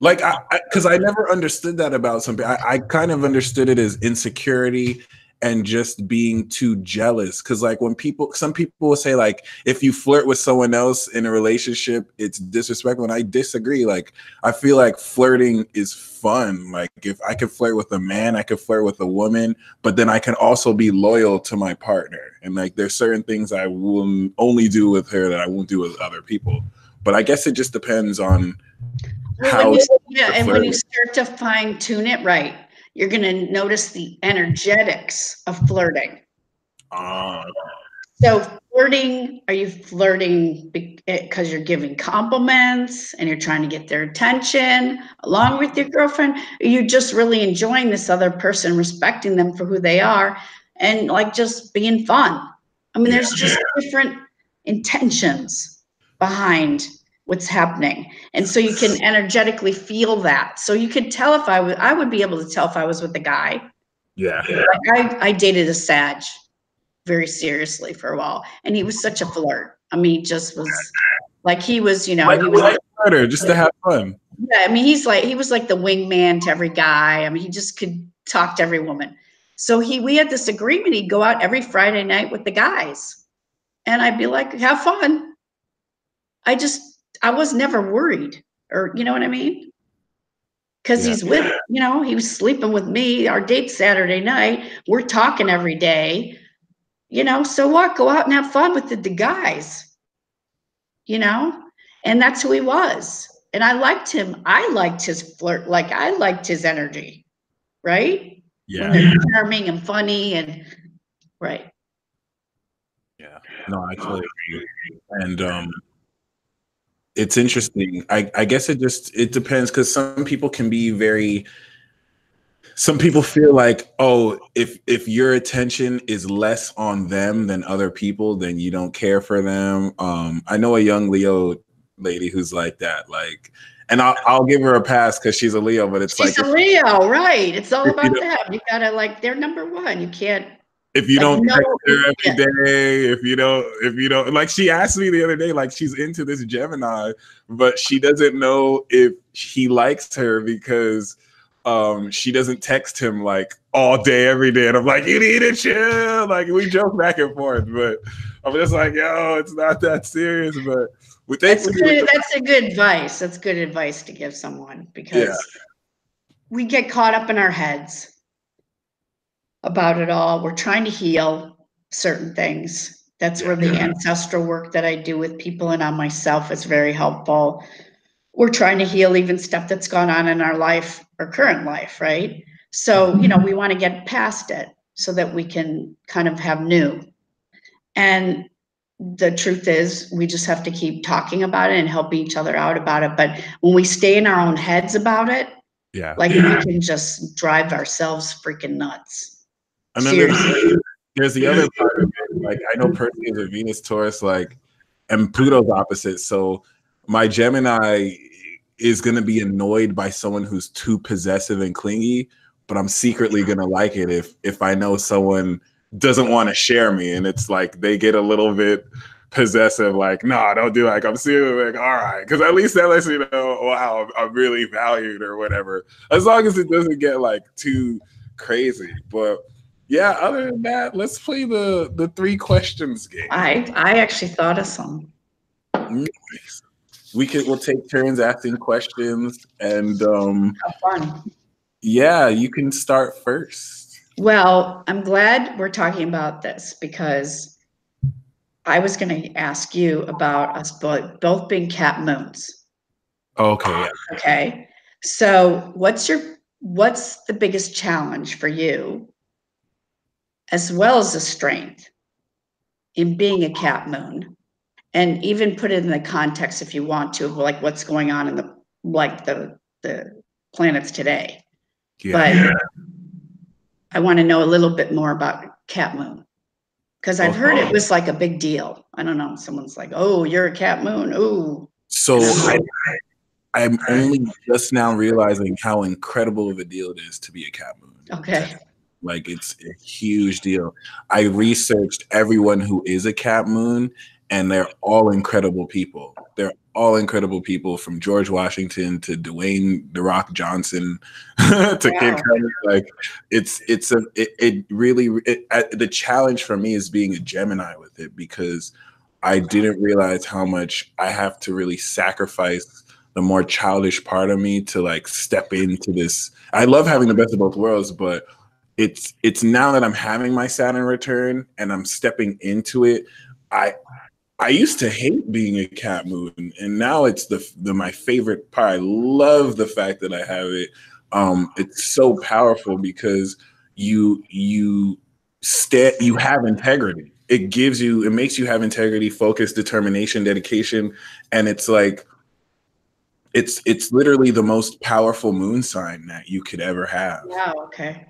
Like because I never understood that about some people. I kind of understood it as insecurity and just being too jealous. Because like when some people will say like if you flirt with someone else in a relationship, it's disrespectful. And I disagree. Like I feel like flirting is fun. Like if I could flirt with a man, I could flirt with a woman, but then I can also be loyal to my partner. And like there's certain things I will only do with her that I won't do with other people. But I guess it just depends on how. And when you start to fine tune it right, you're going to notice the energetics of flirting. So flirting, are you flirting because you're giving compliments and you're trying to get their attention along with your girlfriend? Are you just really enjoying this other person, respecting them for who they are and like just being fun? I mean, there's just different intentions behind what's happening. And so you can energetically feel that. So you could tell if I would be able to tell if I was with a guy. Yeah. Like I dated a Sag very seriously for a while. And he was such a flirt. I mean, he just was like, he was, you know, like, he was like flirter, just to have fun. Yeah. I mean, he was like the wingman to every guy. I mean, he just could talk to every woman. So we had this agreement. He'd go out every Friday night with the guys and I'd be like, have fun. I was never worried or, you know what I mean? Cause he's with, you know, he was sleeping with me. Our date's Saturday night. We're talking every day. You know, so what? Go out and have fun with the guys, you know? And that's who he was. And I liked him. I liked his flirt. Like I liked his energy, right? Yeah. When they're charming and funny and right. Yeah. No, I totally agree. And it's interesting. I guess it depends because some people can be some people feel like, oh, if your attention is less on them than other people, then you don't care for them. I know a young Leo lady who's like that. Like, and I'll give her a pass because she's a Leo, but she's a Leo, right? It's all about them. You gotta like they're number one. You can't. If you don't text her every day, if you don't, like she asked me the other day, like she's into this Gemini, but she doesn't know if he likes her because she doesn't text him like all day, every day. And I'm like, you need to chill. Like we joke back and forth, but I'm just like, yo, it's not that serious. But that's a good advice. That's good advice to give someone because we get caught up in our heads about it all. We're trying to heal certain things. That's where the ancestral work that I do with people and on myself is very helpful. We're trying to heal even stuff that's gone on in our life or current life, right? So, you know, we want to get past it so that we can kind of have new. And the truth is, we just have to keep talking about it and helping each other out about it. But when we stay in our own heads about it, like we can just drive ourselves freaking nuts. And then there's the other part of it. Like I know Percy is a Venus Taurus, like, and Pluto's opposite. So my Gemini is going to be annoyed by someone who's too possessive and clingy, but I'm secretly going to like it if I know someone doesn't want to share me, and it's like they get a little bit possessive, like, nah, don't do it. Like I'm serious, like, all right, because at least that lets you know, wow, I'm really valued or whatever. As long as it doesn't get like too crazy, but. Yeah, other than that, let's play the 3 questions game. I actually thought of some. Nice. We'll take turns asking questions and how fun. Yeah, you can start first. Well, I'm glad we're talking about this because I was going to ask you about us both being Cap moons. Okay, yeah. Okay. So what's the biggest challenge for you as well as the strength in being a Cap moon? And even put it in the context, if you want to, of like what's going on in the planets today. Yeah. But I want to know a little bit more about Cap moon. Because I've heard it was like a big deal. I don't know. Someone's like, "Oh, you're a Cap moon." Ooh. So I'm only just now realizing how incredible of a deal it is to be a Cap moon. Okay. Like, it's a huge deal. I researched everyone who is a Cap moon, and they're all incredible people. They're all incredible people, from George Washington to Dwayne "The Rock" Johnson to Kid Cudi. Like, it really the challenge for me is being a Gemini with it, because I didn't realize how much I have to really sacrifice the more childish part of me to like step into this. I love having the best of both worlds, but it's now that I'm having my Saturn return and I'm stepping into it. I used to hate being a Cap moon, and now it's the my favorite part. I love the fact that I have it. It's so powerful because you have integrity. It makes you have integrity, focus, determination, dedication, and it's like it's literally the most powerful moon sign that you could ever have. Wow. Okay.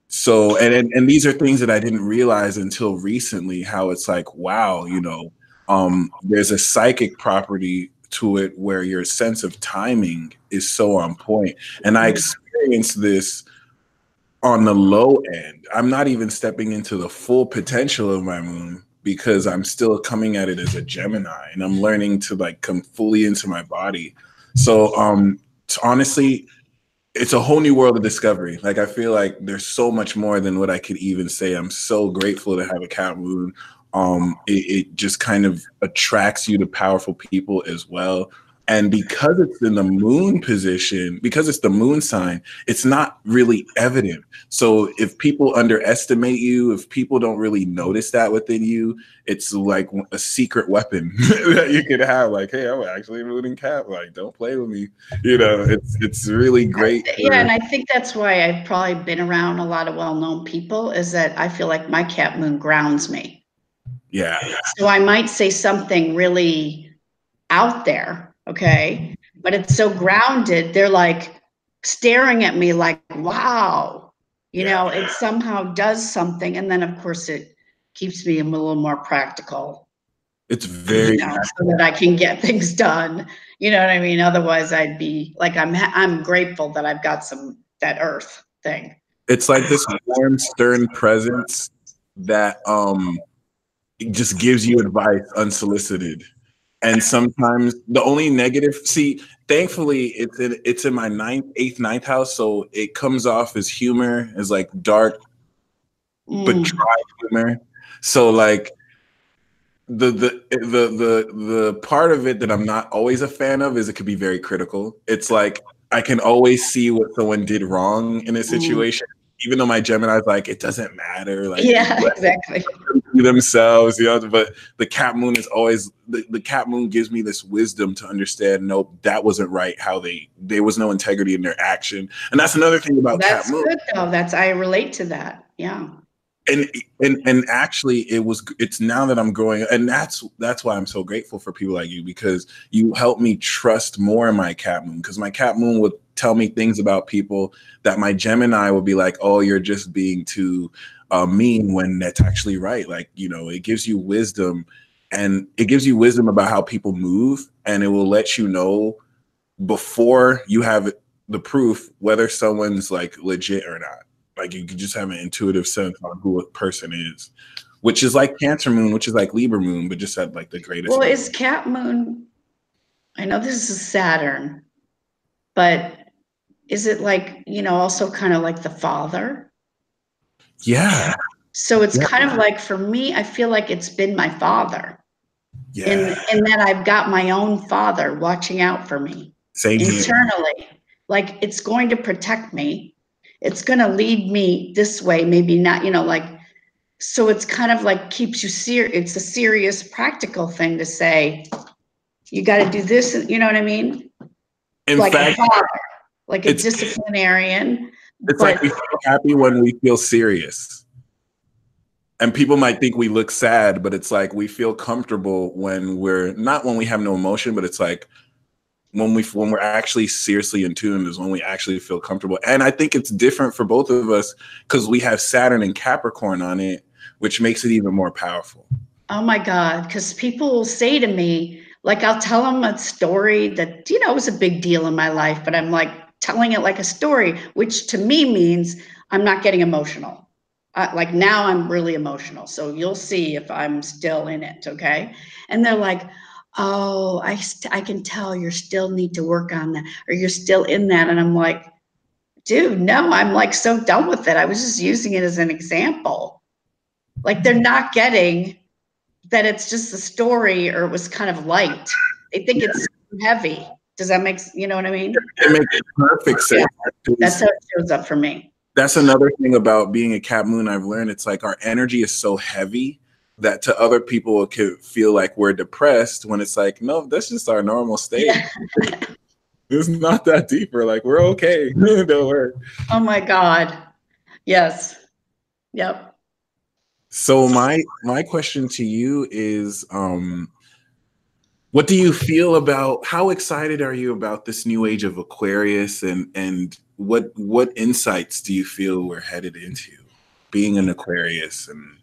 So, and these are things that I didn't realize until recently, how it's like, wow, there's a psychic property to it where your sense of timing is so on point. And I experienced this on the low end. I'm not even stepping into the full potential of my moon because I'm still coming at it as a Gemini, and I'm learning to like come fully into my body. So, honestly, it's a whole new world of discovery. Like, I feel like there's so much more than what I could even say. I'm so grateful to have a Cap moon. It just kind of attracts you to powerful people as well. And because it's in the moon position, because it's the moon sign, it's not really evident. So if people underestimate you, if people don't really notice that within you, it's like a secret weapon that you could have. Like, hey, I'm actually a moon and Cap. Like, don't play with me. It's really great. Yeah, and I think that's why I've probably been around a lot of well-known people, is that I feel like my Cap moon grounds me. Yeah. So I might say something really out there, okay, but it's so grounded, they're like staring at me like, wow, it somehow does something. And then of course it keeps me a little more practical. It's very so that I can get things done. You know what I mean? Otherwise I'd be like, I'm grateful that I've got that earth thing. It's like this warm, stern presence that it just gives you advice unsolicited. And sometimes the only negative, thankfully it's in my eighth, ninth house, so it comes off as humor, as like dark but dry humor. So like the part of it that I'm not always a fan of is it could be very critical. It's like I can always see what someone did wrong in a situation, even though my Gemini's like, it doesn't matter. Like, yeah, exactly. Themselves, but the Cap moon is always the Cap moon gives me this wisdom to understand, nope, that wasn't right. How there was no integrity in their action. And that's another thing about Cap moon. That's good though. I relate to that. Yeah. And actually it's now that I'm growing, and that's why I'm so grateful for people like you, because you help me trust more in my Cap moon, because my Cap moon would tell me things about people that my Gemini would be like, oh, you're just being too mean, when that's actually right. Like, it gives you wisdom, and it gives you wisdom about how people move, and it will let you know before you have the proof whether someone's like legit or not. Like, you can just have an intuitive sense on who a person is, which is like Cancer moon, which is like Libra moon, but just at like the greatest. Well, is Cap moon, I know this is Saturn, but is it like, also kind of like the father? Yeah. So it's kind of like, for me, I feel like it's been my father. Yeah. In that I've got my own father watching out for me. Same internally. Like, it's going to protect me. it's going to lead me this way, maybe not, you know, like, so it's kind of like keeps you serious. It's a serious, practical thing to say, you got to do this, you know what I mean? In Like fact, a father, like a it's disciplinarian. it's But like we feel happy when we feel serious. And people might think we look sad, but it's like we feel comfortable when we're not, when we have no emotion, but it's like when we're actually seriously in tune is when we actually feel comfortable. And I think it's different for both of us because we have Saturn and Capricorn on it, which makes it even more powerful. oh my God, because people will say to me, like, I'll tell them a story that, you know, was a big deal in my life, but I'm like telling it like a story, which to me means I'm not getting emotional. Like now I'm really emotional. So you'll see if I'm still in it. Okay. And they're like, oh, I can tell you still need to work on that, or you're still in that. And I'm like, dude, no, I'm like so done with it. I was just using it as an example. Like they're not getting that it's just a story, or it was kind of light. They think it's heavy. Does that make, you know what I mean? It makes perfect sense. Yeah, that's how it shows up for me. That's another thing about being a Cap Moon I've learned. It's like our energy is so heavy that to other people it could feel like we're depressed when it's like, no, that's just our normal state. Yeah. It's not that deep. We're like, we're okay. Don't worry. Oh my God. Yes. Yep. So my question to you is, what do you feel about, how excited are you about this new age of Aquarius, and what insights do you feel we're headed into being an Aquarius? And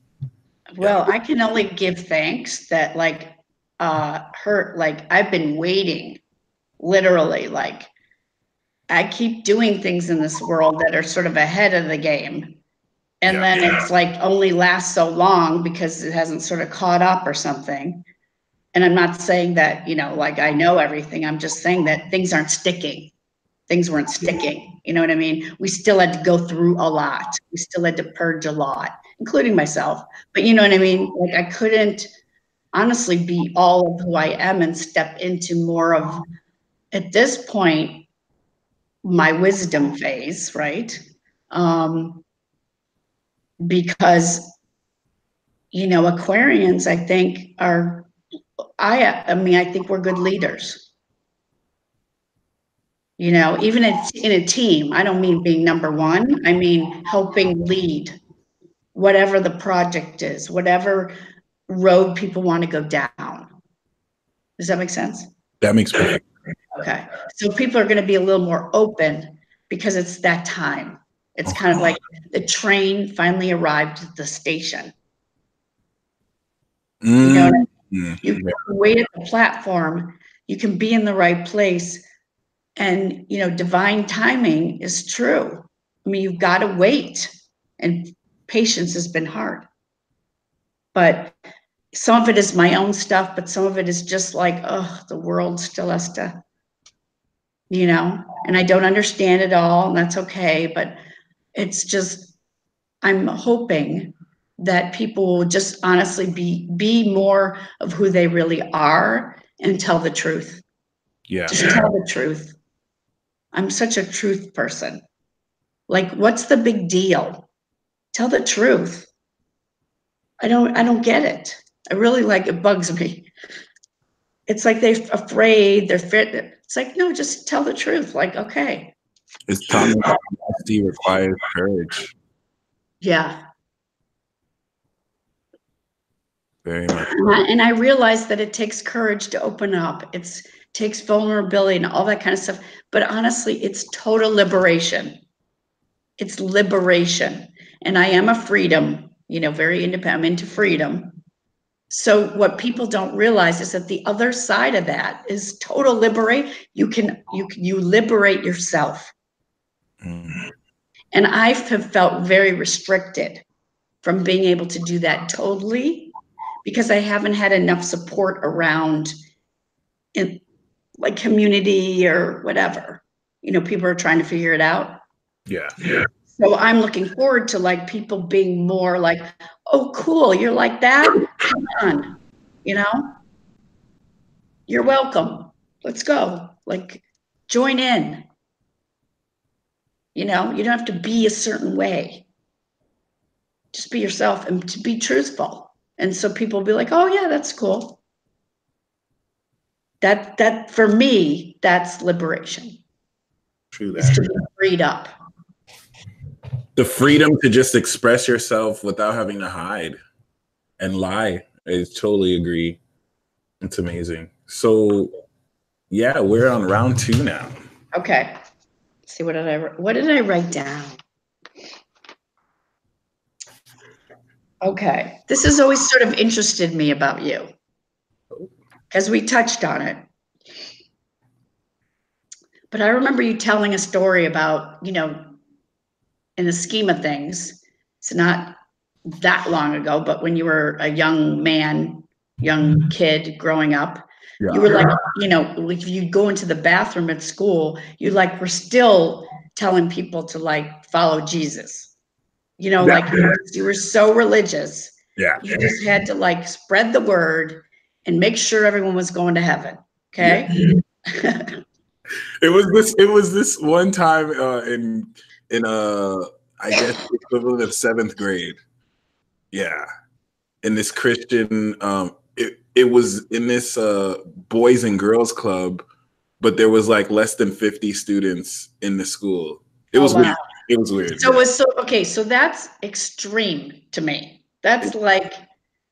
well, I can only give thanks that like like I've been waiting, literally, like I keep doing things in this world that are sort of ahead of the game. And then it's like only lasts so long because it hasn't sort of caught up or something. And I'm not saying that, you know, like I know everything. I'm just saying that things aren't sticking. Things weren't sticking. You know what I mean? We still had to go through a lot. We still had to purge a lot, including myself. But you know what I mean? Like I couldn't honestly be all of who I am and step into more of, at this point, my wisdom phase, right? Because, you know, Aquarians, I think are, I mean, I think we're good leaders. You know, even in a team, I don't mean being number one. I mean, helping lead whatever the project is, whatever road people want to go down. Does that make sense? that makes perfect sense. Okay. So people are going to be a little more open because it's that time. It's kind of like the train finally arrived at the station. You know, you can wait at the platform, you can be in the right place, and you know, divine timing is true. I mean, you've got to wait, and patience has been hard. But some of it is my own stuff, but some of it is just like, oh, the world still has to, you know, and I don't understand it all, and that's okay. But it's just, I'm hoping that people will just honestly be more of who they really are and tell the truth. Yeah. Just tell the truth. I'm such a truth person. Like, what's the big deal? Tell the truth. I don't get it. I really, like, it bugs me. It's like they're afraid, they're fit. It's like, no, just tell the truth. Like, okay. It's time. Honesty requires courage. Yeah. Very much. And I realize that it takes courage to open up. It takes vulnerability and all that kind of stuff. But honestly, it's total liberation. It's liberation. And I am a freedom, you know, very independent. I'm into freedom. So what people don't realize is that the other side of that is total liberate. You liberate yourself. Mm. And I have felt very restricted from being able to do that totally, because I haven't had enough support around in like community or whatever. You know, people are trying to figure it out. Yeah. So I'm looking forward to like people being more like, oh, cool, you're like that? Come on, you know? You're welcome. Let's go. Like, join in. You know, you don't have to be a certain way. Just be yourself and to be truthful. And so people will be like, oh yeah, that's cool. That for me, that's liberation. True that. Is to be freed up. The freedom to just express yourself without having to hide and lie. I totally agree. It's amazing. So yeah, we're on round 2 now. Okay. Let's see, what did I write down? Okay. This has always sort of interested me about you, because we touched on it. But I remember you telling a story about, you know, in the scheme of things, it's not that long ago, but when you were a young man, young kid growing up, you were like, you know, if you go into the bathroom at school, you like were still telling people to like follow Jesus. You know, like you were so religious. Yeah. You just had to like spread the word and make sure everyone was going to heaven. Okay. Yeah. It was this one time in I guess the equivalent of 7th grade. Yeah. In this Christian it was in this boys and girls club, but there was like less than 50 students in the school. It was weird. It was weird. So it was okay, so that's extreme to me. That's like,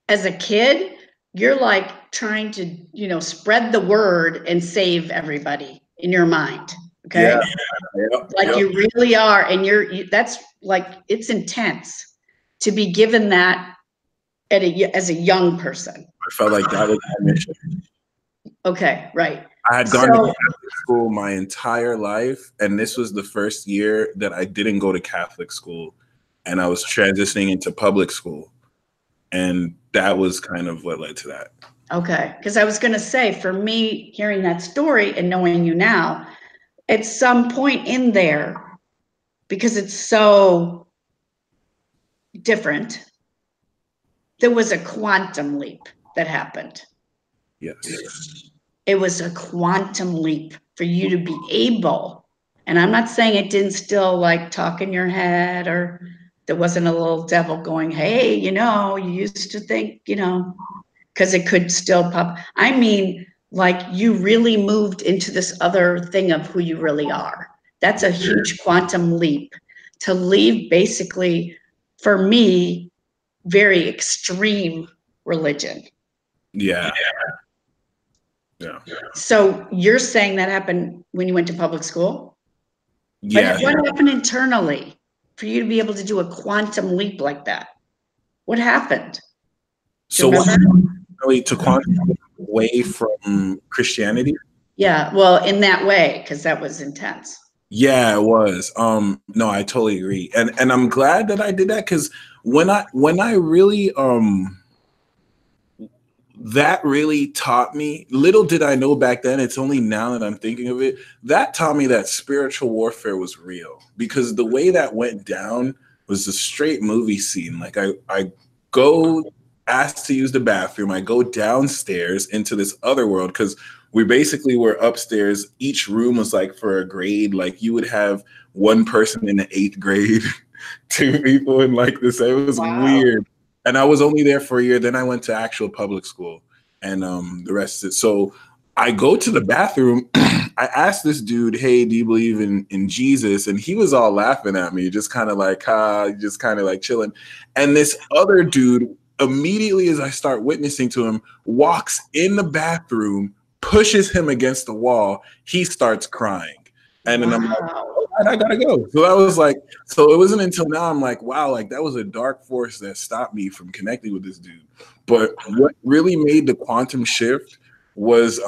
as a kid, you're like trying to, you know, spread the word and save everybody in your mind. Okay. Yeah. Like you really are. And that's like, it's intense to be given that as a young person. I felt like that was my mission. Okay. Right. I had gone to Catholic school my entire life, and this was the first year that I didn't go to Catholic school, and I was transitioning into public school. And that was kind of what led to that. Okay. Because I was going to say, for me, hearing that story and knowing you now, at some point in there, because it's so different, there was a quantum leap that happened. Yes. It was a quantum leap for you to be able, and I'm not saying it didn't still like talk in your head, or there wasn't a little devil going, hey, you know, you used to think, you know, because it could still pop. I mean, like you really moved into this other thing of who you really are. That's a huge quantum leap to leave, basically, for me, very extreme religion. Yeah. Yeah. So you're saying that happened when you went to public school? Yeah. But what happened internally for you to be able to do a quantum leap like that? What happened? So what really to quantum away from Christianity? Yeah, well, in that way, because that was intense. Yeah, it was. No, I totally agree. And I'm glad that I did that, because when I really that really taught me, little did I know back then, it's only now that I'm thinking of it, that taught me that spiritual warfare was real, because the way that went down was a straight movie scene. Like I go asked to use the bathroom, I go downstairs into this other world, because we basically were upstairs. Each room was like for a grade. Like you would have one person in the 8th grade, 2 people in like this. It was weird. And I was only there for a year. Then I went to actual public school, and the rest is it. So I go to the bathroom. I asked this dude, hey, do you believe in Jesus? And he was all laughing at me, just kind of like, just kind of like chilling. And this other dude, immediately as I start witnessing to him, walks in the bathroom, pushes him against the wall. He starts crying. And then I'm like, oh, I gotta go. So that was like, so it wasn't until now I'm like, wow, like that was a dark force that stopped me from connecting with this dude. But what really made the quantum shift was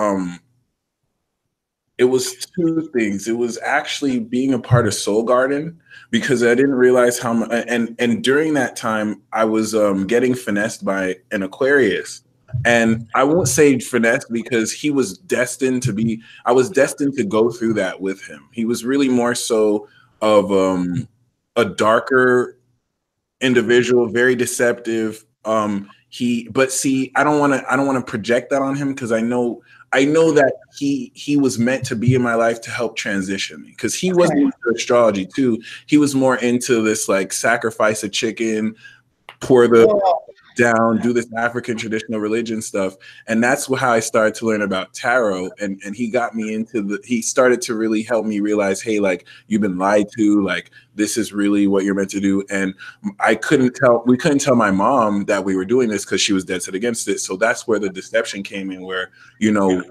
it was 2 things. It was actually being a part of Soul Garden, because I didn't realize how much, and during that time I was getting finessed by an Aquarius. And I won't say finesse, because he was destined to be, I was destined to go through that with him. He was really more so of a darker individual, very deceptive. But see, I don't want to project that on him, because I know I know that he was meant to be in my life to help transition me, because he wasn't into astrology too. He was more into this like sacrifice a chicken, pour the down, do this African traditional religion stuff. And that's how I started to learn about tarot. And he got me into he started to really help me realize, hey, like, you've been lied to, like, this is really what you're meant to do. And we couldn't tell my mom that we were doing this because she was dead set against it. So that's where the deception came in, where, you know,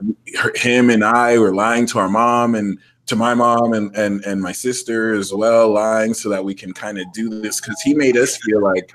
him and I were lying to our mom and to my mom and my sister as well, lying so that we can kind of do this, because he made us feel like,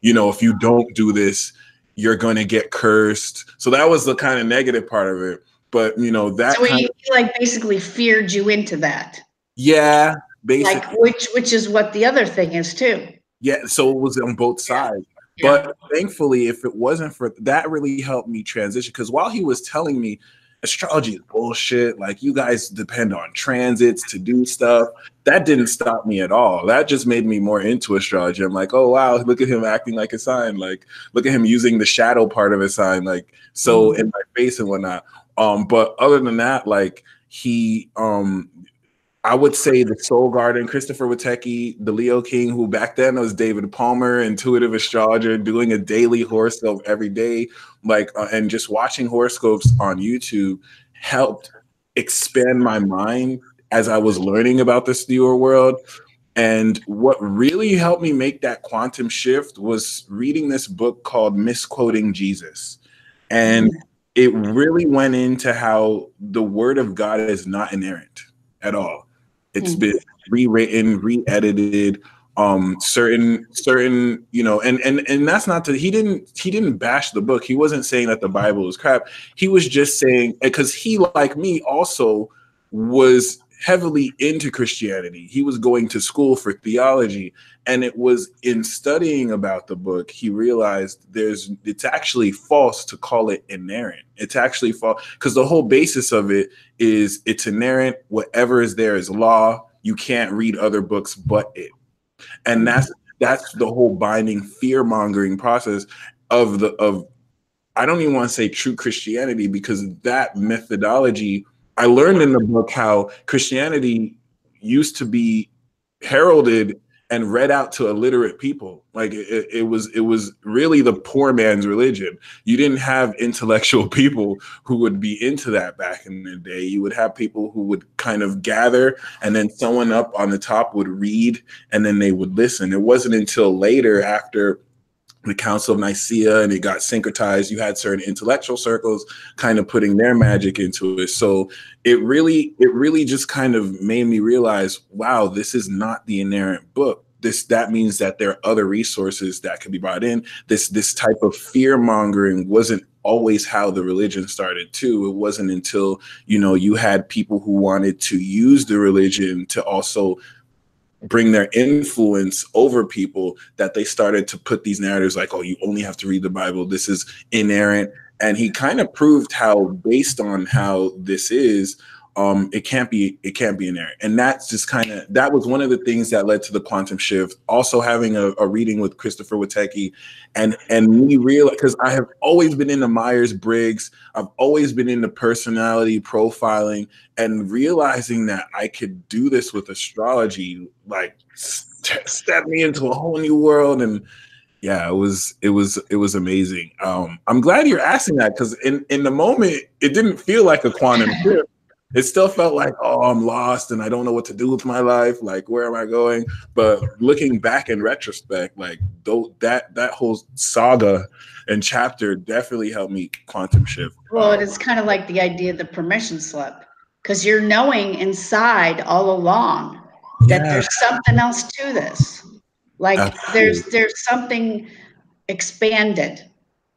you know, if you don't do this, you're going to get cursed. So that was the kind of negative part of it. But, you know, that. So he like basically feared you into that. Yeah, basically. Like, which is what the other thing is too. Yeah. So it was on both sides. Yeah. But thankfully, if it wasn't for that, really helped me transition. Because while he was telling me astrology is bullshit, like, you guys depend on transits to do stuff, that didn't stop me at all. That just made me more into astrology. I'm like, oh wow, look at him acting like a sign, like, look at him using the shadow part of a sign, like, so in my face and whatnot. But other than that, like, he I would say the Soul Garden, Christopher Witecki, the Leo King, who back then was David Palmer, intuitive astrologer, doing a daily horoscope every day, like, and just watching horoscopes on YouTube helped expand my mind as I was learning about this newer world. And what really helped me make that quantum shift was reading this book called Misquoting Jesus. And it really went into how the word of God is not inerrant at all. It's been rewritten, re-edited, certain, you know, and that's not he didn't bash the book. He wasn't saying that the Bible is crap. He was just saying, because he, like me, also was heavily into Christianity. He was going to school for theology, and it was in studying about the book he realized it's actually false to call it inerrant. It's actually false, because the whole basis of it is it's inerrant. Whatever is there is law. You can't read other books but it. And that's the whole binding fear-mongering process of I don't even want to say true Christianity, because that methodology, I learned in the book how Christianity used to be heralded and read out to illiterate people. Like, it was really the poor man's religion. You didn't have intellectual people who would be into that back in the day. You would have people who would kind of gather, and then someone up on the top would read, and then they would listen. It wasn't until later, after the Council of Nicaea, and it got syncretized, you had certain intellectual circles kind of putting their magic into it. So it really just kind of made me realize, wow, this is not the inerrant book. That means that there are other resources that could be brought in. This type of fear mongering wasn't always how the religion started too. It wasn't until, you know, you had people who wanted to use the religion to also bring their influence over people that they started to put these narratives like, oh, you only have to read the Bible, this is inerrant. And he kind of proved how, based on how this is, it can't be inerrant. And that's just that was one of the things that led to the quantum shift. Also having a reading with Christopher Witecki, and me realize, because I have always been into Myers-Briggs, I've always been into personality profiling, and realizing that I could do this with astrology, like, step me into a whole new world. And yeah, it was amazing. I'm glad you're asking that, because in the moment it didn't feel like a quantum shift. It still felt like, oh, I'm lost and I don't know what to do with my life. Like, where am I going? But looking back in retrospect, like, that whole saga and chapter definitely helped me quantum shift. Well, it's kind of like the idea of the permission slip, because you're knowing inside all along that there's something else to this. Like, absolutely. there's something expanded.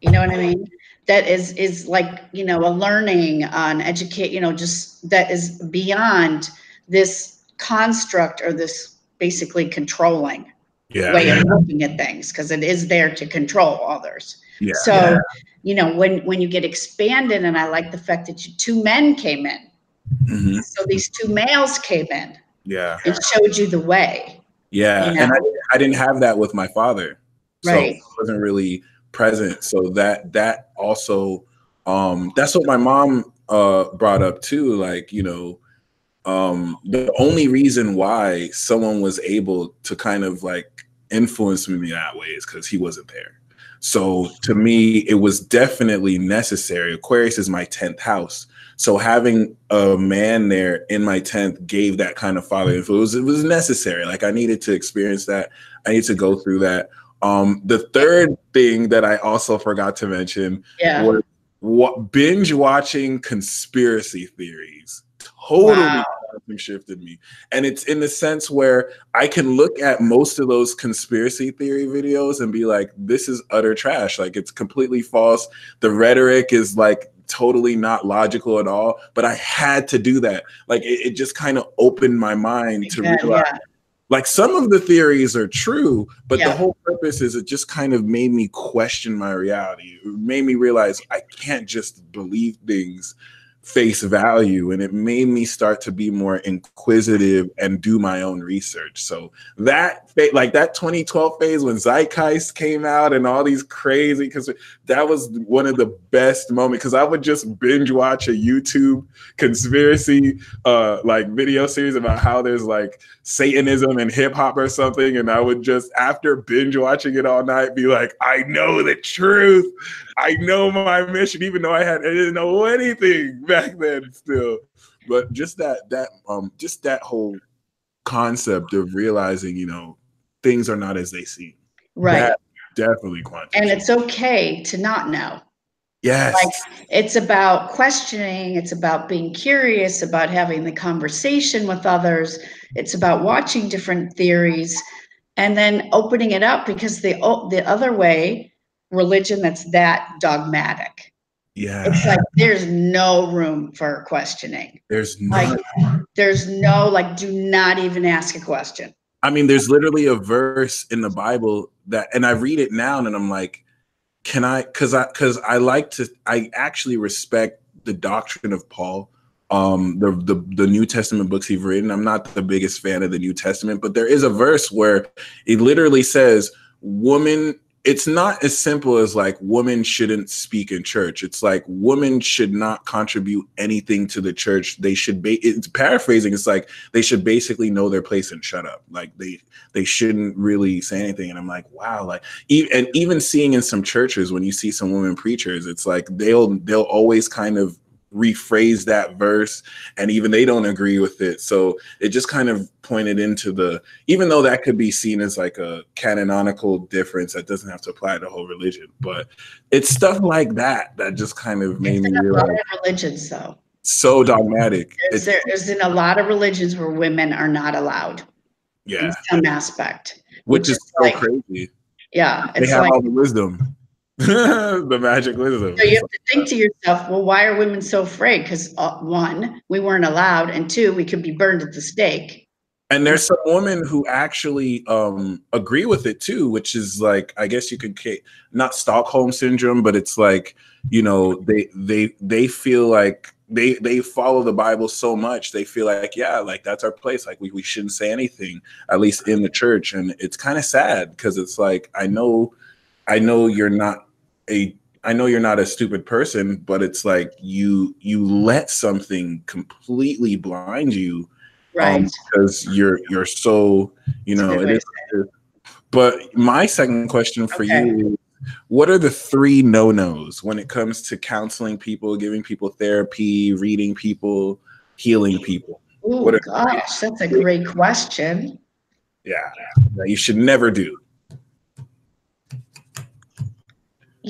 You know what I mean? That is like, you know, a learning on educate, you know, just that is beyond this construct, or this basically controlling way of looking at things, because it is there to control others. So, you know, when you get expanded, and I like the fact that two men came in. So these two males came in. And showed you the way. You know? And I didn't have that with my father. So it wasn't really present. So that also, that's what my mom brought up too, like, the only reason why someone was able to kind of like influence me that way is because he wasn't there. So to me, it was definitely necessary. Aquarius is my 10th house. So having a man there in my 10th gave that kind of father influence. It was necessary. Like I needed to experience that. I need to go through that. The third thing that I also forgot to mention was binge watching conspiracy theories. Totally shifted me. And it's in the sense where I can look at most of those conspiracy theory videos and be like, this is utter trash. Like it's completely false. The rhetoric is like totally not logical at all. But I had to do that. Like it just kind of opened my mind to realize like some of the theories are true, but the whole purpose is it just kind of made me question my reality. It made me realize I can't just believe things face value, and it made me start to be more inquisitive and do my own research. So that like that 2012 phase when Zeitgeist came out and all these crazy, because that was one of the best moments, because I would just binge watch a YouTube conspiracy like video series about how there's like Satanism and hip hop or something, and I would just, after binge watching it all night, be like, I know the truth. I know my mission, even though I didn't know anything back then still. But just that whole concept of realizing, things are not as they seem. Right. That definitely quantum. And it's okay to not know. Yes. Like, it's about questioning. It's about being curious, about having the conversation with others. It's about watching different theories and then opening it up, because the other way, religion that's that dogmatic. Yeah. It's like there's no room for questioning. There's no, like, do not even ask a question. I mean, there's literally a verse in the Bible that, and I read it now and I'm like, because I actually respect the doctrine of Paul, the New Testament books he's written. I'm not the biggest fan of the New Testament, but there is a verse where it literally says, woman, it's not as simple as like women shouldn't speak in church. It's like women should not contribute anything to the church. They should it's paraphrasing. It's like they should basically know their place and shut up. Like they shouldn't really say anything. And I'm like, wow. Like even seeing in some churches, when you see some women preachers, it's like they'll always kind of rephrase that verse, and even they don't agree with it. So it just kind of pointed into even though that could be seen as like a canonical difference that doesn't have to apply to the whole religion, but it's stuff like that just kind of made me realize. A lot of religions, though, so dogmatic. There's in a lot of religions where women are not allowed in some aspect, which is so like, crazy. Yeah, they have like, all the wisdom. The magic wisdom. So you have to think to yourself, well, why are women so afraid? Because one, we weren't allowed, and two, we could be burned at the stake. And there's some women who actually agree with it too, which is like, I guess you could not Stockholm syndrome, but it's like, they feel like they follow the Bible so much, they feel like, yeah, like that's our place. Like we shouldn't say anything, at least in the church. And it's kind of sad, because it's like, I know you're not a stupid person, but it's like you let something completely blind you, right? Because you're so, it is. But my second question for you is, what are the 3 no-nos when it comes to counseling people, giving people therapy, reading people, healing people? Oh gosh, that's a great question. Yeah, that you should never do.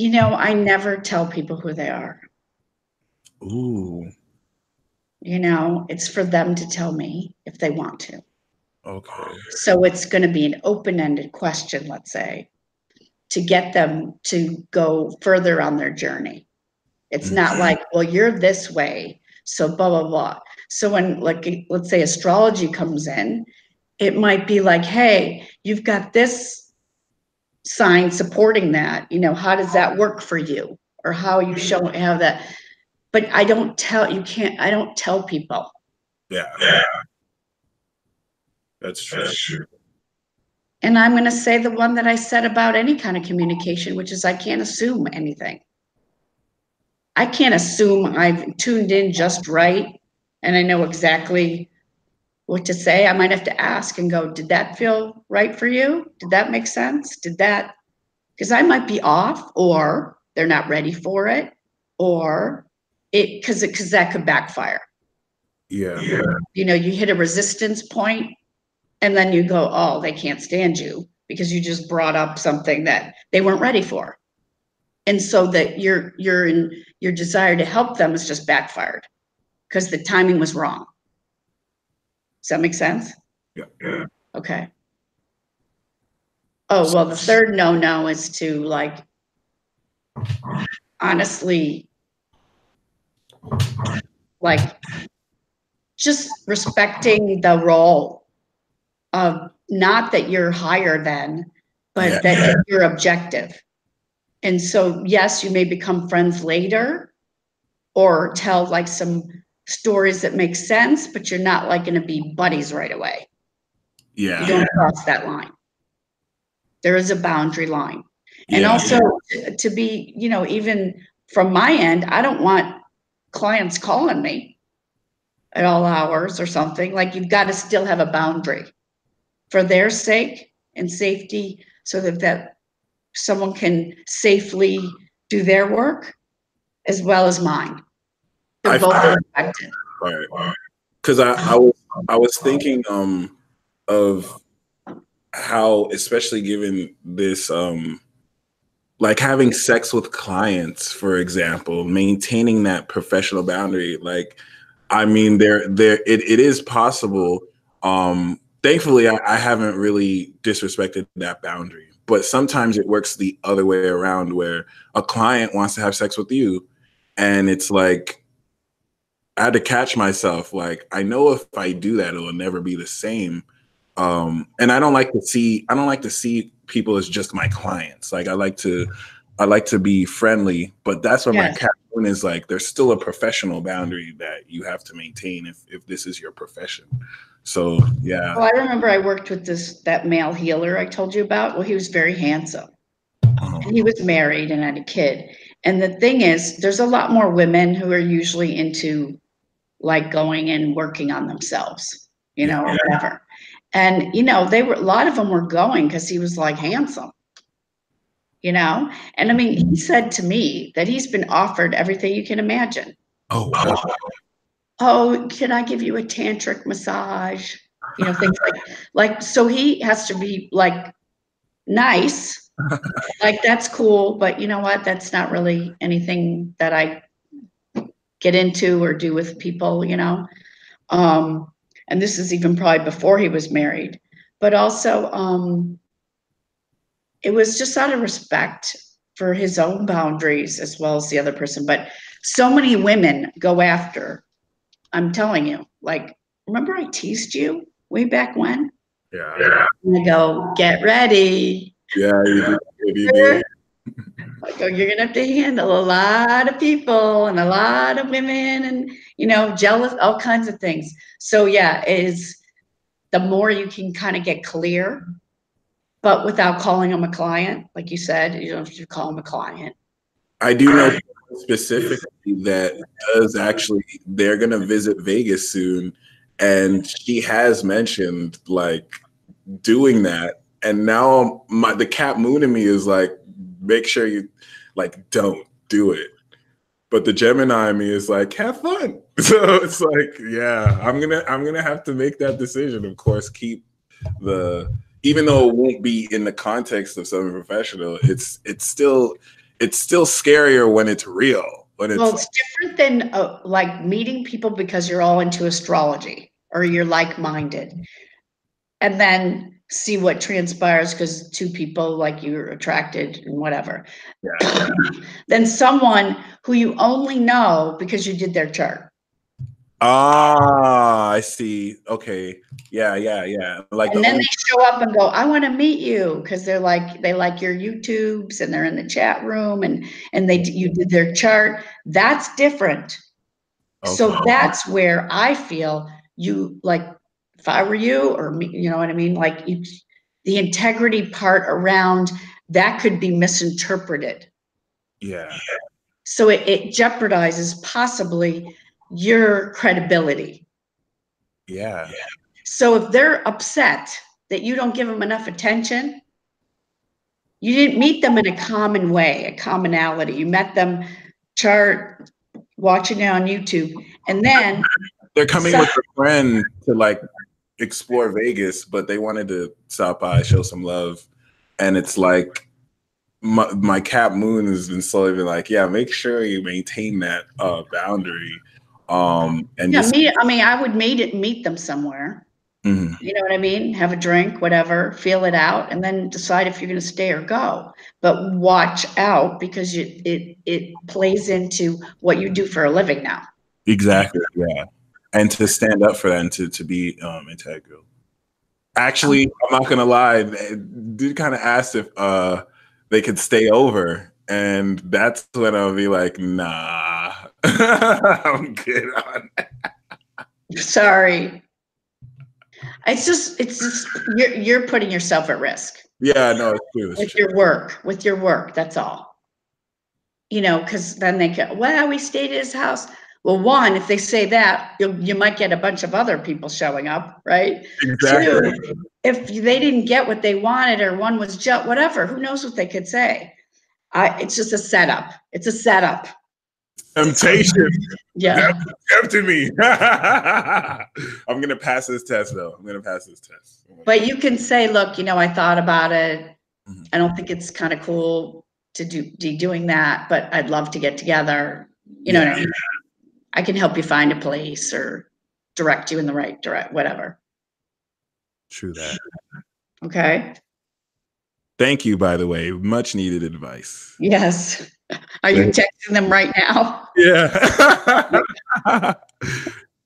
I never tell people who they are. Ooh. It's for them to tell me if they want to. Okay. So it's going to be an open-ended question, let's say, to get them to go further on their journey. It's not like, well, you're this way, so blah, blah, blah. So when, like, let's say astrology comes in, it might be like, hey, you've got this sign supporting that, how does that work for you? Or how you have that. But I don't tell people. Yeah. That's true. And I'm going to say the one that I said about any kind of communication, which is I can't assume anything. I can't assume I've tuned in just right and I know exactly what to say. I might have to ask and go, did that feel right for you? Did that make sense? Did that, because I might be off, or they're not ready for it, or because that could backfire. Yeah. You know, you hit a resistance point and then you go, oh, they can't stand you because you just brought up something that they weren't ready for. And so that your desire to help them is just backfired because the timing was wrong. Does that make sense? Yeah. Okay. Oh, well, the third no is to, like, honestly, like, just respecting the role of, not that you're higher than, but that you're objective. And so, yes, you may become friends later or tell like some stories that make sense, but you're not like going to be buddies right away. Yeah. You don't cross that line. There is a boundary line. And Yeah. also to be, you know, even from my end, I don't want clients calling me at all hours or something. Like, you've got to still have a boundary for their sake and safety, so that someone can safely do their work as well as mine. They're both respected. Right. Because I was thinking of how, especially given this like having sex with clients, for example, maintaining that professional boundary. Like, I mean, it is possible. Thankfully, I haven't really disrespected that boundary, but sometimes it works the other way around, where a client wants to have sex with you, and it's like, I had to catch myself. Like, I know if I do that, it'll never be the same. And I don't like to see people as just my clients. Like, I like to be friendly, but that's where my cat is like, there's still a professional boundary that you have to maintain if this is your profession. So, yeah. Well, I remember I worked with that male healer I told you about. Well, he was very handsome. And he was married and had a kid. And the thing is, there's a lot more women who are usually into, like, going and working on themselves, you know, or whatever. And, you know, a lot of them were going because he was, like, handsome, you know? And I mean, he said to me that he's been offered everything you can imagine. Oh, can I give you a tantric massage? You know, things like, so he has to be, like, nice. Like, that's cool, but you know what? That's not really anything that I get into or do with people, you know? And this is even probably before he was married. But also, it was just out of respect for his own boundaries as well as the other person. But so many women go after, I'm telling you, like, remember I teased you way back when? Yeah. And I go, get ready. Yeah, you did. Like, oh, you're gonna have to handle a lot of people and a lot of women and, you know, jealous, all kinds of things. So yeah, the more you can kind of get clear, but without calling them a client, like you said, you don't have to call them a client. I do know specifically that does actually, they're gonna visit Vegas soon, and she has mentioned like doing that. And now the cat moon in me is like, make sure you like don't do it. But the Gemini in me is like, have fun. So it's like, yeah, I'm gonna have to make that decision. Of course, keep even though it won't be in the context of something professional, it's still scarier when it's real. Well, it's different than like meeting people because you're all into astrology or you're like-minded, and then see what transpires because two people like you're attracted and whatever. Yeah. Then someone who you only know because you did their chart. Ah, I see. Okay. Yeah. Like, and then they show up and go, I want to meet you, because they like your YouTubes and they're in the chat room and you did their chart. That's different. Okay. So that's where I feel you, like, if I were you or me, you know what I mean? Like, the integrity part around that could be misinterpreted. Yeah. So it jeopardizes possibly your credibility. Yeah. So if they're upset that you don't give them enough attention, you didn't meet them in a common way, a commonality. You met them watching it on YouTube, and then they're coming with a friend to like explore Vegas, but they wanted to stop by, show some love, and it's like my Cap Moon has been slowly been like, yeah, make sure you maintain that boundary. And yeah, just I would meet them somewhere. Mm-hmm. You know what I mean? Have a drink, whatever, feel it out, and then decide if you're going to stay or go. But watch out, because it plays into what you do for a living now. Exactly. Yeah. And to stand up for that and to be integral. Actually, I'm not gonna lie, dude kind of asked if they could stay over, and that's when I'll be like, nah, I'm good on that. Sorry. It's just you're putting yourself at risk. Yeah, no, it's true. With your work, that's all. You know, because then they go, well, we stayed at his house. Well, one, if they say that, you might get a bunch of other people showing up, right? Exactly. Two, if they didn't get what they wanted, or one was just whatever, who knows what they could say? It's just a setup. It's a setup. Temptation. Yeah. Tempted me. I'm gonna pass this test though. But you can say, look, you know, I thought about it. Mm-hmm. I don't think it's kind of cool to be doing that, but I'd love to get together. You know what I mean? I can help you find a place or direct you in the right whatever. True that. Okay. Thank you, by the way. Much needed advice. Yes. Are you texting them right now? Yeah.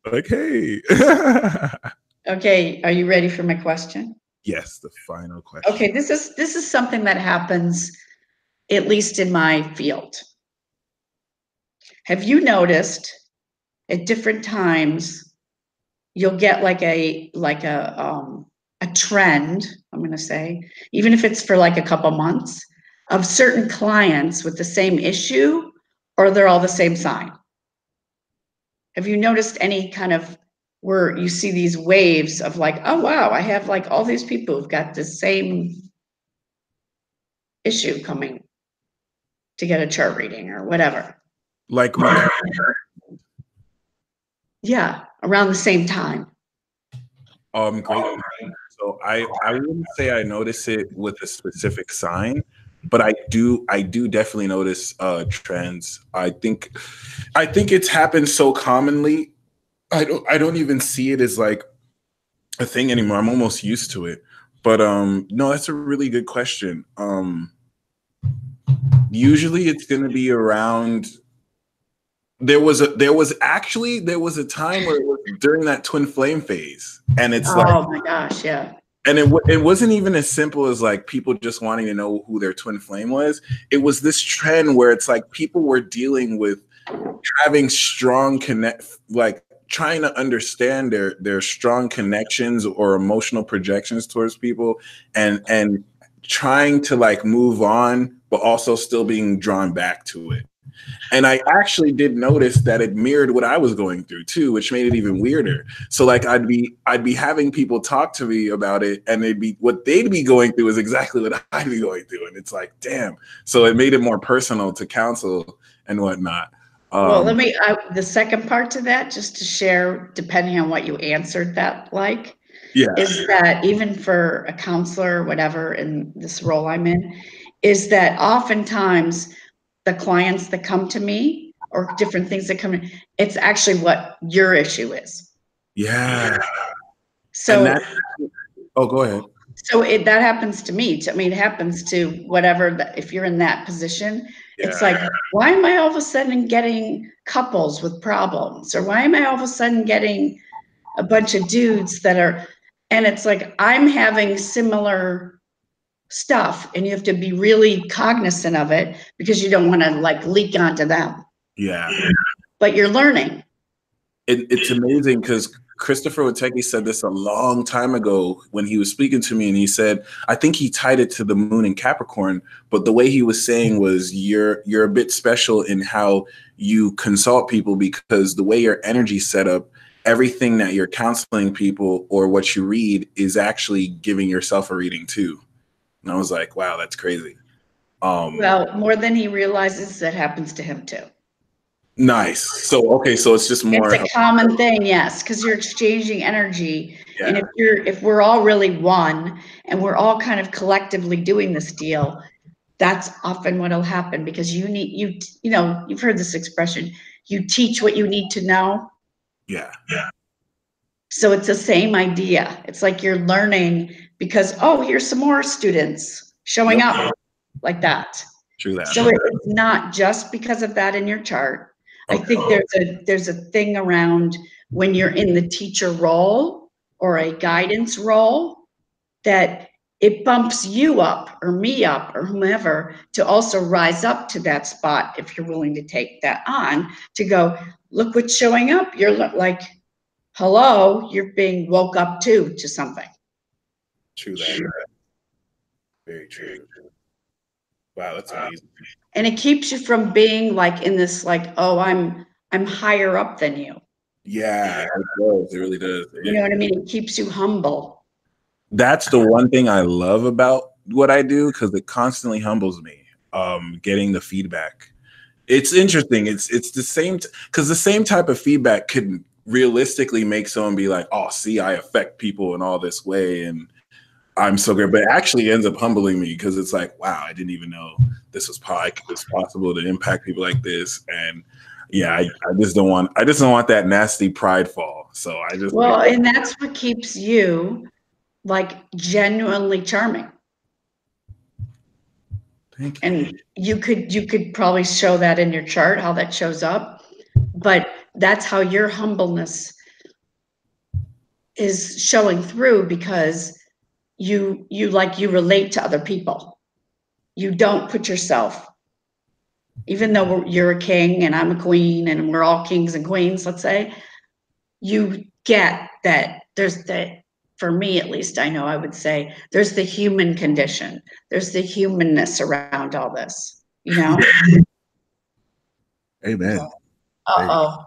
Like, hey. Okay. Are you ready for my question? Yes, the final question. Okay. This is something that happens, at least in my field. Have you noticed at different times you'll get like a trend, I'm going to say, even if it's for like a couple months, of certain clients with the same issue, or they're all the same sign? Have you noticed any kind of where you see these waves of like, oh wow, I have like all these people who've got the same issue coming to get a chart reading or whatever? Like, yeah, around the same time. Great. So I wouldn't say I notice it with a specific sign, but I do definitely notice trends. I think it's happened so commonly. I don't even see it as like a thing anymore. I'm almost used to it. But no, that's a really good question. Usually it's going to be around. There was a time where it was during that twin flame phase, and it's like, oh my gosh, yeah. And it wasn't even as simple as like people just wanting to know who their twin flame was. It was this trend where it's like people were dealing with having strong like trying to understand their strong connections or emotional projections towards people, and trying to like move on, but also still being drawn back to it. And I actually did notice that it mirrored what I was going through too, which made it even weirder. So like I'd be having people talk to me about it, and what they'd be going through is exactly what I'd be going through. And it's like, damn. So it made it more personal to counsel and whatnot. Well, the second part to that, just to share, depending on what you answered that like, is that even for a counselor, whatever, in this role I'm in, is that oftentimes the clients that come to me or different things that come in, it's actually what your issue is. Yeah. So, go ahead. So that happens to me. I mean, it happens to whatever, if you're in that position, it's like, why am I all of a sudden getting couples with problems? Or why am I all of a sudden getting a bunch of dudes that are, and it's like, I'm having similar stuff, and you have to be really cognizant of it because you don't want to like leak onto them. Yeah. But you're learning. it's amazing because Christopher Witecki said this a long time ago when he was speaking to me, and he said, I think he tied it to the moon in Capricorn, but the way he was saying was you're a bit special in how you consult people, because the way your energy's set up, everything that you're counseling people or what you read is actually giving yourself a reading too. And I was like, wow, that's crazy. Well, more than he realizes, that happens to him too. Nice. So, okay, so it's just more. It's a common thing, yes, because you're exchanging energy. Yeah. And if we're all really one and we're all kind of collectively doing this deal, that's often what'll happen, because you know, you've heard this expression, you teach what you need to know. Yeah. So it's the same idea. It's like you're learning because, oh, here's some more students showing up like that. True that. So it's not just because of that in your chart. I think there's a thing around when you're in the teacher role or a guidance role, that it bumps you up or me up or whomever to also rise up to that spot, if you're willing to take that on, to go, look what's showing up. You're like, hello, you're being woke up to something. True that. Very true. Wow, that's amazing. And it keeps you from being like in this, like, oh, I'm higher up than you. Yeah, it does. It really does. You know what I mean? It keeps you humble. That's the one thing I love about what I do, because it constantly humbles me. Getting the feedback. It's interesting. It's the same, because the same type of feedback could realistically make someone be like, oh, see, I affect people in all this way, and I'm so great. But it actually ends up humbling me, because it's like, wow, I didn't even know this was possible to impact people like this. And yeah, I just don't want that nasty pride fall. So I just, well, and that's what keeps you like genuinely charming. Thank you. And you could probably show that in your chart, how that shows up, but that's how your humbleness is showing through, because you relate to other people. You don't put yourself, even though you're a king and I'm a queen and we're all kings and queens, let's say, you get that there's the, for me at least, I know I would say there's the human condition. There's the humanness around all this, you know? Amen. Uh-oh.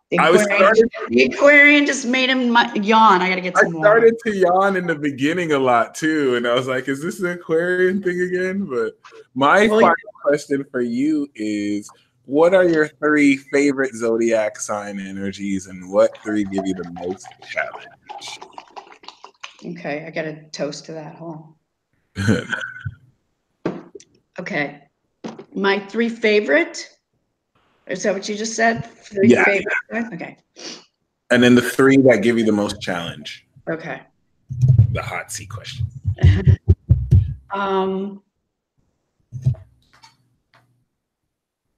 The Aquarian just made him yawn. I gotta get some more. I started to yawn in the beginning a lot too, and I was like, is this an Aquarian thing again? But my final question for you is, what are your 3 favorite zodiac sign energies, and what 3 give you the most challenge? Okay, I got to toast to that. Hold on. Okay, my 3 favorite. Is that what you just said? 3 favorite. Okay. And then the 3 that give you the most challenge. Okay. The hot seat question.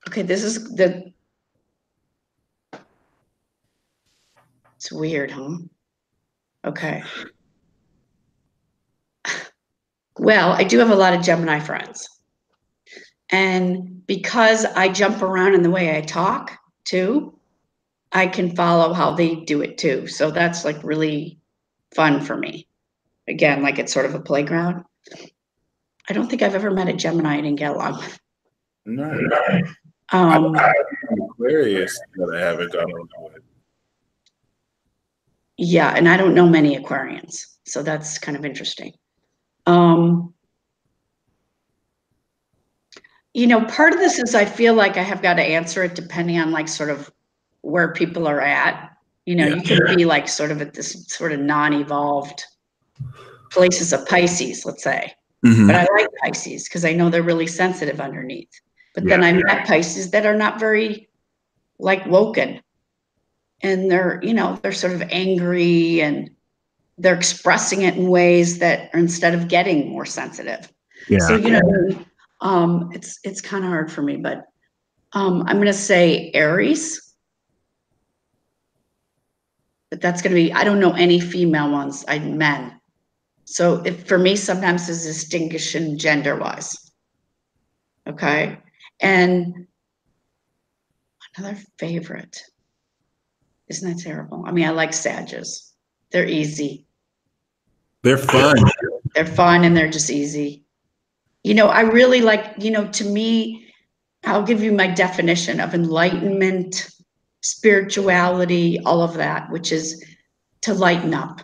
Okay, this is it's weird, huh? Okay. Well, I do have a lot of Gemini friends. And because I jump around in the way I talk too, I can follow how they do it too. So that's like really fun for me. Again, like it's sort of a playground. I don't think I've ever met a Gemini I didn't get along with. No. I have an Aquarius that I haven't gone along with. Yeah, and I don't know many Aquarians, so that's kind of interesting. You know, part of this is I feel like I have got to answer it depending on like sort of where people are at. You know, you can be like sort of at this sort of non-evolved places of Pisces, let's say. But I like Pisces because I know they're really sensitive underneath. But then I've met Pisces that are not very like woken. And they're, you know, they're sort of angry and they're expressing it in ways that are, instead of getting more sensitive. Yeah. So, you know, it's kind of hard for me, but I'm going to say Aries. But that's going to be, I don't know any female ones, men. So if for me, sometimes it's distinguishing gender wise. Okay. And another favorite. Isn't that terrible? I mean, I like Sages. They're easy. They're fun. They're fun and they're just easy. You know, I really like, you know, to me, I'll give you my definition of enlightenment, spirituality, all of that, which is to lighten up.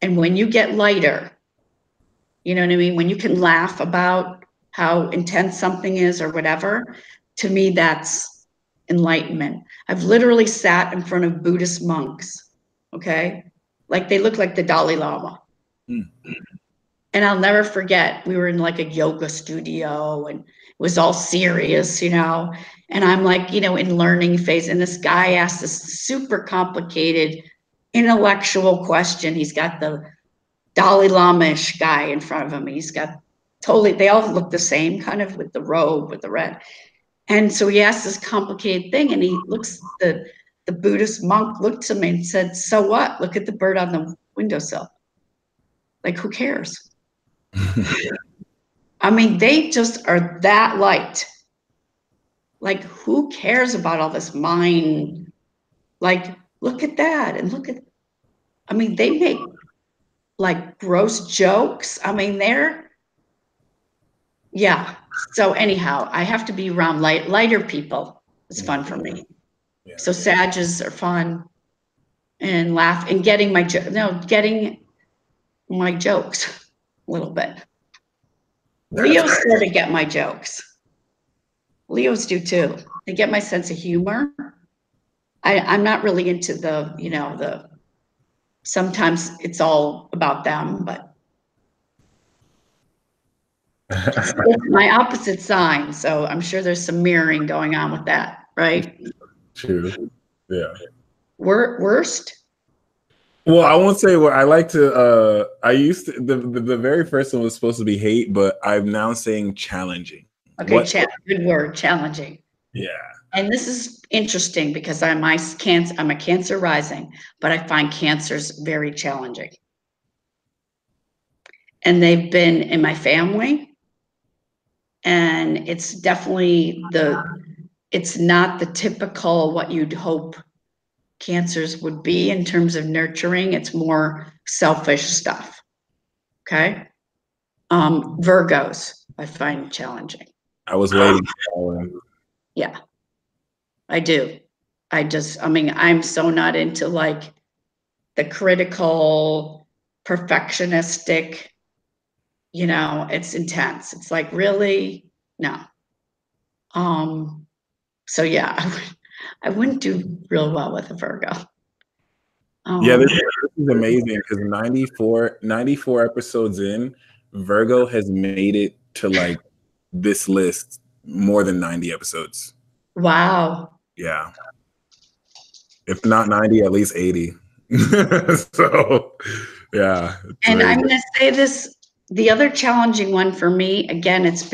And when you get lighter, you know what I mean? When you can laugh about how intense something is or whatever, to me, that's enlightenment. I've literally sat in front of Buddhist monks, okay? Like they look like the Dalai Lama. Mm. And I'll never forget, we were in like a yoga studio and it was all serious, you know, and I'm like, you know, in learning phase. And this guy asked this super complicated intellectual question. He's got the Dalai Lama-ish guy in front of him. He's got totally, they all look the same, kind of with the robe, with the red. And so he asked this complicated thing and he looks, the Buddhist monk looked at me and said, so what? Look at the bird on the windowsill. Like, who cares? I mean, they just are that light. Like, who cares about all this mind? Like, look at that and look at, I mean, they make like gross jokes. I mean, yeah. So anyhow, I have to be around lighter people. It's fun for me. Yeah. So Sages are fun and laugh and getting my jokes a little bit. Leos sort of get my jokes. Leos do too. They get my sense of humor. I'm not really into the, you know, sometimes it's all about them, but it's my opposite sign. So I'm sure there's some mirroring going on with that, right? True. Yeah. Worst? Well, I won't say what I like to. I used to the very first one was supposed to be hate, but I'm now saying challenging. Okay, good word, challenging. Yeah. And this is interesting because I'm a Cancer rising, but I find Cancers very challenging. And they've been in my family. And it's definitely it's not the typical what you'd hope Cancers would be in terms of nurturing. It's more selfish stuff. Okay. Virgos, I find challenging. I was waiting for that one. Yeah, I do. I mean, I'm so not into like the critical, perfectionistic, you know, it's intense. It's like, really? No. So yeah, I wouldn't do real well with a Virgo. Yeah, this is amazing because 94 episodes in, Virgo has made it to like this list more than 90 episodes. Wow. Yeah. If not 90, at least 80. So, yeah. And I'm going to say this, the other challenging one for me, again, this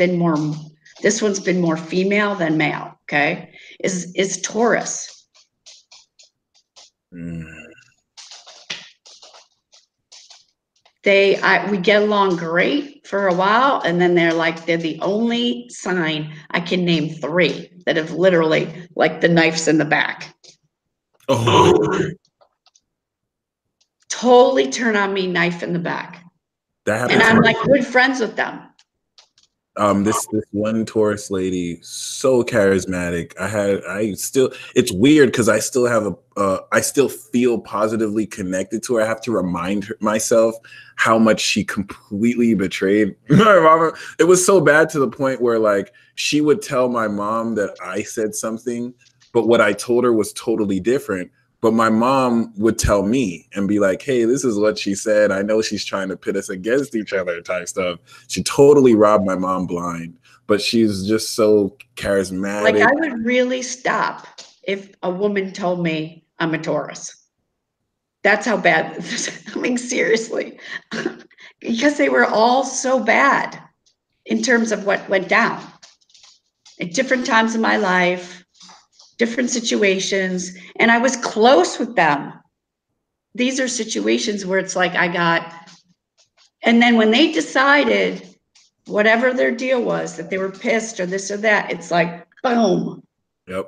one's been more female than male, okay, is Taurus. We get along great for a while, and then they're the only sign I can name 3 that have literally like the knife's in the back. Oh. Totally turn on me, knife in the back. And I'm like good friends with them. This one Taurus lady, so charismatic. It's weird because I still have I still feel positively connected to her. I have to remind myself how much she completely betrayed my mom. It was so bad to the point where like she would tell my mom that I said something, but what I told her was totally different. But my mom would tell me and be like, hey, this is what she said. I know she's trying to pit us against each other type stuff. She totally robbed my mom blind, but she's just so charismatic. Like I would really stop if a woman told me I'm a Taurus. That's how bad, I mean, seriously, because they were all so bad in terms of what went down at different times in my life. Different situations, and I was close with them. These are situations where it's like and then when they decided whatever their deal was, that they were pissed or this or that, it's like, boom. Yep.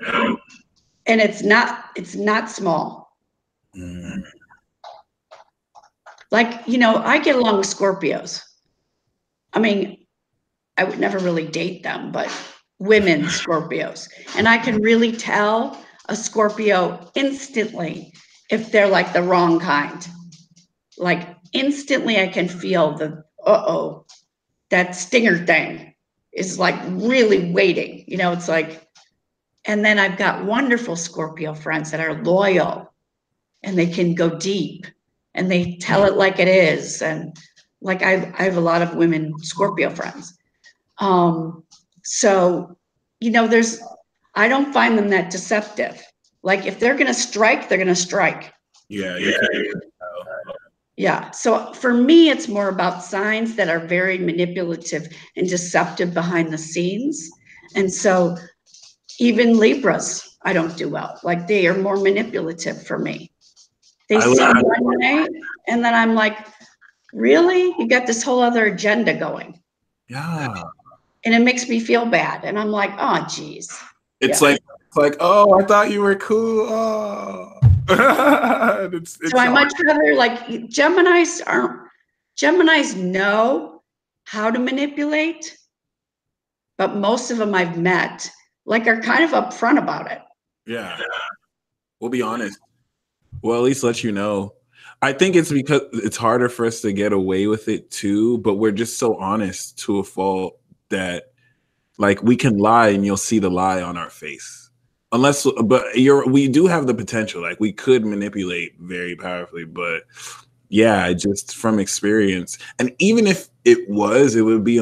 And it's not small. Mm. Like, you know, I get along with Scorpios. I mean, I would never really date them, but women Scorpios. And I can really tell a Scorpio instantly if they're like the wrong kind. Like instantly I can feel the, uh-oh, that stinger thing is like really waiting. You know, it's like, and then I've got wonderful Scorpio friends that are loyal and they can go deep and they tell it like it is. And like I have a lot of women Scorpio friends. So, you know, I don't find them that deceptive. Like if they're going to strike, they're going to strike. Yeah, you can. Yeah. So for me, it's more about signs that are very manipulative and deceptive behind the scenes. And so even Libras, I don't do well. Like they are more manipulative for me. They seem one way, and then I'm like, really? You got this whole other agenda going. Yeah. And it makes me feel bad. And I'm like, oh, geez. It's like, oh, I thought you were cool. Oh. So I much rather like Geminis know how to manipulate, but most of them I've met like are kind of upfront about it. Yeah. We'll be honest. Well, at least let you know. I think it's because it's harder for us to get away with it too, but we're just so honest to a fault that like we can lie and you'll see the lie on our face. Unless, but we do have the potential. Like we could manipulate very powerfully, but yeah, just from experience. And even if it would be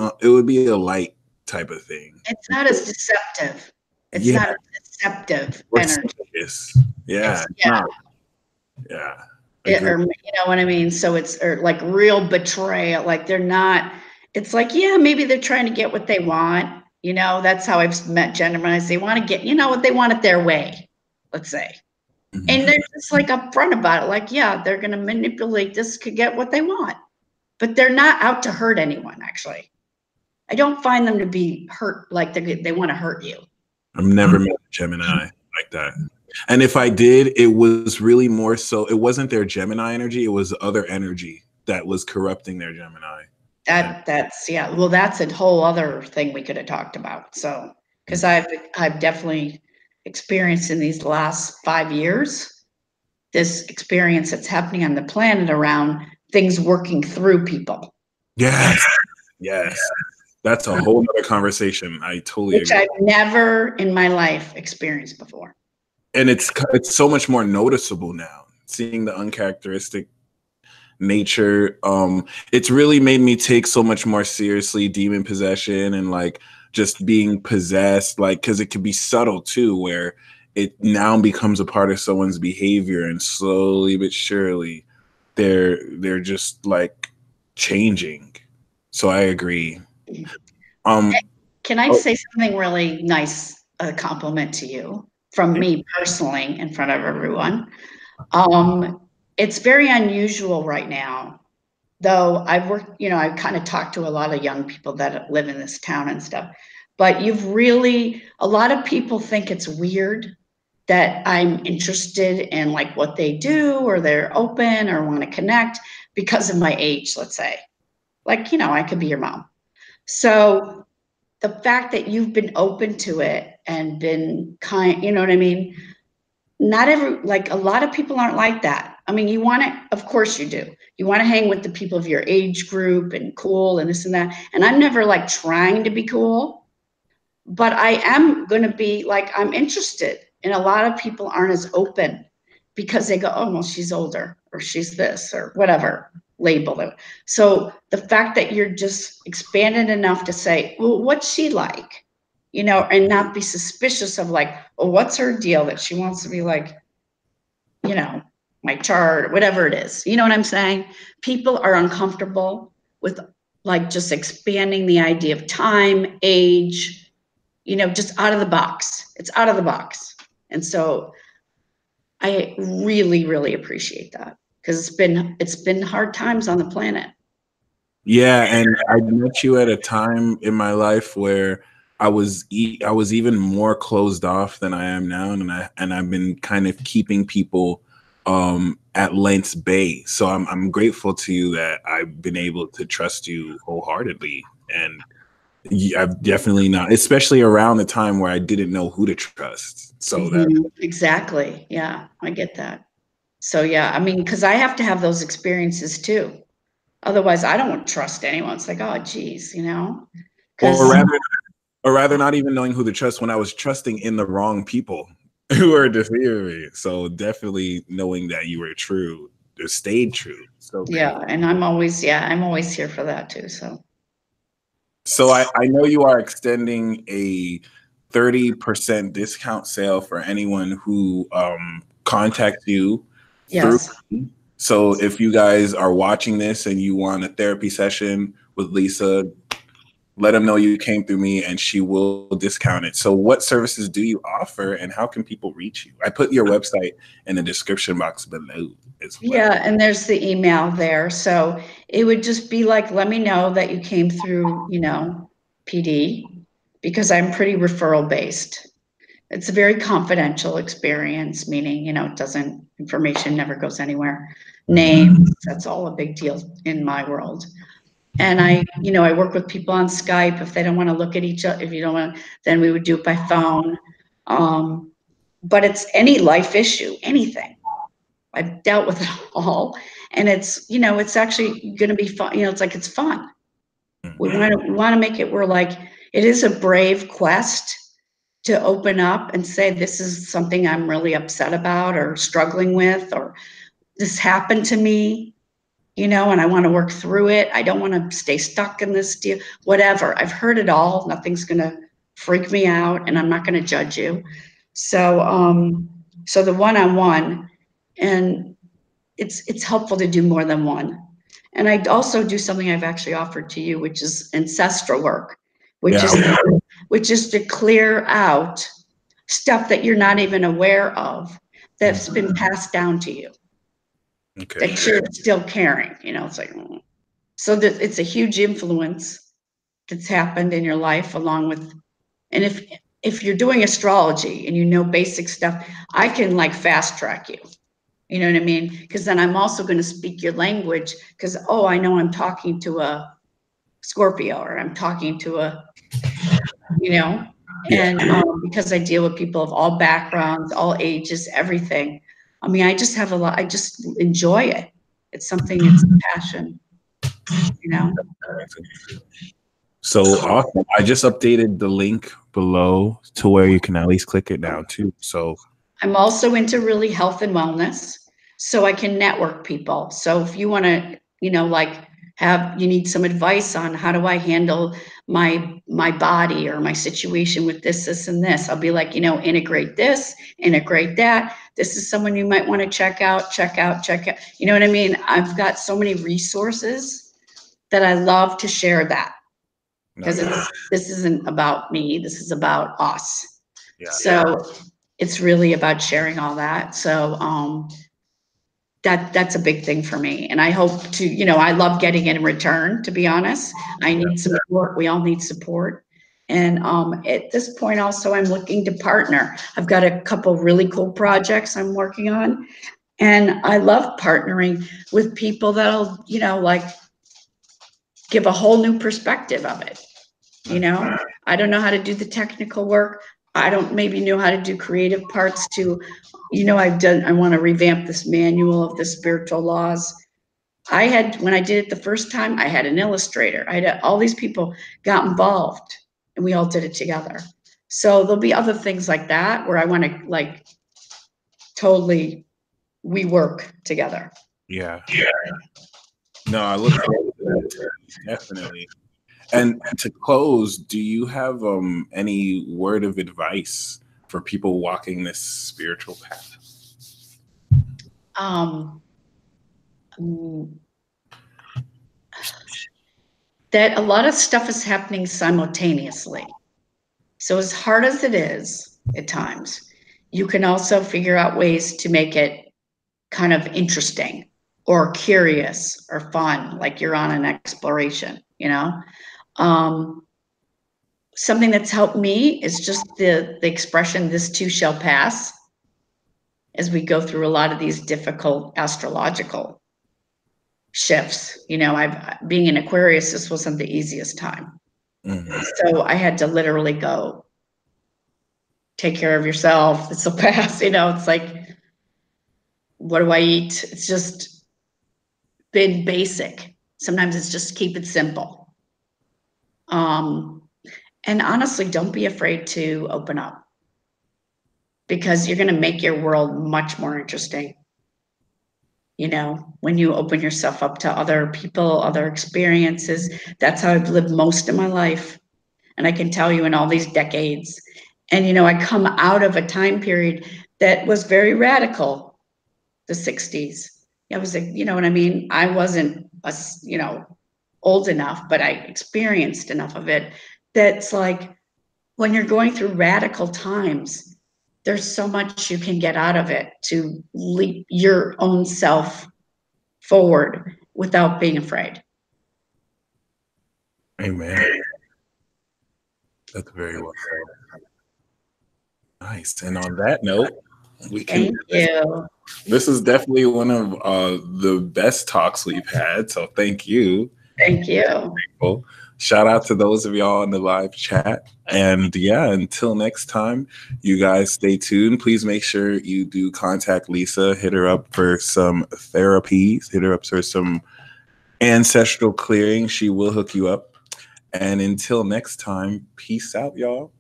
a light type of thing. It's not as deceptive. It's not a deceptive energy. Yeah. Yeah. Or you know what I mean? So it's like real betrayal. Like they're not, it's like, yeah, maybe they're trying to get what they want. You know, that's how I've met Geminis. They want to get, you know, what they want it their way, let's say. Mm-hmm. And they're just like upfront about it. Like, yeah, they're going to manipulate this to get what they want, but they're not out to hurt anyone. Actually, I don't find them to be hurt. Like they want to hurt you. I've never met a Gemini like that. And if I did, it was really more so, it wasn't their Gemini energy, it was other energy that was corrupting their Gemini. That's yeah. Well, that's a whole other thing we could have talked about. So, because I've definitely experienced in these last 5 years, this experience that's happening on the planet around things working through people. Yes. Yes. That's a whole other conversation. I totally agree. Which I've never in my life experienced before. And it's so much more noticeable now, seeing the uncharacteristic nature. It's really made me take so much more seriously demon possession and like just being possessed, like because it could be subtle too, where it now becomes a part of someone's behavior, and slowly but surely they're just like changing. So I agree. Can I say something really nice, a compliment to you from me personally in front of everyone? It's very unusual right now, though I've worked, you know, I've kind of talked to a lot of young people that live in this town and stuff, but a lot of people think it's weird that I'm interested in like what they do, or they're open or want to connect because of my age, let's say. Like, you know, I could be your mom. So the fact that you've been open to it and been kind, you know what I mean? Like a lot of people aren't like that. I mean, you want to, of course you do. You want to hang with the people of your age group and cool and this and that. And I'm never like trying to be cool, but I am going to be like, I'm interested. And a lot of people aren't as open because they go, oh, well, she's older or she's this or whatever label it. So the fact that you're just expanded enough to say, well, what's she like? You know, and not be suspicious of like, well, what's her deal that she wants to be like, you know, my chart, whatever it is. You know what I'm saying? People are uncomfortable with like just expanding the idea of time, age, you know, just out of the box. It's out of the box. And so I really, really appreciate that because it's been hard times on the planet. Yeah, and I met you at a time in my life where I was even more closed off than I am now, and I've been kind of keeping people at length's bay. So I'm grateful to you that I've been able to trust you wholeheartedly, and I've definitely not, especially around the time where I didn't know who to trust. So that exactly, yeah, I get that. So yeah, I mean, because I have to have those experiences too. Otherwise, I don't trust anyone. It's like, oh, geez, you know, or because rather not even knowing who to trust when I was trusting in the wrong people who were deceiving me. So definitely knowing that you were true, stayed true. So yeah, grateful. and I'm always here for that too. So I know you are extending a 30% discount sale for anyone who contacts you through. Yes. So if you guys are watching this and you want a therapy session with Lisa, let them know you came through me and she will discount it. So what services do you offer and how can people reach you? I put your website in the description box below as well. Yeah, and there's the email there. So it would just be like, let me know that you came through, you know, PD, because I'm pretty referral based. It's a very confidential experience, meaning, you know, it doesn't, information never goes anywhere. Names, that's all a big deal in my world. And I work with people on Skype. If they don't want to look at each other, if you don't want, then we would do it by phone. But it's any life issue, anything. I've dealt with it all. And it's actually going to be fun. It's fun. We want to make it where like, it is a brave quest to open up and say, this is something I'm really upset about or struggling with, or this happened to me, and I want to work through it. I don't want to stay stuck in this deal, whatever. I've heard it all. Nothing's going to freak me out, and I'm not going to judge you. So the one-on-one, and it's helpful to do more than one. And I also do something I've actually offered to you, which is ancestral work, which is to clear out stuff that you're not even aware of, that's been passed down to you, that you're still carrying. It's like, so that it's a huge influence that's happened in your life, along with, and if you're doing astrology and basic stuff, I can like fast track you. You know what I mean? Because then I'm also going to speak your language, because, I know I'm talking to a Scorpio, or I'm talking to a, and because I deal with people of all backgrounds, all ages, everything. I mean, I just have I just enjoy it. It's something, it's a passion, So awesome. I just updated the link below to where you can at least click it now too. So I'm also into really health and wellness, so I can network people. So if you want to, you need some advice on how do I handle my body or my situation with this, and this, I'll be like, integrate this, integrate that. This is someone you might want to check out. You know what I mean? I've got so many resources that I love to share that, because this isn't about me. This is about us. So it's really about sharing all that. So that's a big thing for me. And I hope to, I love getting it in return, to be honest. I need support. We all need support. And at this point also, I'm looking to partner. I've got a couple really cool projects I'm working on. And I love partnering with people that'll, give a whole new perspective of it. I don't know how to do the technical work. I don't maybe know how to do creative parts too. I want to revamp this manual of the spiritual laws. When I did it the first time, I had an illustrator. I had all these people got involved, and we all did it together. So there'll be other things like that where I want to totally, we work together. Yeah. No, I look forward to that. Definitely. And to close, do you have any word of advice for people walking this spiritual path? That a lot of stuff is happening simultaneously. So as hard as it is at times, you can also figure out ways to make it kind of interesting or curious or fun, like you're on an exploration, something that's helped me is just the expression, this too shall pass, as we go through a lot of these difficult astrological shifts. You know, being an Aquarius, this wasn't the easiest time. So I had to literally go, take care of yourself. This will pass. You know, it's like, what do I eat? It's just been basic. Sometimes it's just keep it simple. And honestly, don't be afraid to open up, because you're going to make your world much more interesting. You know, when you open yourself up to other people, other experiences. That's how I've lived most of my life. And I can tell you, in all these decades. And, you know, I come out of a time period that was very radical, the 60s. I was, you know what I mean? I wasn't, you know, old enough, but I experienced enough of it. That's like, when you're going through radical times, there's so much you can get out of it to leap your own self forward without being afraid. Amen. That's very well said. Nice. And on that note, we can. Thank you. This is definitely one of the best talks we've had. So thank you. Thank you. Shout out to those of y'all in the live chat. And yeah, until next time, you guys stay tuned. Please make sure you do contact Lisa. Hit her up for some therapies. Hit her up for some ancestral clearing. She will hook you up. And until next time, peace out, y'all.